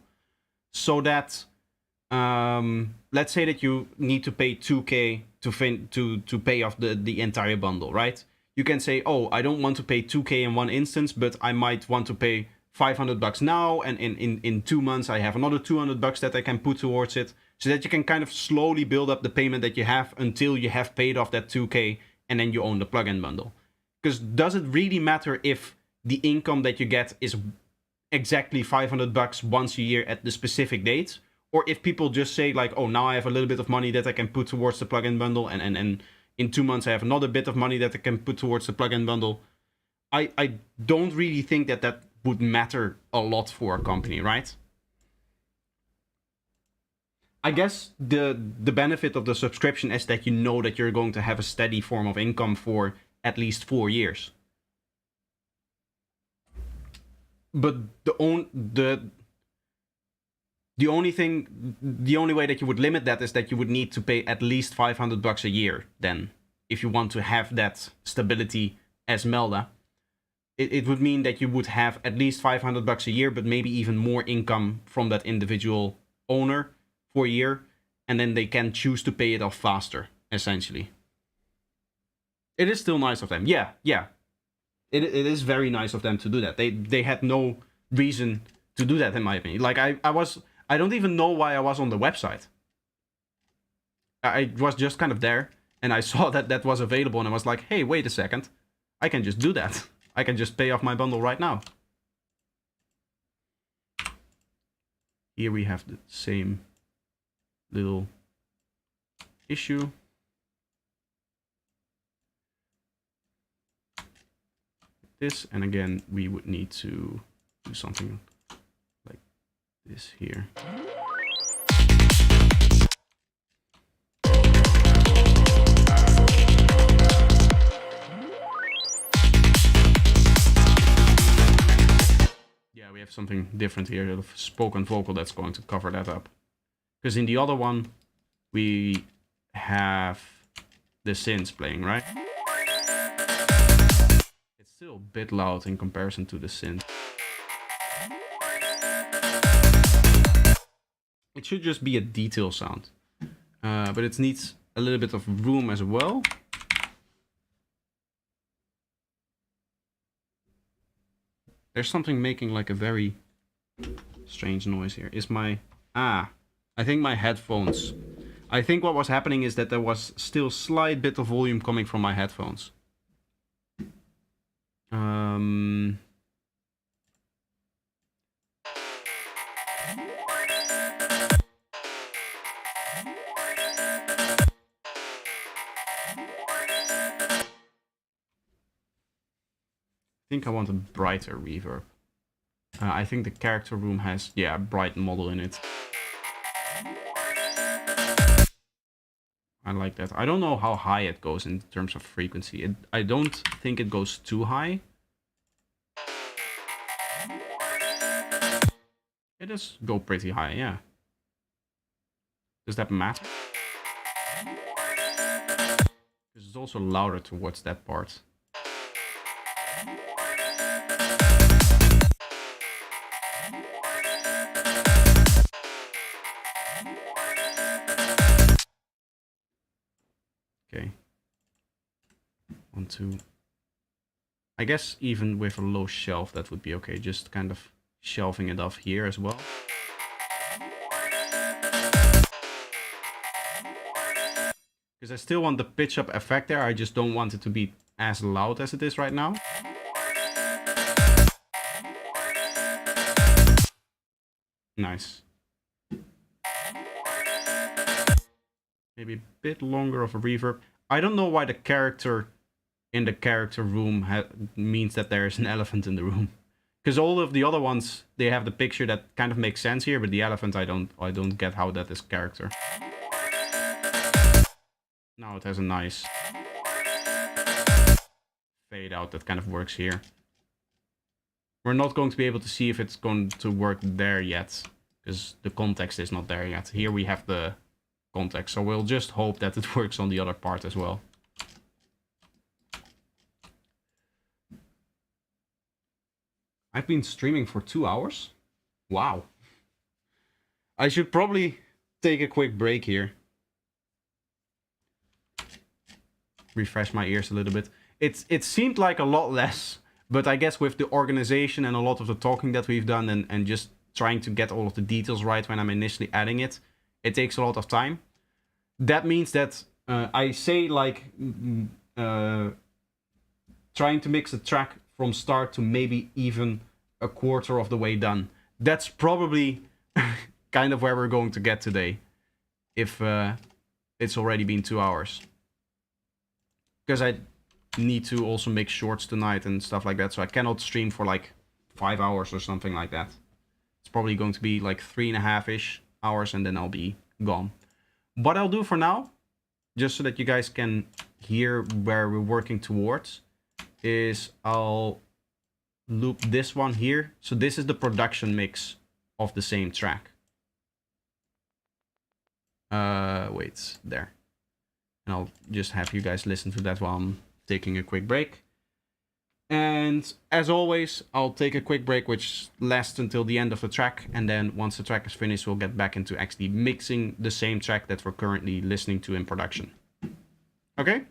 so that let's say that you need to pay 2k to pay off the entire bundle, right? You can say, oh, I don't want to pay 2k in one instance, but I might want to pay $500 now, and in 2 months I have another $200 that I can put towards it, so that you can kind of slowly build up the payment that you have until you have paid off that 2k, and then you own the plugin bundle. Because does it really matter if the income that you get is exactly $500 once a year at the specific date? Or if people just say like, oh, now I have a little bit of money that I can put towards the plugin bundle, and in 2 months I have another bit of money that I can put towards the plugin bundle. I don't really think that that would matter a lot for a company, right? I guess the benefit of the subscription is that you know that you're going to have a steady form of income for at least 4 years. But the only way that you would limit that is that you would need to pay at least $500 a year then, if you want to have that stability as Melda. It would mean that you would have at least $500 a year, but maybe even more income from that individual owner for a year, and then they can choose to pay it off faster, essentially. It is still nice of them. Yeah. It is very nice of them to do that. They had no reason to do that, in my opinion. Like, I don't even know why I was on the website. I was just kind of there, and I saw that that was available, and I was like, hey, wait a second. I can just do that. I can just pay off my bundle right now. Here we have the same little issue. This, and again, we would need to do something like this here. Yeah, we have something different here, a spoken vocal that's going to cover that up. Because in the other one, we have the synths playing, right? It's still a bit loud in comparison to the synth. It should just be a detail sound. But it needs a little bit of room as well. There's something making like a very strange noise here. Is my... I think my headphones... I think what was happening is that there was still a slight bit of volume coming from my headphones. I think I want a brighter reverb. I think the character room has, yeah, a bright model in it. I like that. I don't know how high it goes in terms of frequency. I don't think it goes too high. It does go pretty high, yeah. Does that matter? Because it's also louder towards that part. Okay. 1, 2. I guess even with a low shelf that would be okay. Just kind of shelving it off here as well. Because I still want the pitch up effect there. I just don't want it to be as loud as it is right now. Nice. Maybe a bit longer of a reverb. I don't know why the character in the character room means that there's an elephant in the room. Because all of the other ones, they have the picture that kind of makes sense here, but the elephant, I don't get how that is character. Now it has a nice fade out that kind of works here. We're not going to be able to see if it's going to work there yet, because the context is not there yet. Here we have the context, so we'll just hope that it works on the other part as well. I've been streaming for 2 hours? Wow. I should probably take a quick break here. Refresh my ears a little bit. It seemed like a lot less, but I guess with the organization and a lot of the talking that we've done and just trying to get all of the details right when I'm initially adding it, it takes a lot of time. That means that I say like trying to mix a track from start to maybe even a quarter of the way done. That's probably kind of where we're going to get today, if it's already been 2 hours. Because I need to also make shorts tonight and stuff like that, so I cannot stream for like 5 hours or something like that. It's probably going to be like 3.5-ish hours, and then I'll be gone. What I'll do for now, just so that you guys can hear where we're working towards, is I'll loop this one here. So this is the production mix of the same track. Wait, there. And I'll just have you guys listen to that while I'm taking a quick break. And as always, I'll take a quick break which lasts until the end of the track. And then once the track is finished, we'll get back into actually mixing the same track that we're currently listening to in production. Okay?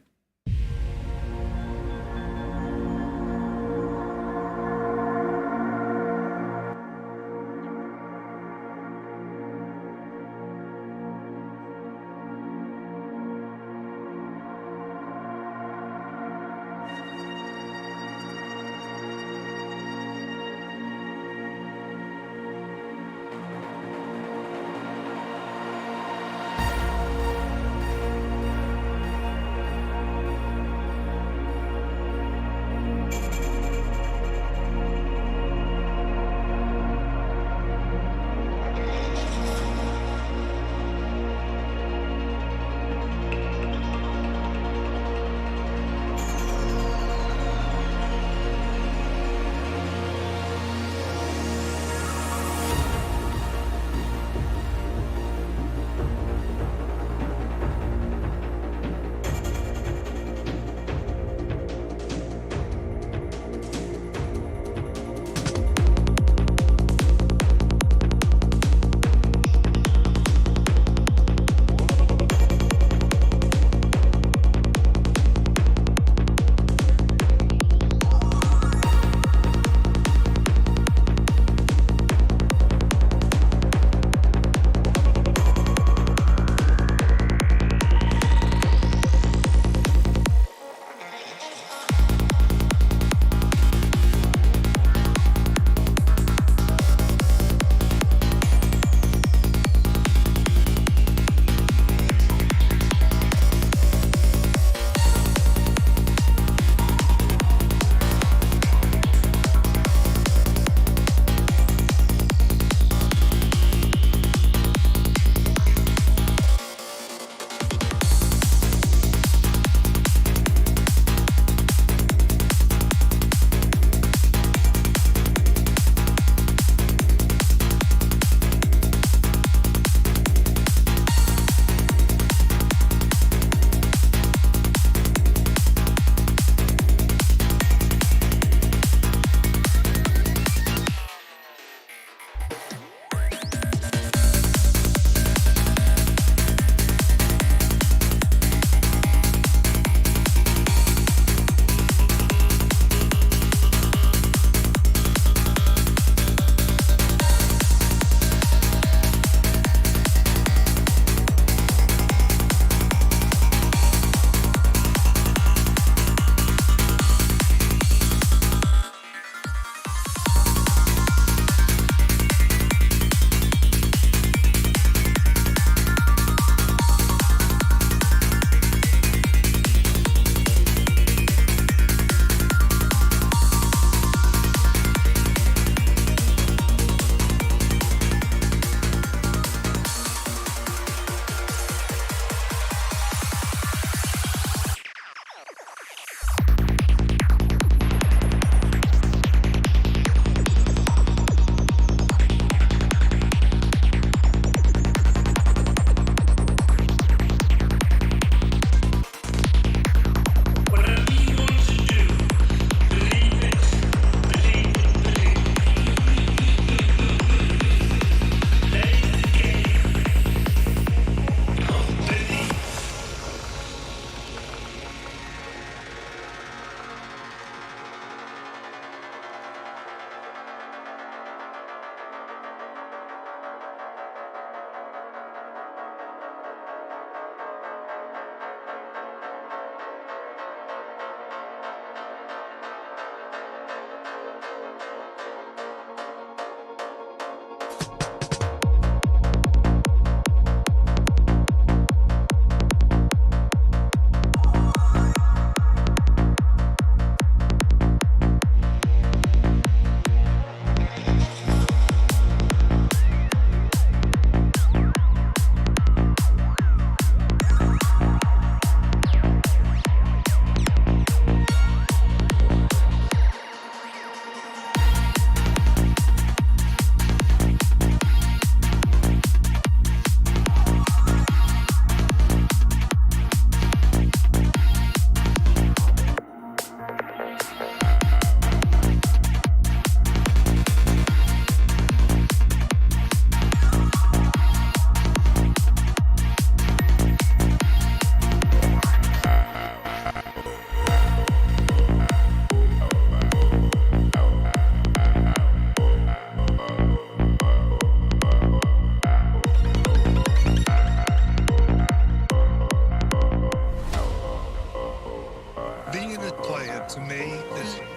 to me,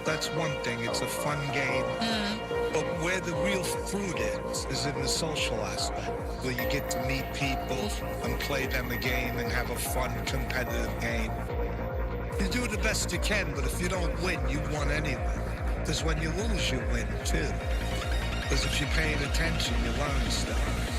that's one thing. It's a fun game. But where the real fruit is in the social aspect, where you get to meet people and play them a game and have a fun, competitive game. You do the best you can, but if you don't win, you won anyway. Because when you lose, you win too. Because if you're paying attention, you learn stuff.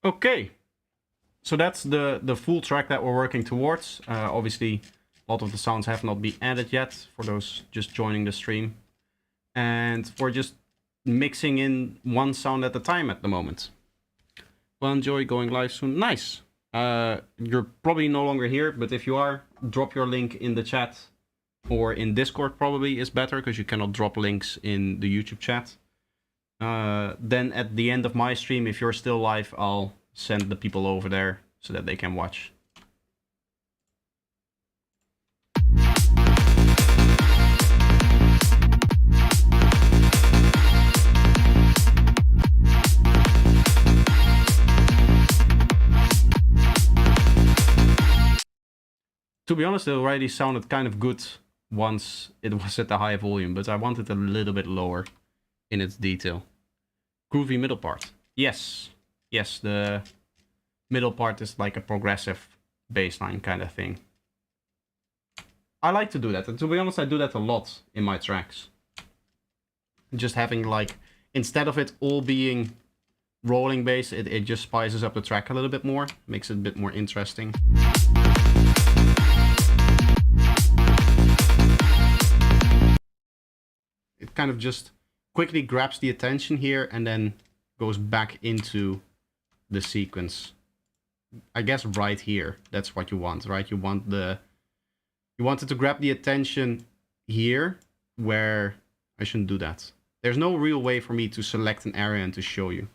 Okay, so that's the full track that we're working towards. Obviously, a lot of the sounds have not been added yet for those just joining the stream. And we're just mixing in one sound at a time at the moment. Well, enjoy going live soon. Nice. You're probably no longer here, but if you are, drop your link in the chat or in Discord probably is better because you cannot drop links in the YouTube chat. Then at the end of my stream, if you're still live, I'll send the people over there so that they can watch. To be honest, it already sounded kind of good once it was at the high volume, but I want it a little bit lower in its detail. Groovy middle part. Yes. Yes, the middle part is like a progressive bass line kind of thing. I like to do that. And to be honest, I do that a lot in my tracks. Just having like, instead of it all being rolling bass, it just spices up the track a little bit more. Makes it a bit more interesting. It kind of just quickly grabs the attention here and then goes back into the sequence. I guess right here, that's what you want, right? You want it to grab the attention here, where I shouldn't do that. There's no real way for me to select an area and to show you.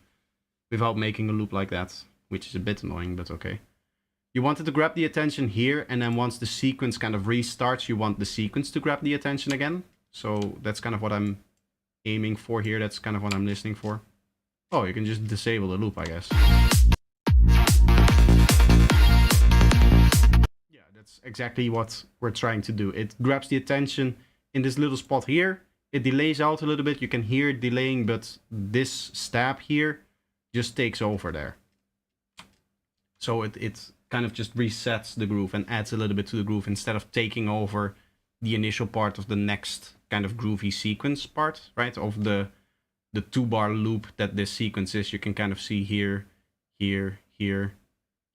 without making a loop like that, which is a bit annoying, but okay. You wanted to grab the attention here, and then once the sequence kind of restarts, you want the sequence to grab the attention again. So that's kind of what I'm aiming for here. That's kind of what I'm listening for. Oh, you can just disable the loop, I guess. Yeah, that's exactly what we're trying to do. It grabs the attention in this little spot here. It delays out a little bit. You can hear it delaying, but this stab here just takes over there. So it kind of just resets the groove and adds a little bit to the groove instead of taking over the initial part of the next kind of groovy sequence part, right? Of the 2-bar loop that this sequence is. You can kind of see here, here, here,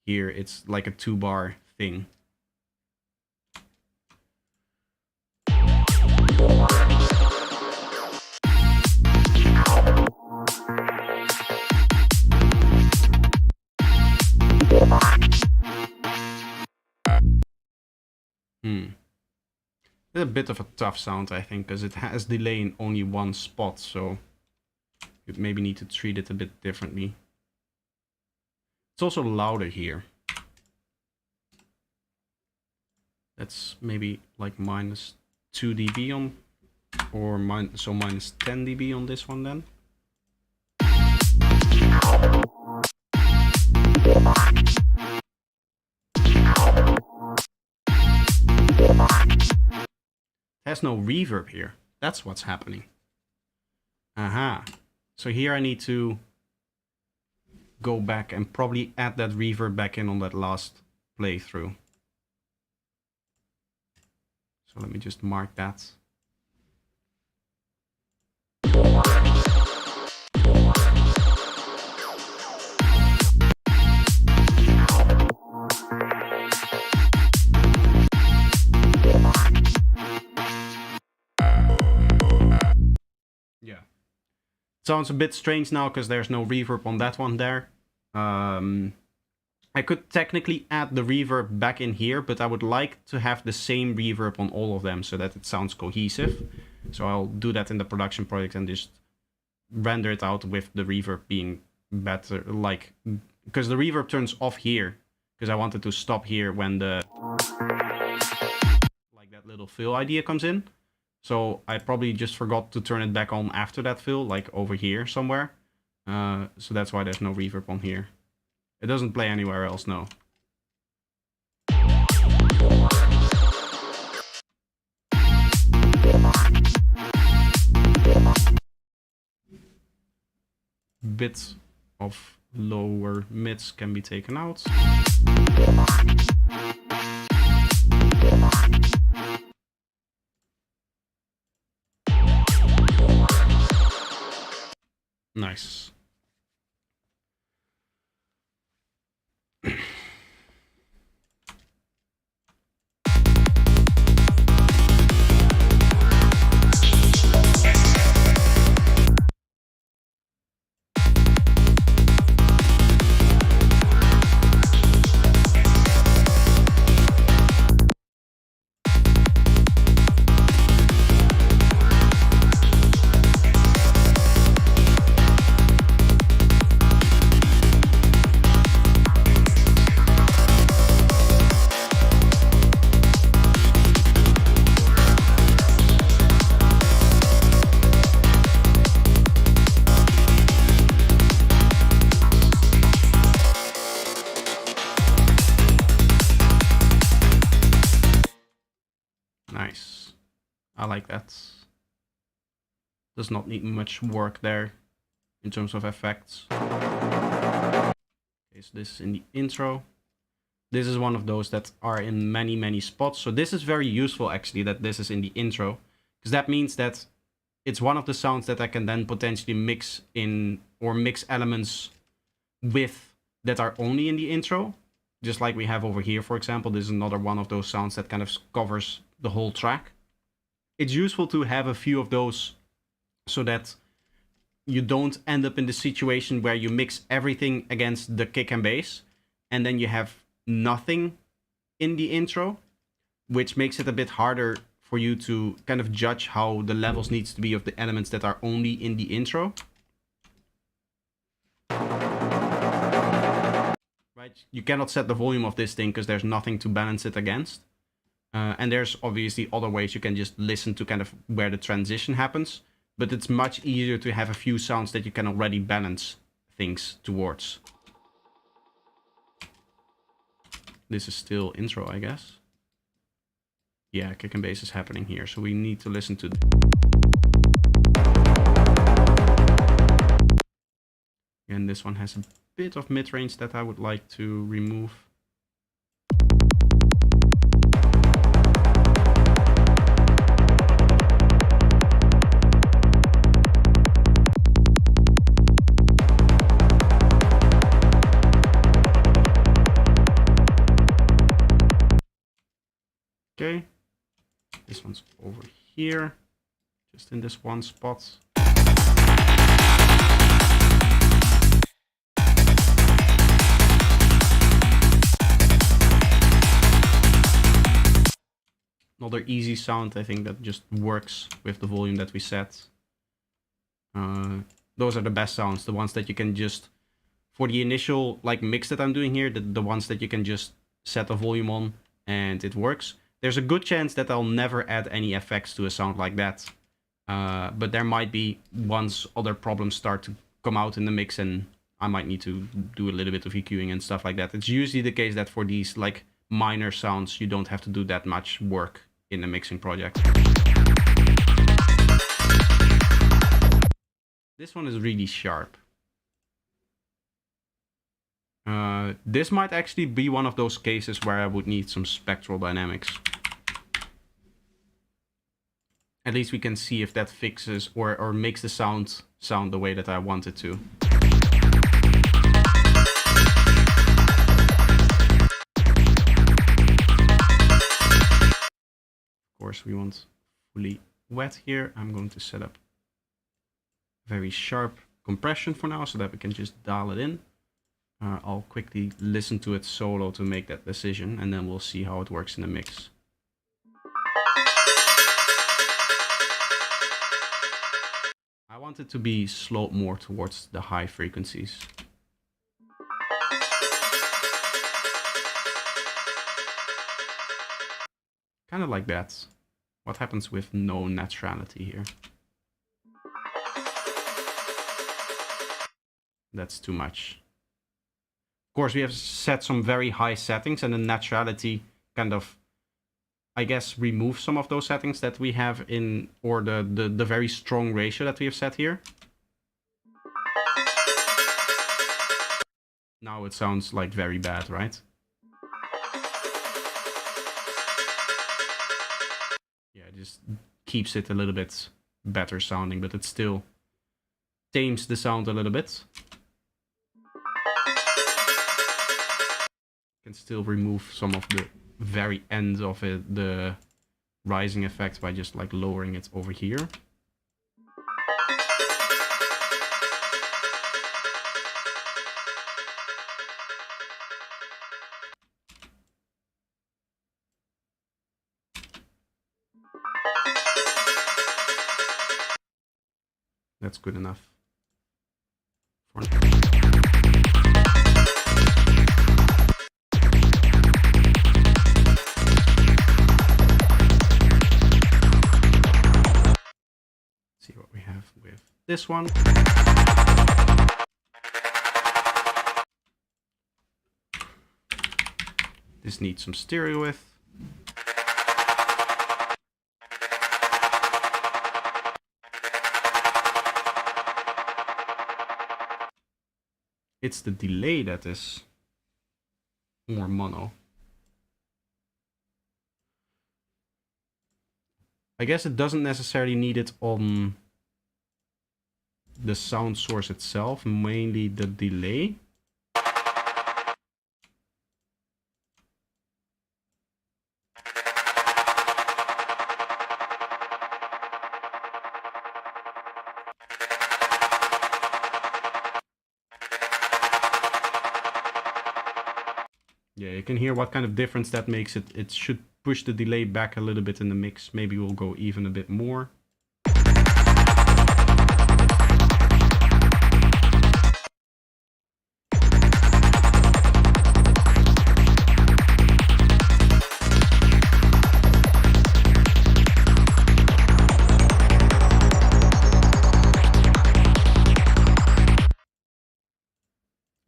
here. It's like a 2-bar thing. It's a bit of a tough sound, I think, because it has delay in only one spot, so you maybe need to treat it a bit differently. It's also louder here. That's maybe like minus 2 dB on, or minus 10 dB on this one then. It has no reverb here. That's what's happening. Aha. So here I need to go back and probably add that reverb back in on that last playthrough. So let me just mark that. Yeah. Sounds a bit strange now because there's no reverb on that one there. I could technically add the reverb back in here, but I would like to have the same reverb on all of them so that it sounds cohesive. So I'll do that in the production project and just render it out with the reverb being better, like, because the reverb turns off here because I wanted to stop here when the, like, that little fill idea comes in. So I probably just forgot to turn it back on after that fill, like over here somewhere. So that's why there's no reverb on here. It doesn't play anywhere else, no. Bit of lower mids can be taken out. Nice. Nice. I like that. Does not need much work there in terms of effects. Okay, so this is in the intro. This is one of those that are in many spots. So this is very useful actually that this is in the intro, because that means that it's one of the sounds that I can then potentially mix in, or mix elements with, that are only in the intro. Just like we have over here, for example. This is another one of those sounds that kind of covers the whole track. It's useful to have a few of those so that you don't end up in the situation where you mix everything against the kick and bass and then you have nothing in the intro, which makes it a bit harder for you to kind of judge how the levels needs to be of the elements that are only in the intro. right? You cannot set the volume of this thing because there's nothing to balance it against. And there's obviously other ways you can just listen to kind of where the transition happens. But it's much easier to have a few sounds that you can already balance things towards. This is still intro, I guess. Yeah, kick and bass is happening here, so we need to listen to... And this one has a bit of mid-range that I would like to remove. Okay, this one's over here, just in this one spot. Another easy sound, I think, that just works with the volume that we set. Those are the best sounds, the ones that you can just, for the initial like mix that I'm doing here, the ones that you can just set the volume on and it works. There's a good chance that I'll never add any effects to a sound like that. But there might be once other problems start to come out in the mix and I might need to do a little bit of EQing and stuff like that. It's usually the case that for these like minor sounds, you don't have to do that much work in the mixing project. This one is really sharp. This might actually be one of those cases where I would need some spectral dynamics. At least we can see if that fixes or makes the sound the way that I want it to. Of course, we want fully wet here. I'm going to set up very sharp compression for now so that we can just dial it in. I'll quickly listen to it solo to make that decision, and then we'll see how it works in the mix. I want it to be slowed more towards the high frequencies. Kind of like that. What happens with no naturality here? That's too much. Of course, we have set some very high settings, and the naturality kind of, I guess, remove some of those settings that we have in, or the very strong ratio that we have set here. Now it sounds like very bad, right? Yeah, it just keeps it a little bit better sounding, but it still tames the sound a little bit. Can still remove some of the very end of it, the rising effect, by just like lowering it over here. That's good enough for now. See what we have with this one. This needs some stereo width. It's the delay that is more mono. I guess it doesn't necessarily need it on the sound source itself, mainly the delay. Yeah, you can hear what kind of difference that makes. It should push the delay back a little bit in the mix. Maybe we'll go even a bit more.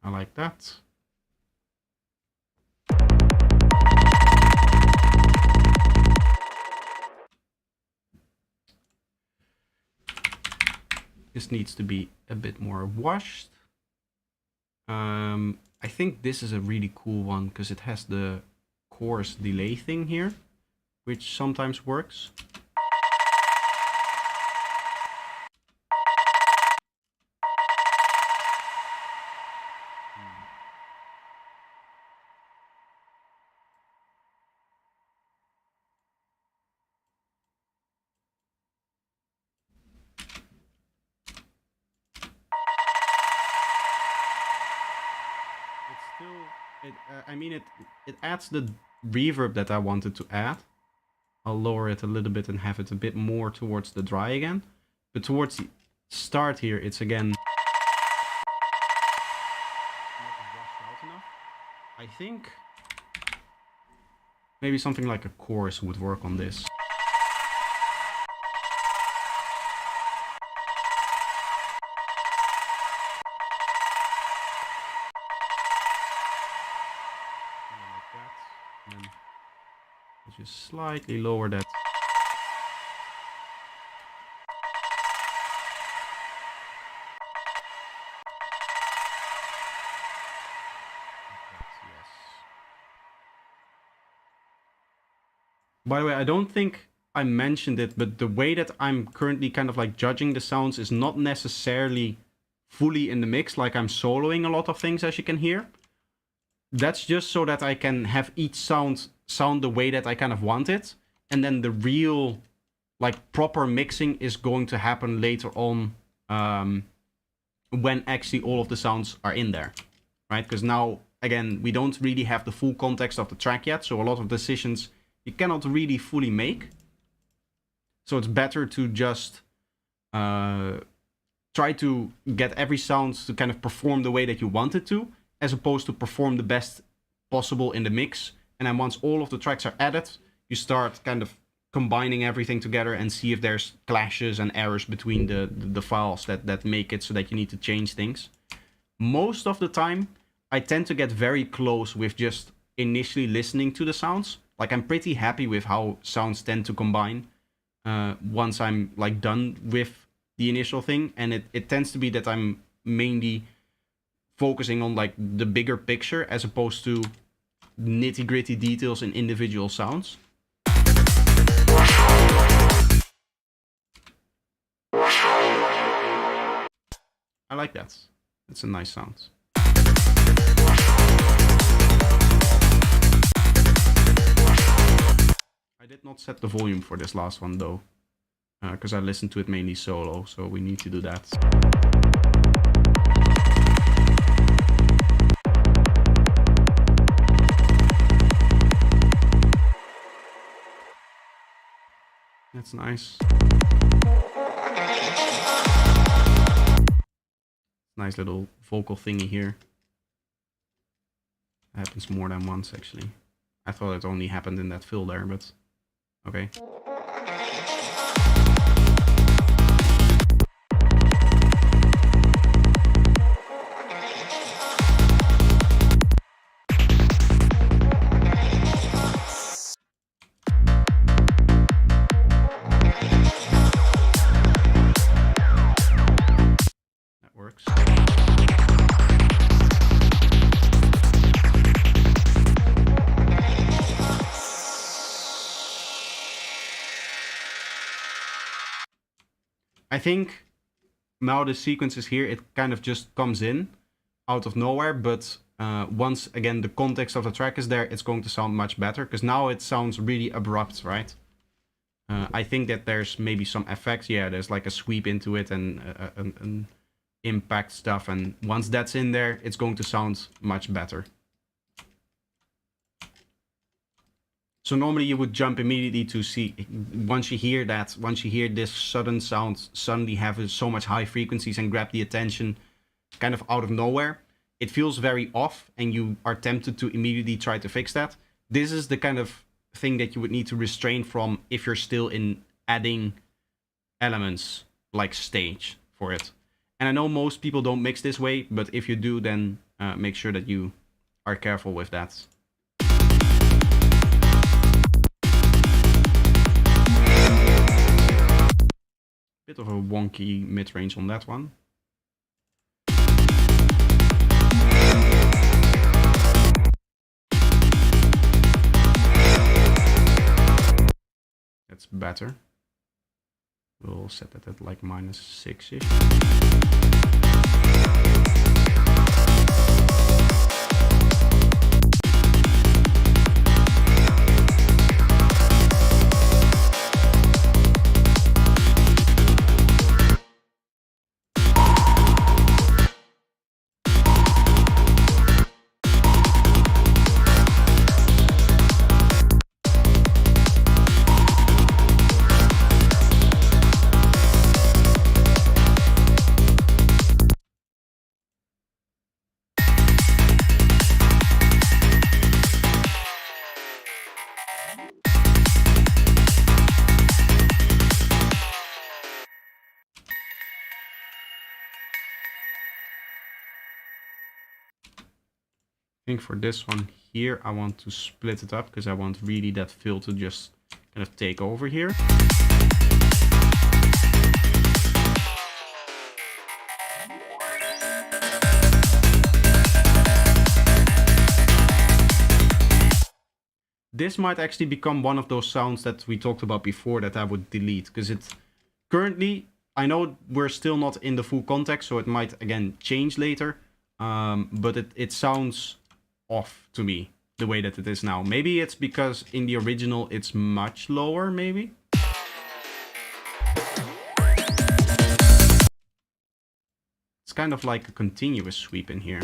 I like that. This needs to be a bit more washed. I think this is a really cool one because it has the coarse delay thing here, which sometimes works. I mean, it adds the reverb that I wanted to add. I'll lower it a little bit and have it a bit more towards the dry again. But towards the start here, it's again not washed out enough. I think maybe something like a chorus would work on this. Just slightly lower that. Yes. By the way, I don't think I mentioned it, but the way that I'm currently kind of like judging the sounds is not necessarily fully in the mix, like I'm soloing a lot of things, as you can hear. That's just so that I can have each sound the way that I kind of want it, and then the real like proper mixing is going to happen later on, when actually all of the sounds are in there, right? Because now again we don't really have the full context of the track yet, so a lot of decisions you cannot really fully make. So it's better to just try to get every sound to kind of perform the way that you want it to, as opposed to perform the best possible in the mix. And then once all of the tracks are added, you start kind of combining everything together and see if there's clashes and errors between the files that make it so that you need to change things. Most of the time, I tend to get very close with just initially listening to the sounds. Like, I'm pretty happy with how sounds tend to combine once I'm like done with the initial thing. And it tends to be that I'm mainly focusing on like the bigger picture as opposed to nitty-gritty details in individual sounds. I like that. It's a nice sound. I did not set the volume for this last one though, because I listened to it mainly solo, so we need to do that. That's nice. Nice little vocal thingy here. It happens more than once actually. I thought it only happened in that fill there, but okay. That works. I think now the sequences here, it kind of just comes in out of nowhere, but once again the context of the track is there, it's going to sound much better, because now it sounds really abrupt, right? I think that there's maybe some effects. Yeah, there's like a sweep into it and an impact stuff, and once that's in there, it's going to sound much better. So normally you would jump immediately to see, once you hear this sudden sound suddenly have so much high frequencies and grab the attention kind of out of nowhere, it feels very off and you are tempted to immediately try to fix that. This is the kind of thing that you would need to restrain from if you're still in adding elements like stage for it. And I know most people don't mix this way, but if you do, then make sure that you are careful with that. Bit of a wonky mid-range on that one. That's better. We'll set that at like -6-ish. I think for this one here, I want to split it up because I want really that fill to just kind of take over here. This might actually become one of those sounds that we talked about before that I would delete, because it's currently, I know we're still not in the full context, so it might again change later, but it sounds off to me the way that it is now. Maybe it's because in the original it's much lower, maybe. It's kind of like a continuous sweep in here.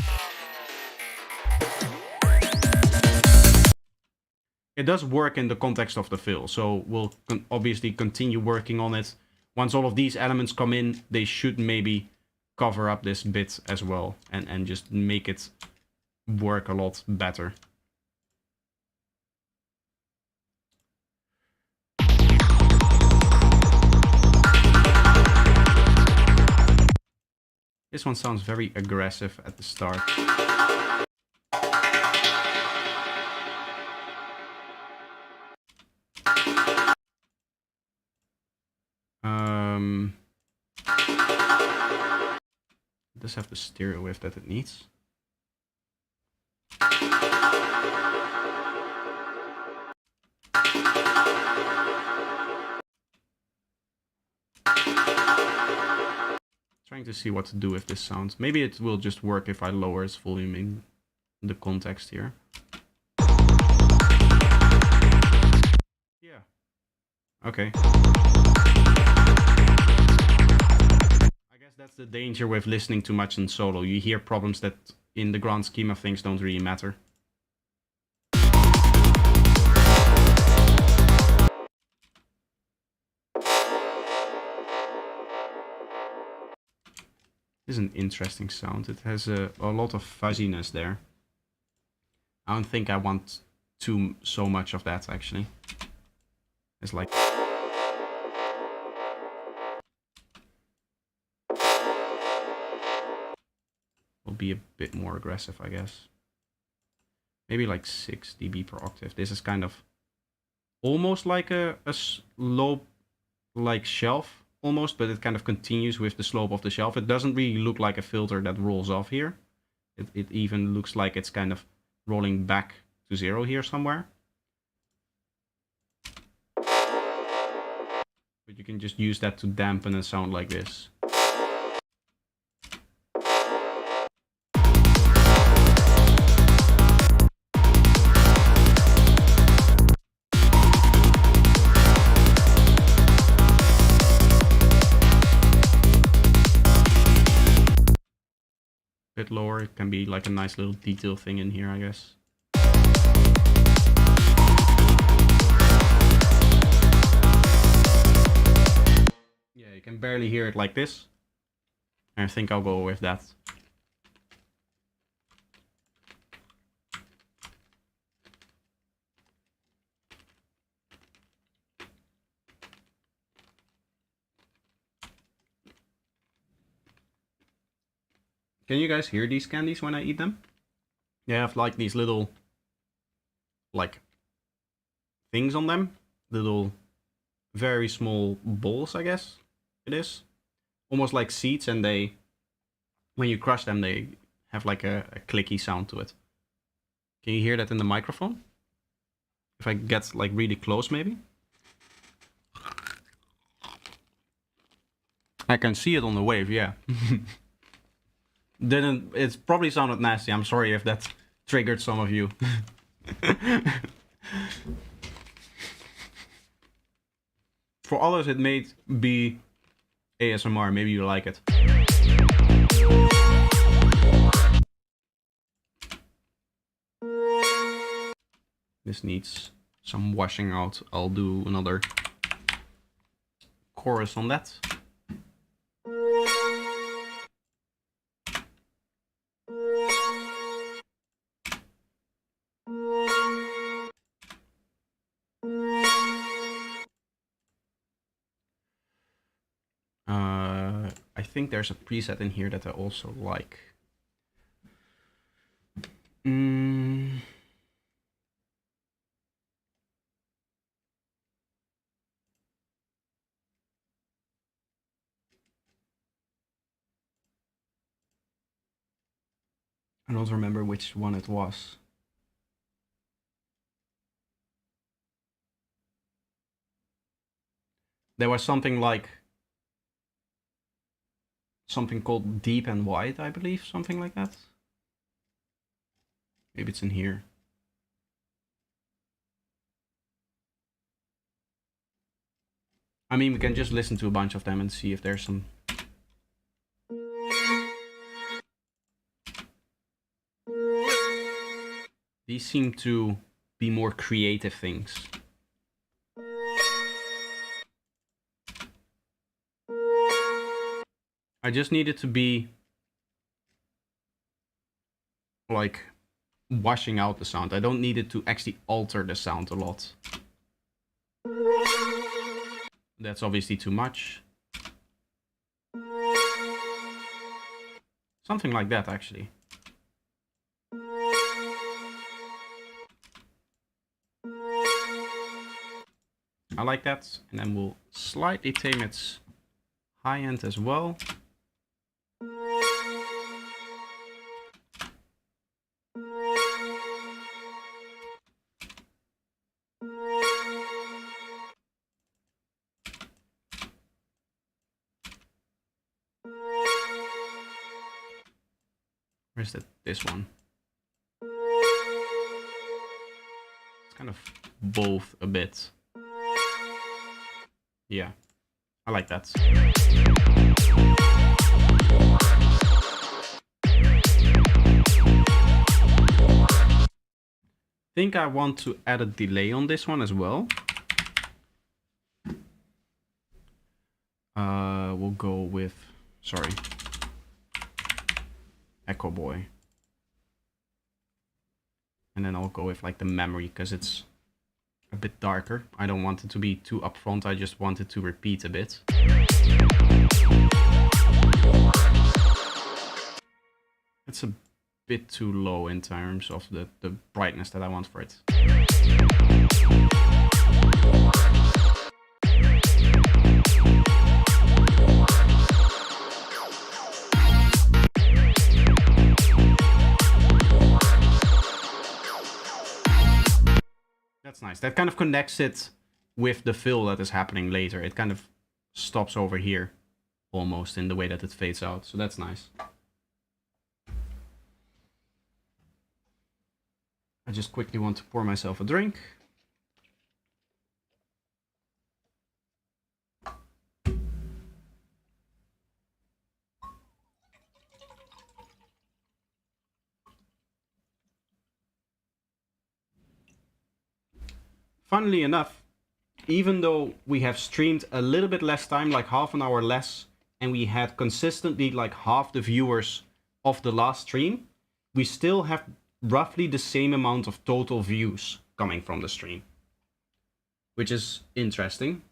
It does work in the context of the fill, so we'll obviously continue working on it. Once all of these elements come in, they should maybe cover up this bit as well and just make it work a lot better. This one sounds very aggressive at the start. It does have the stereo wave that it needs. Trying to see what to do with this sound. Maybe it will just work if I lower its volume in the context here. Yeah. Okay. I guess that's the danger with listening too much in solo. You hear problems that in the grand scheme of things don't really matter. This is an interesting sound. It has a lot of fuzziness there. I don't think I want so much of that, actually. It's like... will be a bit more aggressive, I guess. Maybe like 6 dB per octave. This is kind of almost like a slope, like shelf. Almost, but it kind of continues with the slope of the shelf. It doesn't really look like a filter that rolls off here. It even looks like it's kind of rolling back to 0 here somewhere. But you can just use that to dampen a sound like this. Bit lower, it can be like a nice little detail thing in here, I guess. Yeah, you can barely hear it like this. I think I'll go with that. Can you guys hear these candies when I eat them? They have like these little, like, things on them. Little, very small balls, I guess it is. Almost like seeds, and they, when you crush them, they have like a clicky sound to it. Can you hear that in the microphone? If I get like really close, maybe? I can see it on the wave, yeah. It's probably sounded nasty. I'm sorry if that triggered some of you. For others, it may be ASMR. Maybe you like it. This needs some washing out. I'll do another chorus on that. I think there's a preset in here that I also like. I don't remember which one it was. There was something like something called Deep and Wide, I believe, something like that. Maybe it's in here. I mean, we can just listen to a bunch of them and see if there's some. These seem to be more creative things. I just need it to be like washing out the sound. I don't need it to actually alter the sound a lot. That's obviously too much. Something like that, actually. I like that. And then we'll slightly tame its high end as well. Where's that? This one. It's kind of both a bit. Yeah, I like that. I think I want to add a delay on this one as well. We'll go with, sorry, Echo Boy. And then I'll go with like the memory because it's a bit darker. I don't want it to be too upfront. I just want it to repeat a bit. It's a bit too low in terms of the brightness that I want for it. That's nice. That kind of connects it with the fill that is happening later. It kind of stops over here almost in the way that it fades out. So that's nice. I just quickly want to pour myself a drink. Funnily enough, even though we have streamed a little bit less time, like half an hour less, and we had consistently like half the viewers of the last stream, we still have roughly the same amount of total views coming from the stream, which is interesting.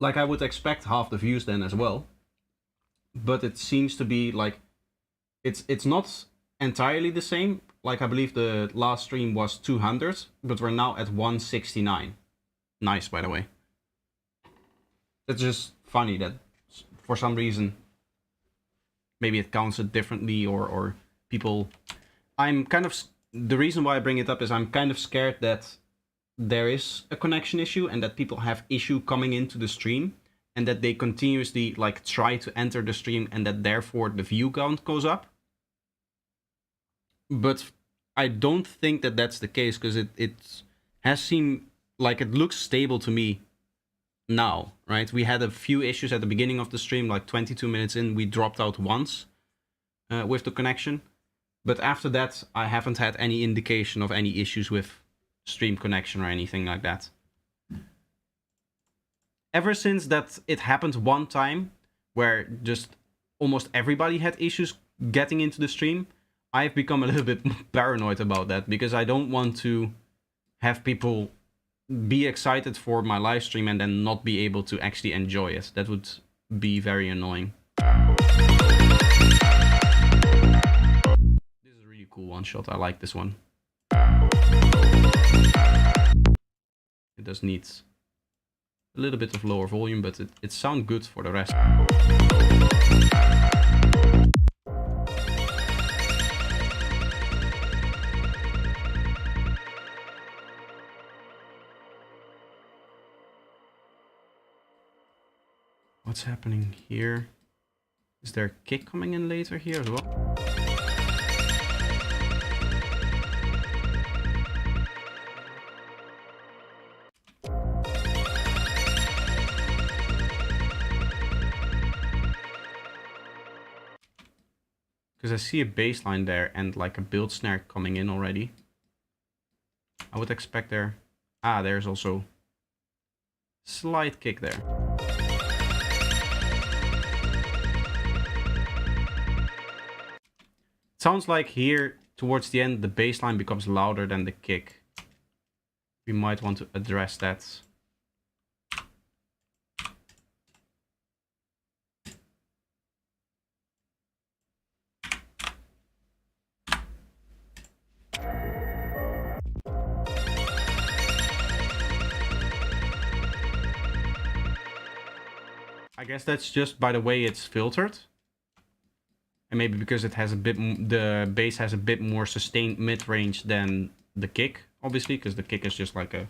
Like I would expect half the views then as well, but it seems to be like it's not entirely the same. Like I believe the last stream was 200, but we're now at 169. Nice, by the way. It's just funny that for some reason maybe it counts it differently, or people. I'm kind of, the reason why I bring it up is I'm kind of scared that there is a connection issue and that people have issue coming into the stream and that they continuously like try to enter the stream and that therefore the view count goes up. But I don't think that that's the case, because it has seemed like it looks stable to me now, right? We had a few issues at the beginning of the stream, like 22 minutes in, we dropped out once with the connection. But after that, I haven't had any indication of any issues with stream connection or anything like that. Ever since that it happened one time, where just almost everybody had issues getting into the stream, I've become a little bit paranoid about that, because I don't want to have people be excited for my live stream and then not be able to actually enjoy it. That would be very annoying. This is a really cool one shot. I like this one. It does need a little bit of lower volume, but it sounds good for the rest. What's happening here? Is there a kick coming in later here as well? Because I see a baseline there and like a build snare coming in already. I would expect there... Ah, there's also slight kick there. Sounds like here towards the end the bassline becomes louder than the kick. We might want to address that. I guess that's just by the way it's filtered. And maybe because it has a bit, the bass has a bit more sustained mid-range than the kick, obviously, because the kick is just like a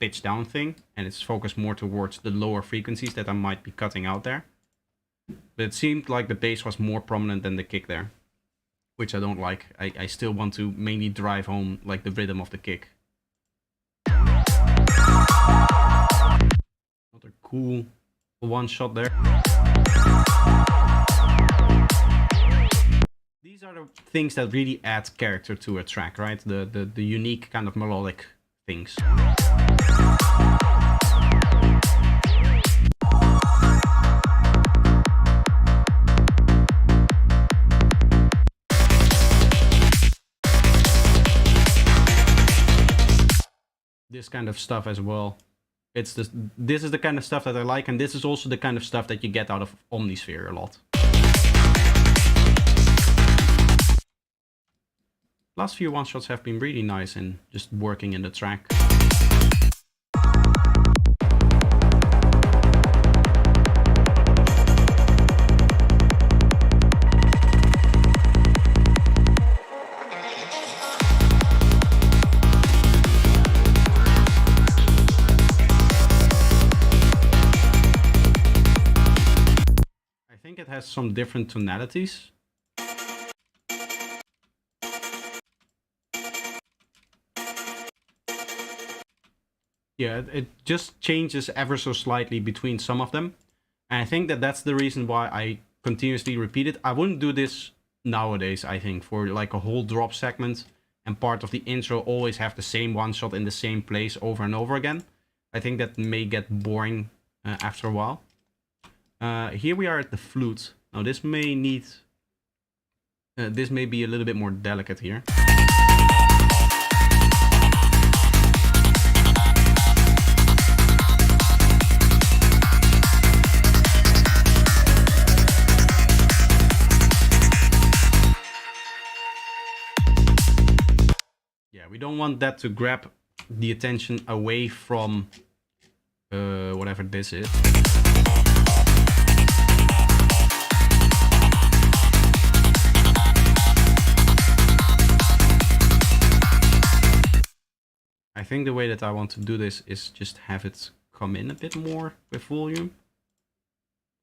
pitch down thing, and it's focused more towards the lower frequencies that I might be cutting out there. But it seemed like the bass was more prominent than the kick there, which I don't like. I still want to mainly drive home like the rhythm of the kick. Another cool one shot there. These are the things that really add character to a track, right? The unique kind of melodic things. This kind of stuff as well. This is the kind of stuff that I like, and this is also the kind of stuff that you get out of Omnisphere a lot. Last few one-shots have been really nice in just working in the track. I think it has some different tonalities. Yeah, it just changes ever so slightly between some of them. And I think that that's the reason why I continuously repeat it. I wouldn't do this nowadays, I think, for like a whole drop segment and part of the intro always have the same one shot in the same place over and over again. I think that may get boring after a while. Here we are at the flute. Now this may need... this may be a little bit more delicate here. we don't want that to grab the attention away from whatever this is. I think the way that I want to do this is just have it come in a bit more with volume.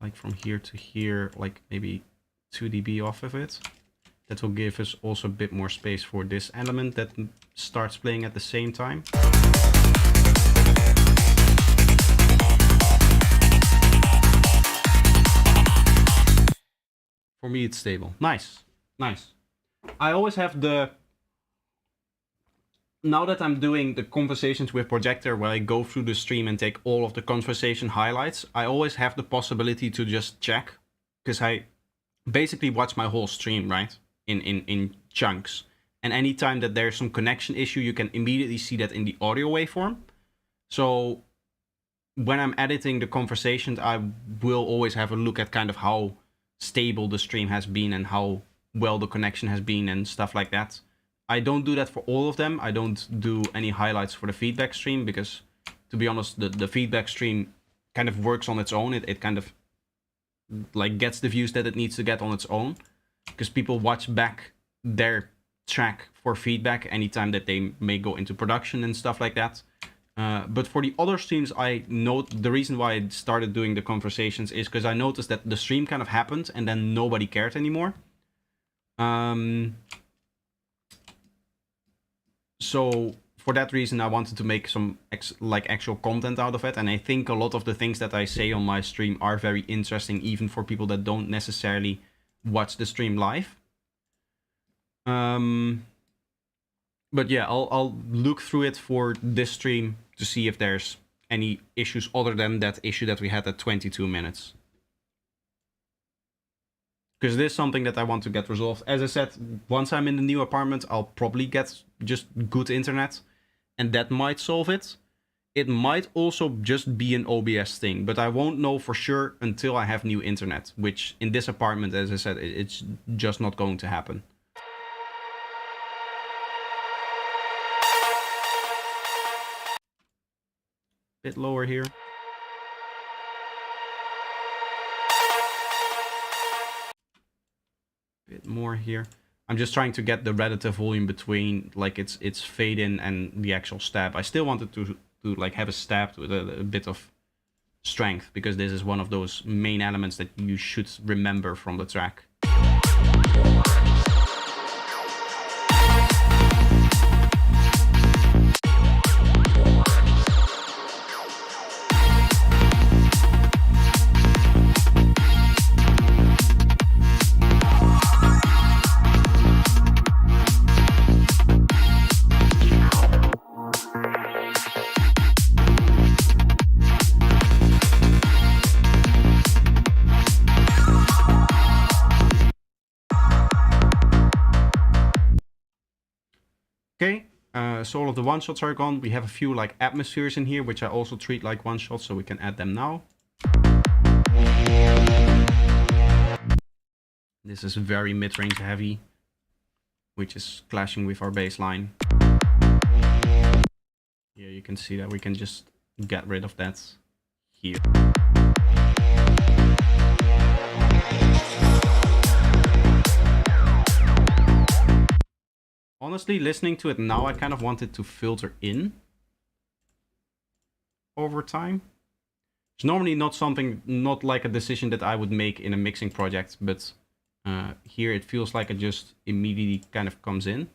Like from here to here, like maybe 2 dB off of it. That will give us also a bit more space for this element that starts playing at the same time. For me, it's stable. Nice. Nice. I always have the... Now that I'm doing the conversations with Projector, where I go through the stream and take all of the conversation highlights, I always have the possibility to just check. Because I basically watch my whole stream, right? In chunks. And anytime that there's some connection issue, you can immediately see that in the audio waveform. So when I'm editing the conversations, I will always have a look at kind of how stable the stream has been and how well the connection has been and stuff like that. I don't do that for all of them. I don't do any highlights for the feedback stream because, to be honest, the feedback stream kind of works on its own. It kind of like gets the views that it needs to get on its own, because people watch back their track for feedback anytime that they may go into production and stuff like that. But for the other streams, I note the reason why I started doing the conversations is because I noticed that the stream kind of happened and then nobody cared anymore. So for that reason, I wanted to make some actual content out of it. And I think a lot of the things that I say on my stream are very interesting, even for people that don't necessarily watch the stream live. But yeah, I'll look through it for this stream to see if there's any issues other than that issue that we had at 22 minutes. Because it is something that I want to get resolved. As I said, once I'm in the new apartment, I'll probably get just good internet. And that might solve it. It might also just be an OBS thing. But I won't know for sure until I have new internet. Which in this apartment, as I said, it's just not going to happen. Bit lower here. Bit more here. I'm just trying to get the relative volume between like its fade in and the actual stab. I still wanted to like have a stab with a bit of strength, because this is one of those main elements that you should remember from the track. Okay, so all of the one-shots are gone. We have a few like atmospheres in here, which I also treat like one-shots, so we can add them now. This is very mid-range heavy, which is clashing with our bass line. Here you can see that we can just get rid of that here. Honestly, listening to it now, I kind of want it to filter in over time. It's normally not like a decision that I would make in a mixing project, but here it feels like it just immediately kind of comes in.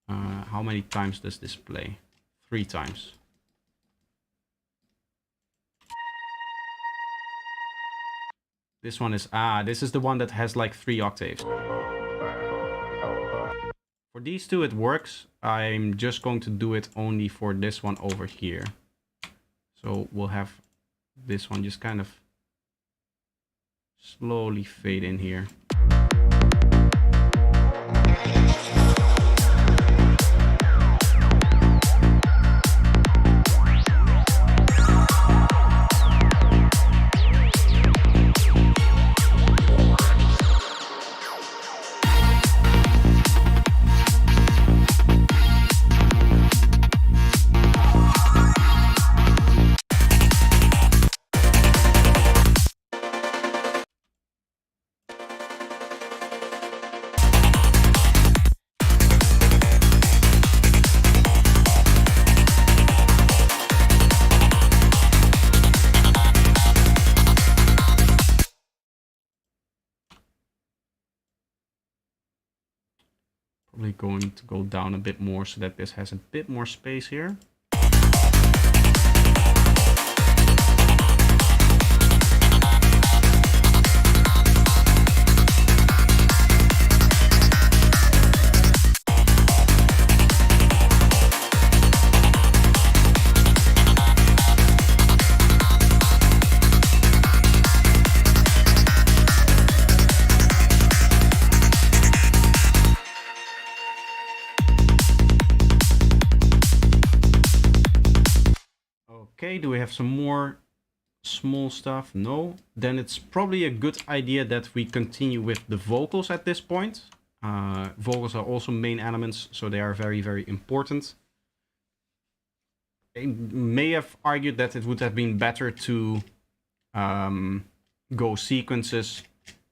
How many times does this play? 3 times. This one is, this is the one that has like 3 octaves. For these two it works. I'm just going to do it only for this one over here. So we'll have this one just kind of slowly fade in here. Probably going to go down a bit more so that this has a bit more space here. Okay, do we have some more small stuff? No. Then it's probably a good idea that we continue with the vocals at this point. Vocals are also main elements, so they are very, very important. I may have argued that it would have been better to go sequences,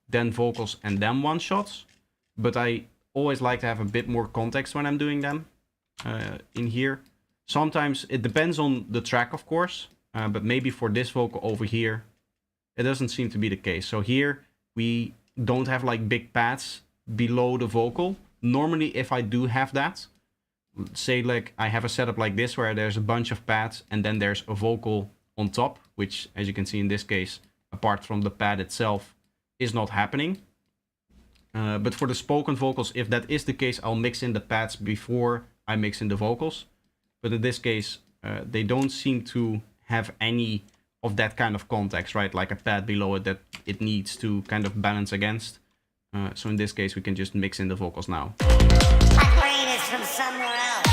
then vocals, and then one-shots. But I always like to have a bit more context when I'm doing them in here. Sometimes it depends on the track, of course, but maybe for this vocal over here, it doesn't seem to be the case. So here we don't have like big pads below the vocal. Normally, if I do have that, say like I have a setup like this where there's a bunch of pads and then there's a vocal on top, which as you can see in this case, apart from the pad itself, is not happening. But for the spoken vocals, if that is the case, I'll mix in the pads before I mix in the vocals. But in this case, they don't seem to have any of that kind of context, right? Like a pad below it that it needs to kind of balance against. So in this case, we can just mix in the vocals now. My brain is from somewhere else.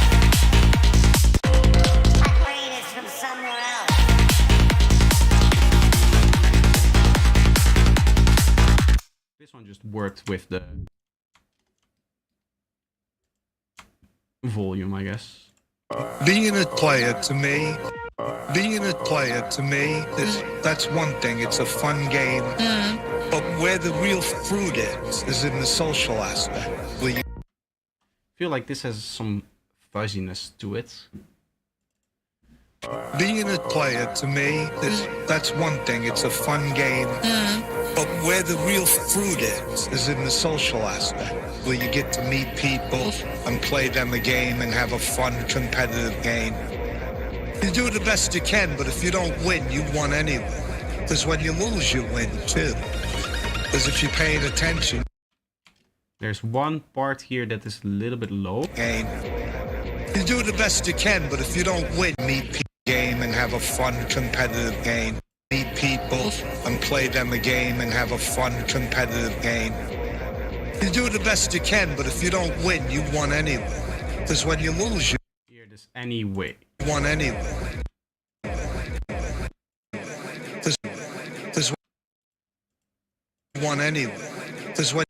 My brain is from somewhere else. This one just worked with the volume, I guess. Being a player to me, that's one thing. It's a fun game. But where the real fruit is in the social aspect. Where you I feel like this has some fuzziness to it. Being a player to me, that's one thing. It's a fun game. But where the real fruit is in the social aspect, where you get to meet people and play them a game and have a fun, competitive game. You do the best you can, but if you don't win, you won anyway. Because when you lose, you win too. Because if you're paying attention, There's one part here that is a little bit low. game. You do the best you can, but if you don't win, meet people game and have a fun, competitive game. Meet people and play them a game and have a fun, competitive game. You do the best you can, but if you don't win, you won anyway. Because when you lose, you Hear this anyway. won anyway. Because you won anyway. Because when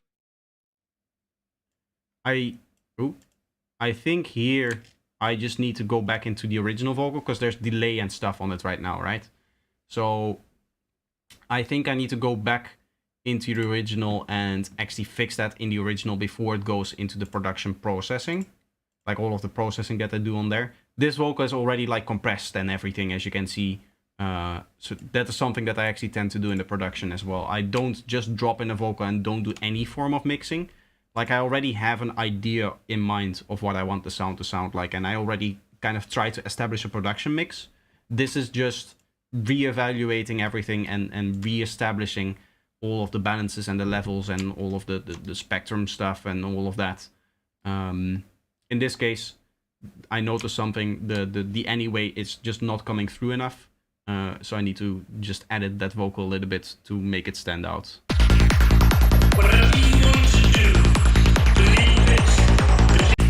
I think here I just need to go back into the original vocal because there's delay and stuff on it right now, right? So I think I need to go back into the original and actually fix that in the original before it goes into the production processing. Like all of the processing that I do on there. This vocal is already like compressed and everything, as you can see. So that is something that I actually tend to do in the production as well. I don't just drop in a vocal and don't do any form of mixing. Like I already have an idea in mind of what I want the sound to sound like, and I already kind of try to establish a production mix. This is just reevaluating everything and reestablishing all of the balances and the levels and all of the spectrum stuff and all of that. In this case, I noticed something, the anyway is just not coming through enough. So I need to just edit that vocal a little bit to make it stand out. Whatever you want to do, believe it. Whatever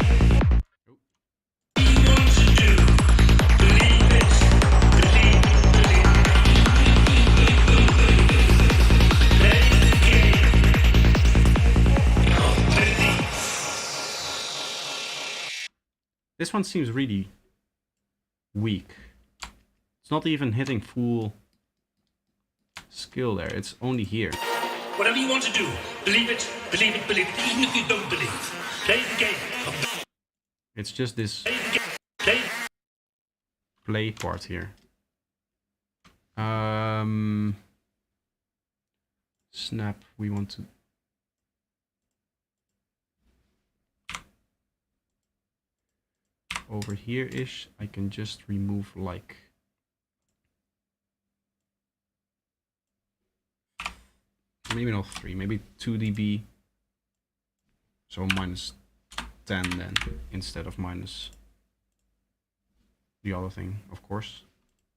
you want to do, believe it. Play the game. This one seems really weak. It's not even hitting full skill there. It's only here. Whatever you want to do, believe it, believe it, believe it, even if you don't believe. Play the game. It's just this Play the game. Play. play part here. Snap, we want to... over here-ish, I can just remove like... maybe not 3, maybe 2 dB. So minus 10 then, instead of minus the other thing, of course.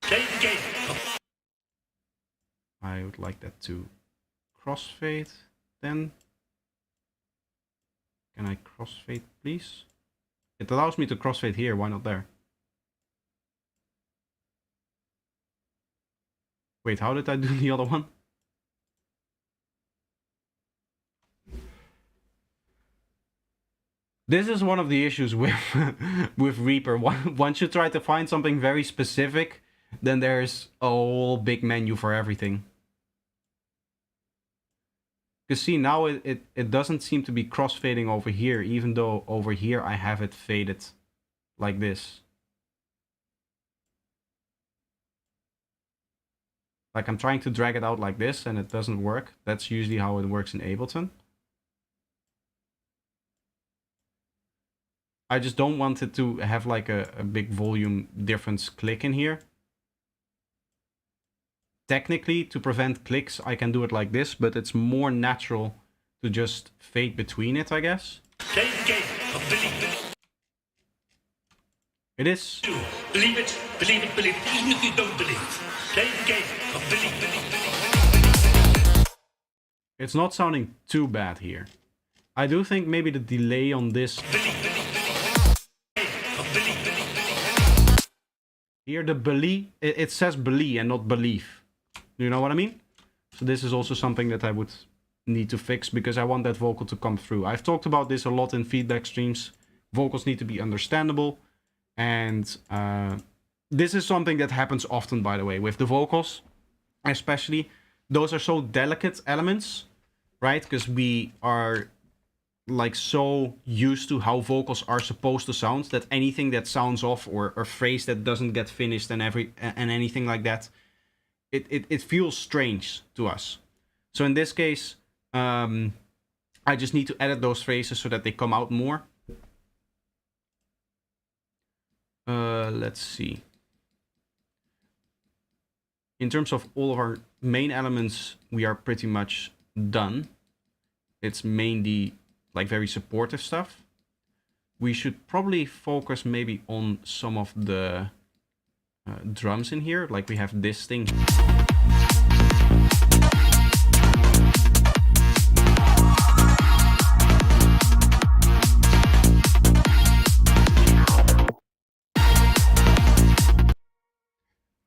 Play the game. I would like that to crossfade then. Can I crossfade, please? It allows me to crossfade here, why not there? Wait, how did I do the other one? This is one of the issues with with Reaper. Once you try to find something very specific, then there's a whole big menu for everything. Because see, now it doesn't seem to be crossfading over here, even though over here I have it faded like this. Like I'm trying to drag it out like this and it doesn't work. That's usually how it works in Ableton. I just don't want it to have like a big volume difference click in here. Technically, to prevent clicks, I can do it like this, but it's more natural to just fade between it, I guess. Play the game. Believe It is. it. Believe it. Believe it. Believe it. Even if you don't believe. Play the game. Believe. It's not sounding too bad here. I do think maybe the delay on this... Here the believe, it says believe and not believe. Do you know what I mean? So this is also something that I would need to fix because I want that vocal to come through. I've talked about this a lot in feedback streams. Vocals need to be understandable. And this is something that happens often, by the way, with the vocals. Especially, those are so delicate elements, right? Because we are like so used to how vocals are supposed to sound that anything that sounds off or phrase that doesn't get finished and anything like that, it feels strange to us. So in this case, I just need to edit those phrases so that they come out more. Let's see. In terms of all of our main elements, we are pretty much done. It's mainly like very supportive stuff. We should probably focus maybe on some of the drums in here. Like we have this thing.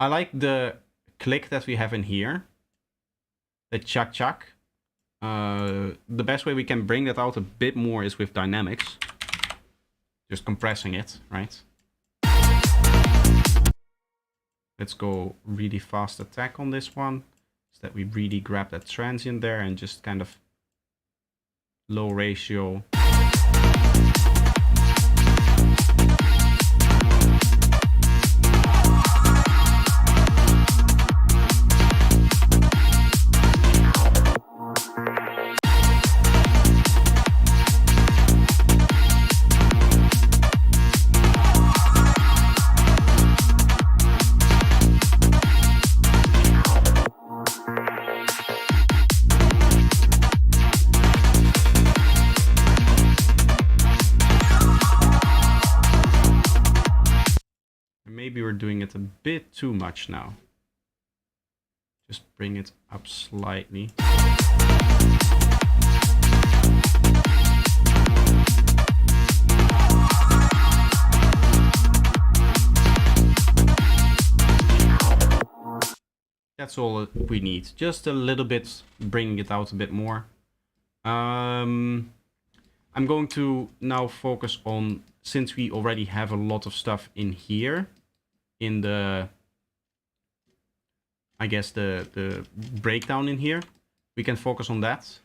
I like the click that we have in here. The chuck chuck. The best way we can bring that out a bit more is with dynamics. Just compressing it, right? Let's go really fast attack on this one. So that we really grab that transient there and just kind of low ratio. Maybe we're doing it a bit too much now. Just bring it up slightly. That's all we need. Just a little bit, bringing it out a bit more. I'm going to now focus on, since we already have a lot of stuff in here, in the, I guess the breakdown in here, we can focus on that.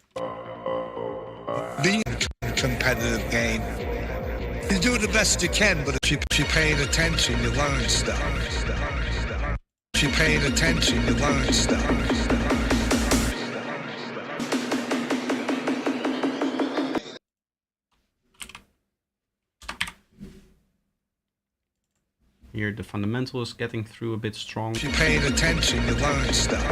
Being a competitive game, you do the best you can, but if you're paying attention, you learn stuff. If you're paying attention, you learn stuff. Here the fundamental is getting through a bit strong. If you're paying attention, you learn stuff.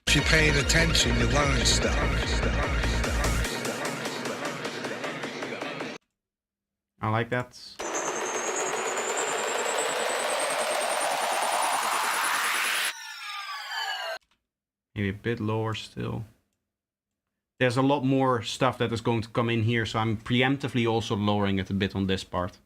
If you're paying attention, you learn stuff. I like that. Maybe a bit lower still. There's a lot more stuff that is going to come in here, so I'm preemptively also lowering it a bit on this part.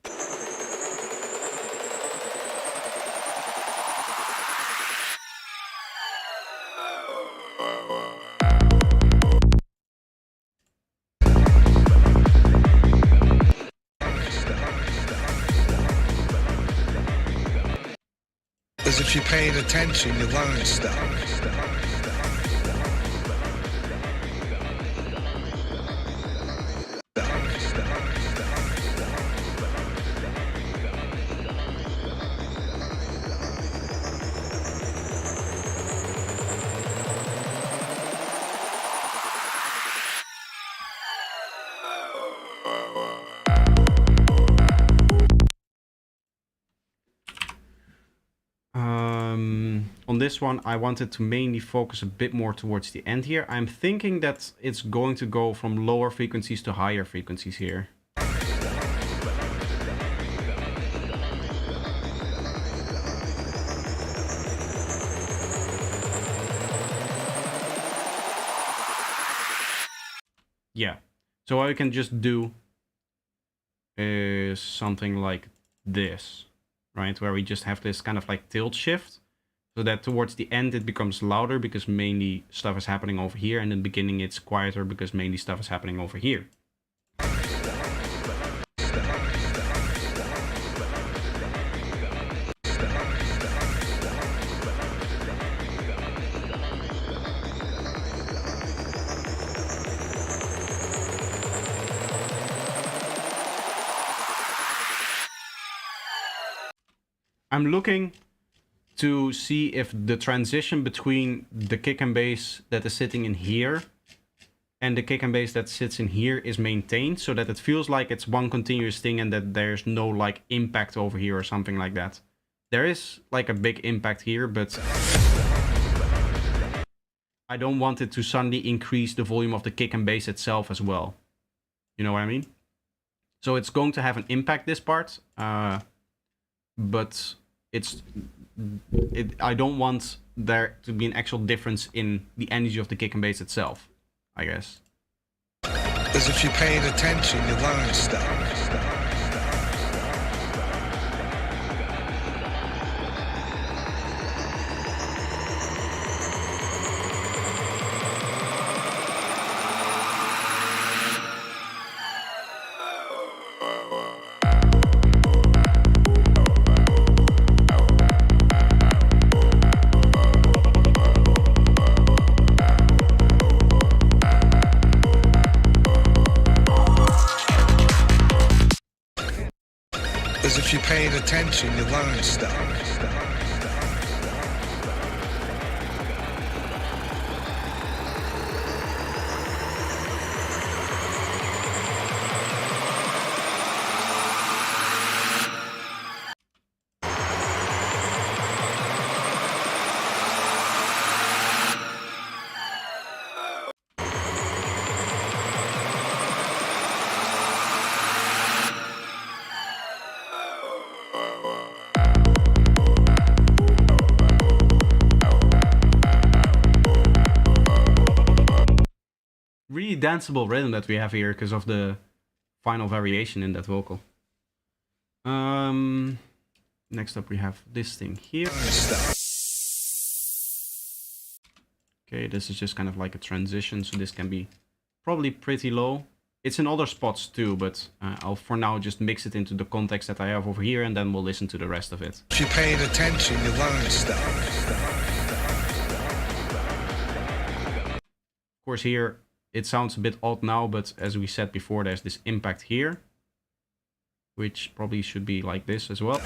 Because if you're paying attention, you learn stuff. On this one, I wanted to mainly focus a bit more towards the end here. I'm thinking that it's going to go from lower frequencies to higher frequencies here. Yeah, so what I can just do is something like this, right? Where we just have this kind of like tilt shift. So that towards the end it becomes louder because mainly stuff is happening over here, and in the beginning it's quieter because mainly stuff is happening over here. I'm looking to see if the transition between the kick and bass that is sitting in here and the kick and bass that sits in here is maintained, so that it feels like it's one continuous thing and that there's no like impact over here or something like that. There is like a big impact here, but I don't want it to suddenly increase the volume of the kick and bass itself as well. You know what I mean? So it's going to have an impact, this part, but I don't want there to be an actual difference in the energy of the kick and bass itself, I guess. Because if you're paying attention, you learn stuff. Because if you're paying attention, you learn stuff. Really danceable rhythm that we have here because of the final variation in that vocal. Next up we have this thing here. Okay, this is just kind of like a transition, so this can be probably pretty low. It's in other spots too, but I'll for now just mix it into the context that I have over here, and then we'll listen to the rest of it. If you're paying attention, you learn stuff. Of course, here it sounds a bit odd now, but as we said before, there's this impact here, which probably should be like this as well.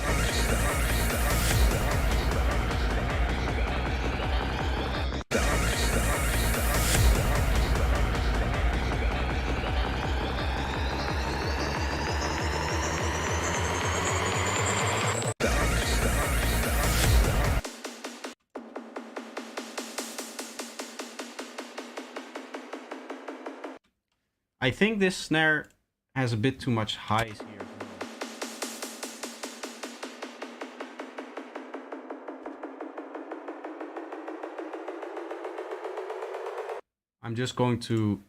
I think this snare has a bit too much highs here. I'm just going to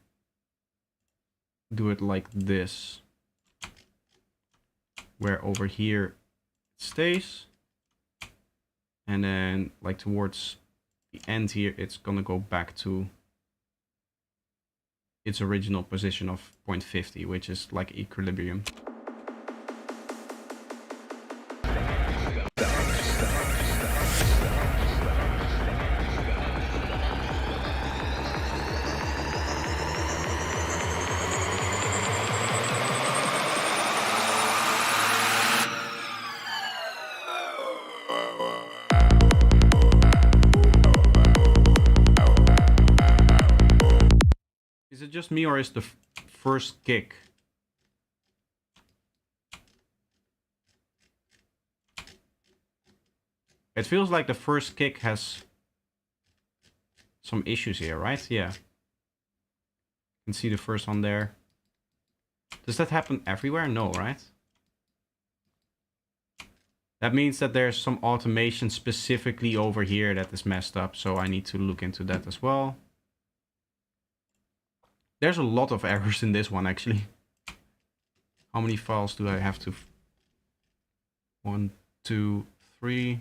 do it like this, where over here it stays, and then like towards the end here it's gonna go back to its original position of 0.50, which is like equilibrium. Is it just me, or is the first kick? It feels like the first kick has some issues here, right? Yeah. You can see the first one there. Does that happen everywhere? No, right? That means that there's some automation specifically over here that is messed up, so I need to look into that as well. There's a lot of errors in this one, actually. How many files do I have to... 1, 2, 3,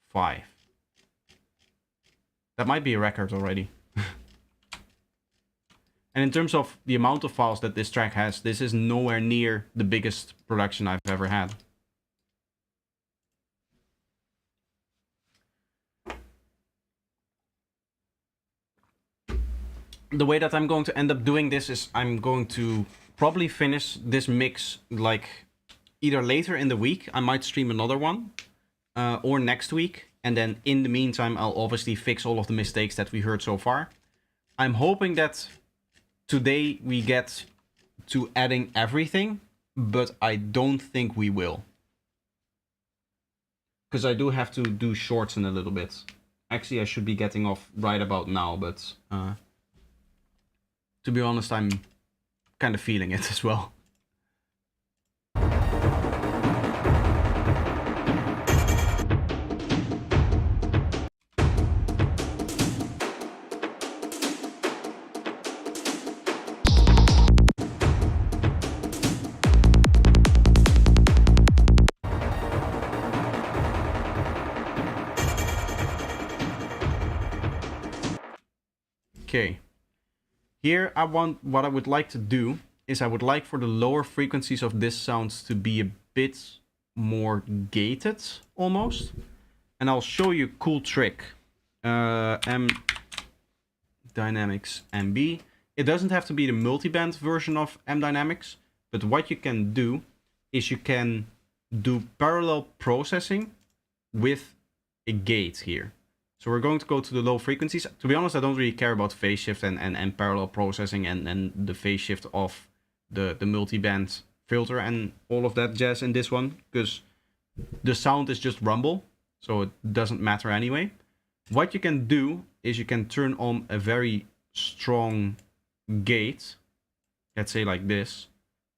5. That might be a record already. And in terms of the amount of files that this track has, this is nowhere near the biggest production I've ever had. The way that I'm going to end up doing this is I'm going to probably finish this mix like either later in the week. I might stream another one or next week. And then in the meantime, I'll obviously fix all of the mistakes that we heard so far. I'm hoping that today we get to adding everything, but I don't think we will. Because I do have to do shorts in a little bit. Actually, I should be getting off right about now, but... to be honest, I'm kind of feeling it as well. Okay. Here, what I would like to do is I would like for the lower frequencies of this sound to be a bit more gated, almost. And I'll show you a cool trick. M Dynamics MB. It doesn't have to be the multiband version of M Dynamics, but what you can do is you can do parallel processing with a gate here. So we're going to go to the low frequencies. To be honest, I don't really care about phase shift and parallel processing and the phase shift of the multiband filter and all of that jazz in this one, because the sound is just rumble, so it doesn't matter anyway. What you can do is you can turn on a very strong gate, let's say like this,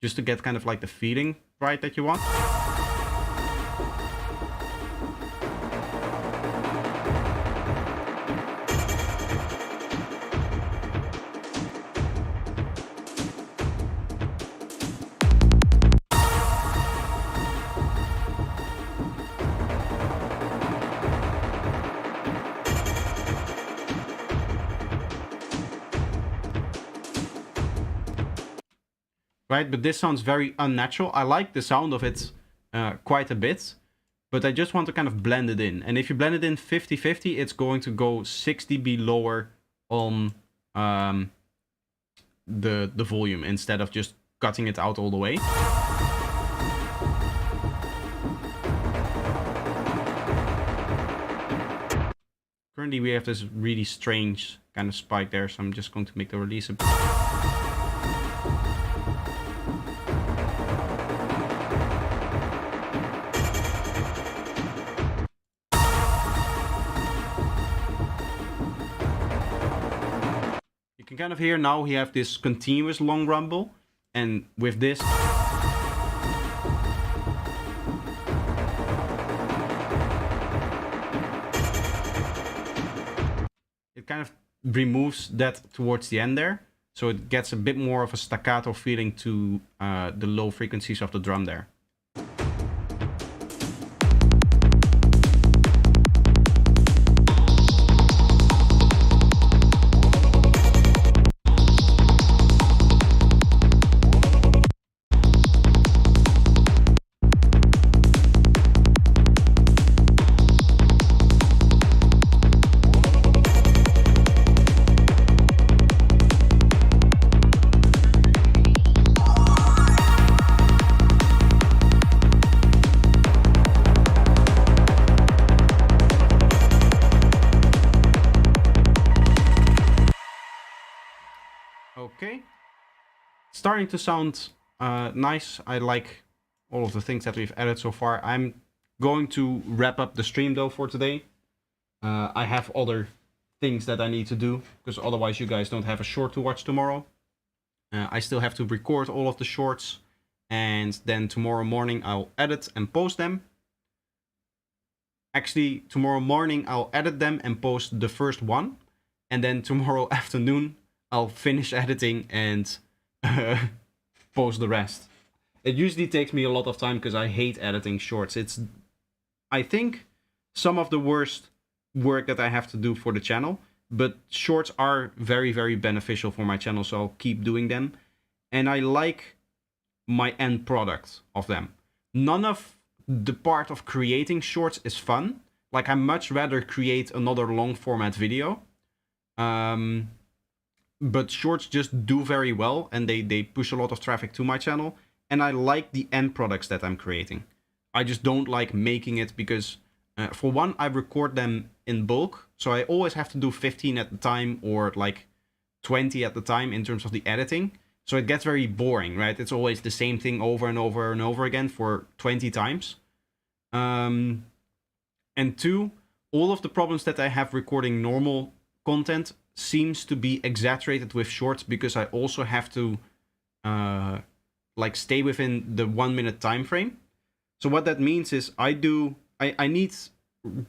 just to get kind of like the feeling right that you want. Right, but this sounds very unnatural. I like the sound of it quite a bit, but I just want to kind of blend it in. And if you blend it in 50-50, it's going to go 6 dB lower on the volume instead of just cutting it out all the way. Currently we have this really strange kind of spike there, so I'm just going to make the release a bit. can kind of hear now we have this continuous long rumble, and with this... it kind of removes that towards the end there. So it gets a bit more of a staccato feeling to the low frequencies of the drum there. Okay, starting to sound nice. I like all of the things that we've added so far. I'm going to wrap up the stream though for today. I have other things that I need to do, because otherwise you guys don't have a short to watch tomorrow. I still have to record all of the shorts, and then tomorrow morning I'll edit and post them. Actually, tomorrow morning I'll edit them and post the first one, and then tomorrow afternoon I'll finish editing and post the rest. It usually takes me a lot of time because I hate editing shorts. It's, I think, some of the worst work that I have to do for the channel, but shorts are very, very beneficial for my channel, so I'll keep doing them. And I like my end product of them. None of the part of creating shorts is fun. Like, I much rather create another long format video. But shorts just do very well, and they push a lot of traffic to my channel. And I like the end products that I'm creating. I just don't like making it because, for one, I record them in bulk. So I always have to do 15 at the time, or like 20 at the time in terms of the editing. So it gets very boring, right? It's always the same thing over and over and over again for 20 times. And two, all of the problems that I have recording normal content seems to be exaggerated with shorts, because I also have to like stay within the 1 minute time frame. So what that means is I need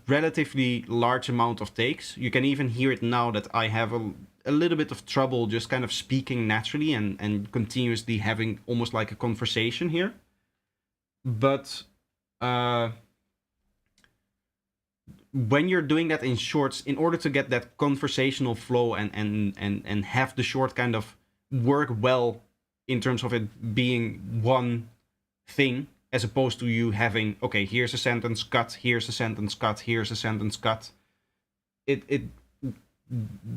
relatively large amount of takes. You can even hear it now that I have a little bit of trouble just kind of speaking naturally and continuously having almost like a conversation here. But when you're doing that in shorts, in order to get that conversational flow and have the short kind of work well in terms of it being one thing, as opposed to you having, okay, here's a sentence cut, here's a sentence cut, here's a sentence cut.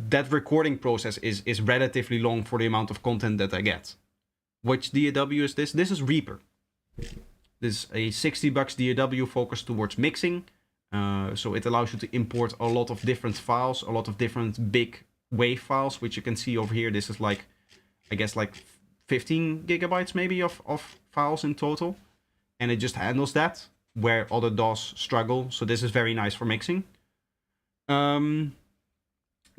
That recording process is relatively long for the amount of content that I get. Which DAW is this? This is Reaper. This is a $60 DAW focused towards mixing. So it allows you to import a lot of different files, a lot of different big WAV files, which you can see over here. This is like, I guess like 15 gigabytes maybe of files in total. And it just handles that, where other DAWs struggle. So this is very nice for mixing. Going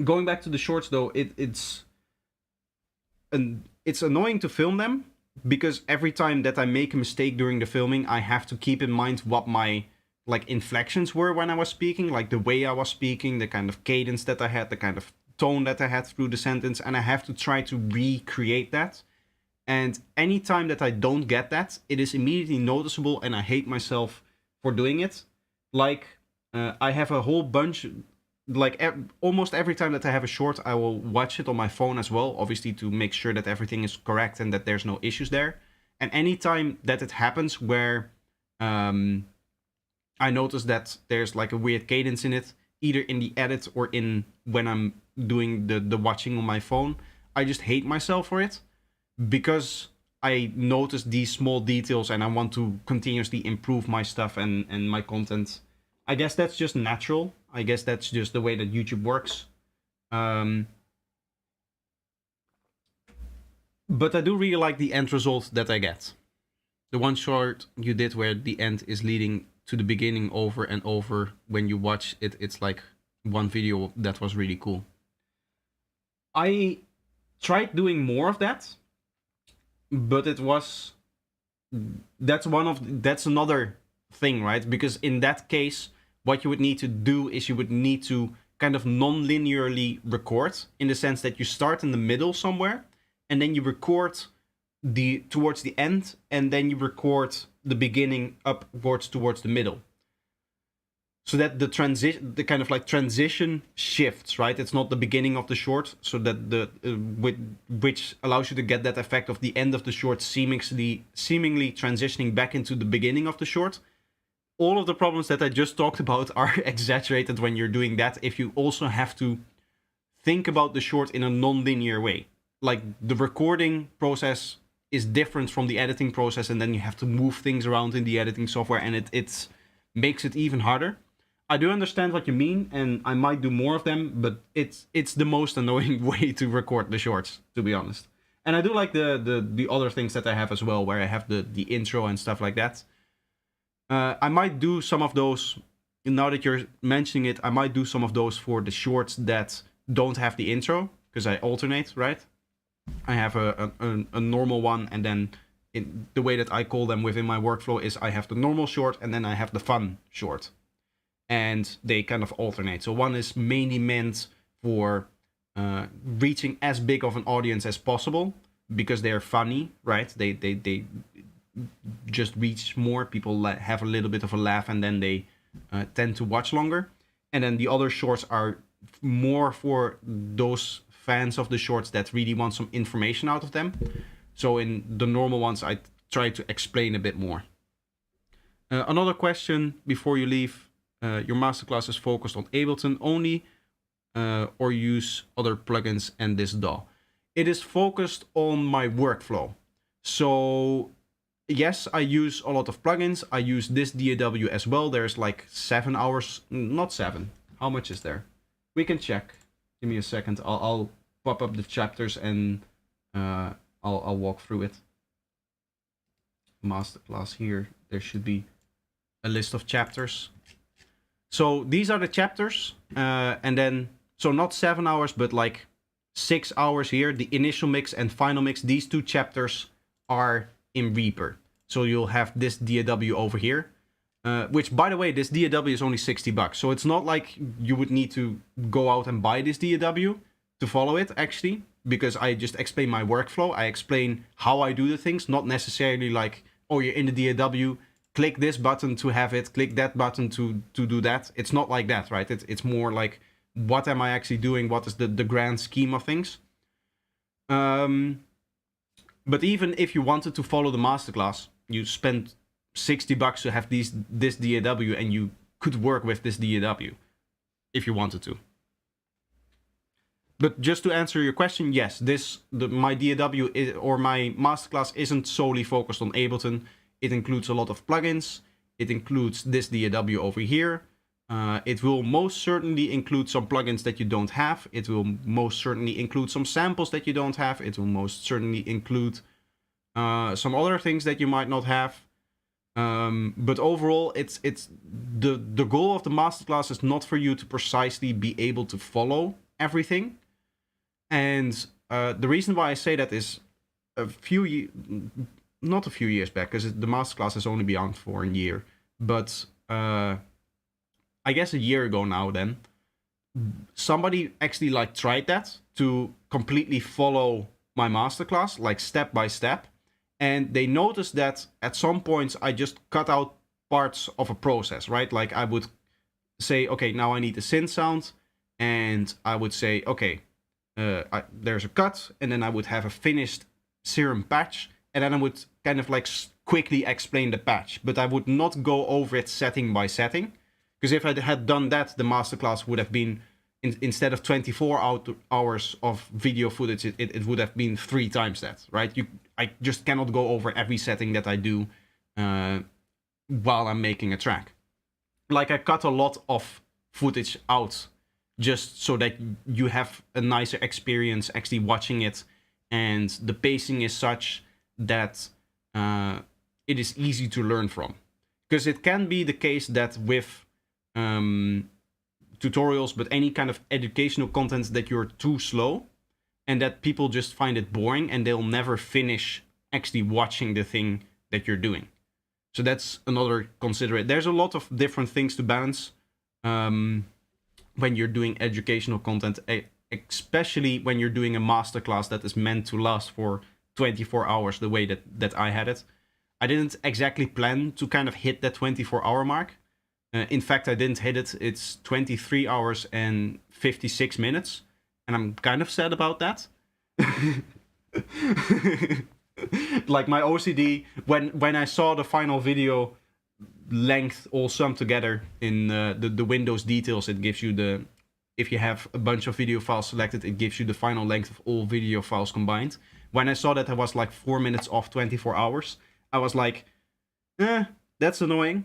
back to the shorts though, it's annoying to film them, because every time that I make a mistake during the filming, I have to keep in mind what my like inflections were when I was speaking, like the way I was speaking, the kind of cadence that I had, the kind of tone that I had through the sentence, and I have to try to recreate that. And anytime that I don't get that, it is immediately noticeable, and I hate myself for doing it. Like, I have a whole bunch, like almost every time that I have a short, I will watch it on my phone as well, obviously to make sure that everything is correct and that there's no issues there. And anytime that it happens where I notice that there's like a weird cadence in it, either in the edit or in when I'm doing the watching on my phone, I just hate myself for it, because I notice these small details and I want to continuously improve my stuff and my content. I guess that's just natural. I guess that's just the way that YouTube works. But I do really like the end result that I get. The one short you did where the end is leading to the beginning over and over. When you watch it, it's like one video that was really cool. I tried doing more of that, but that's another thing, right? Because in that case, what you would need to do is you would need to kind of non-linearly record, in the sense that you start in the middle somewhere, and then you record towards the end, and then you record the beginning upwards towards the middle. So that the kind of like transition shifts, right? It's not the beginning of the short, so that which allows you to get that effect of the end of the short seemingly transitioning back into the beginning of the short. All of the problems that I just talked about are exaggerated when you're doing that, if you also have to think about the short in a non-linear way. Like, the recording process is different from the editing process, and then you have to move things around in the editing software, and it makes it even harder. I do understand what you mean, and I might do more of them, but it's the most annoying way to record the shorts, to be honest. And I do like the other things that I have as well, where I have the intro and stuff like that. I might do some of those, now that you're mentioning it, I might do some of those for the shorts that don't have the intro, because I alternate, right? I have a normal one, and then the way that I call them within my workflow is I have the normal short, and then I have the fun short. And they kind of alternate. So one is mainly meant for reaching as big of an audience as possible, because they're funny, right? They just reach more people, have a little bit of a laugh, and then they tend to watch longer. And then the other shorts are more for those fans of the shorts that really want some information out of them. So in the normal ones, I try to explain a bit more. Another question before you leave. Your masterclass is focused on Ableton only, or use other plugins and this DAW? It is focused on my workflow. So yes, I use a lot of plugins. I use this DAW as well. There's like 7 hours, not 7. How much is there? We can check. Give me a second. I'll pop up the chapters, and I'll walk through it. Masterclass here. There should be a list of chapters. So these are the chapters, and then, so not 7 hours, but like 6 hours here. The initial mix and final mix, these 2 chapters are in Reaper. So you'll have this DAW over here, which, by the way, this DAW is only $60. So it's not like you would need to go out and buy this DAW to follow it, actually, because I just explain my workflow. I explain how I do the things, not necessarily like, oh, you're in the DAW, click this button to have it, click that button to do that. It's not like that, right? It's more like, what am I actually doing? What is the grand scheme of things? But even if you wanted to follow the masterclass, you spend $60 to have this DAW, and you could work with this DAW if you wanted to. But just to answer your question, yes, my DAW or my masterclass isn't solely focused on Ableton. It includes a lot of plugins. It includes this DAW over here. It will most certainly include some plugins that you don't have. It will most certainly include some samples that you don't have. It will most certainly include some other things that you might not have. But overall, it's the goal of the masterclass is not for you to precisely be able to follow everything. And the reason why I say that is not a few years back, because the masterclass has only been on for a year, but I guess a year ago now, then somebody actually like tried that to completely follow my masterclass, like step by step, and they noticed that at some points I just cut out parts of a process, right? Like I would say, okay, now I need a synth sound, and I would say, okay, there's a cut, and then I would have a finished Serum patch, and then I would kind of like quickly explain the patch, but I would not go over it setting by setting, because if I had done that, the masterclass would have been, instead of 24 hours of video footage, it would have been 3 times that, right? I just cannot go over every setting that I do while I'm making a track. Like I cut a lot of footage out just so that you have a nicer experience actually watching it, and the pacing is such that it is easy to learn from. Because it can be the case that with tutorials, but any kind of educational content, that you're too slow, and that people just find it boring and they'll never finish actually watching the thing that you're doing. So that's another considerate. There's a lot of different things to balance when you're doing educational content, especially when you're doing a masterclass that is meant to last for 24 hours the way that I had it. I didn't exactly plan to kind of hit that 24-hour mark. In fact, I didn't hit it. It's 23 hours and 56 minutes. And I'm kind of sad about that. Like my OCD, when I saw the final video length all summed together in the Windows details, it gives you if you have a bunch of video files selected, it gives you the final length of all video files combined. When I saw that I was like 4 minutes off 24 hours, I was like, that's annoying.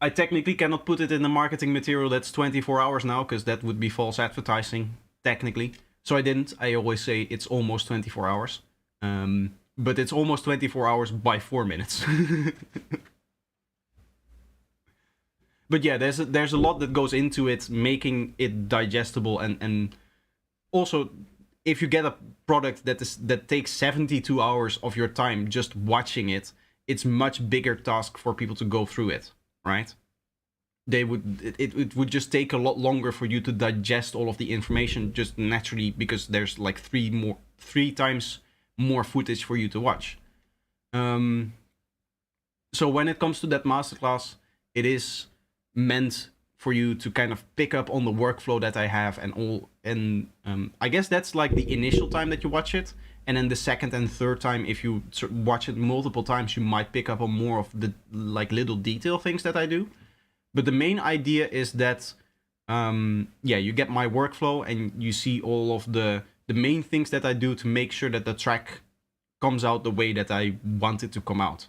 I technically cannot put it in the marketing material that's 24 hours now, because that would be false advertising, technically. So I didn't. I always say it's almost 24 hours. But it's almost 24 hours by 4 minutes. But yeah, there's a lot that goes into it, making it digestible, and also, if you get a product that takes 72 hours of your time just watching it, it's much bigger task for people to go through it, right? It would just take a lot longer for you to digest all of the information just naturally, because there's like three times more footage for you to watch. So when it comes to that masterclass, it is meant for you to kind of pick up on the workflow that I have and I guess that's like the initial time that you watch it, and then the second and third time, if you watch it multiple times, you might pick up on more of the like little detail things that I do. But the main idea is that you get my workflow and you see all of the main things that I do to make sure that the track comes out the way that I want it to come out.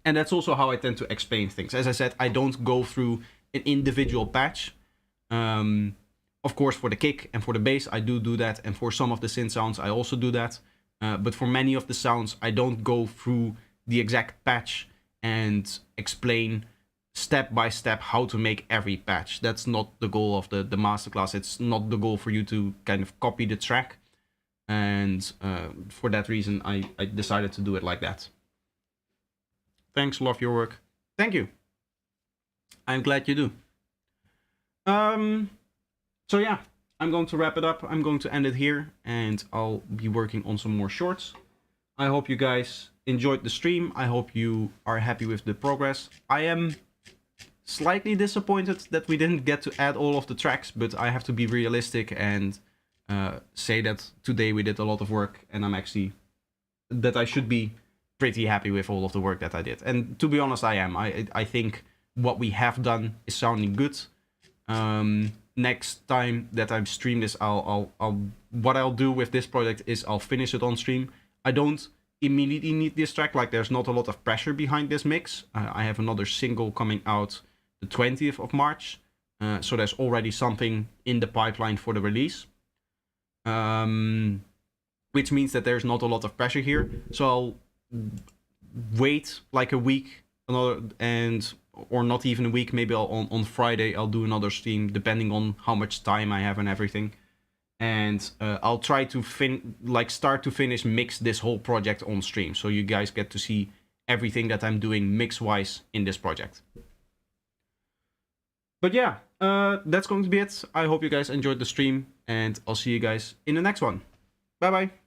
And that's also how I tend to explain things. As I said, I don't go through an individual patch. Of course, for the kick and for the bass, I do that. And for some of the synth sounds, I also do that. But for many of the sounds, I don't go through the exact patch and explain step by step how to make every patch. That's not the goal of the masterclass. It's not the goal for you to kind of copy the track. And for that reason, I decided to do it like that. Thanks, love your work. Thank you. I'm glad you do. So yeah, I'm going to wrap it up. I'm going to end it here, and I'll be working on some more shorts. I hope you guys enjoyed the stream. I hope you are happy with the progress. I am slightly disappointed that we didn't get to add all of the tracks, but I have to be realistic and say that today we did a lot of work, and I should be pretty happy with all of the work that I did. And to be honest, I am. I think what we have done is sounding good. Next time that I stream this, what I'll do with this project is I'll finish it on stream. I don't immediately need this track. Like, there's not a lot of pressure behind this mix. I have another single coming out the 20th of March. So there's already something in the pipeline for the release. Which means that there's not a lot of pressure here. So I'll wait like a week, or not even a week. Maybe on Friday I'll do another stream, depending on how much time I have and everything. And I'll try to start to finish mix this whole project on stream, so you guys get to see everything that I'm doing mix-wise in this project. But yeah, that's going to be it. I hope you guys enjoyed the stream, and I'll see you guys in the next one. Bye bye.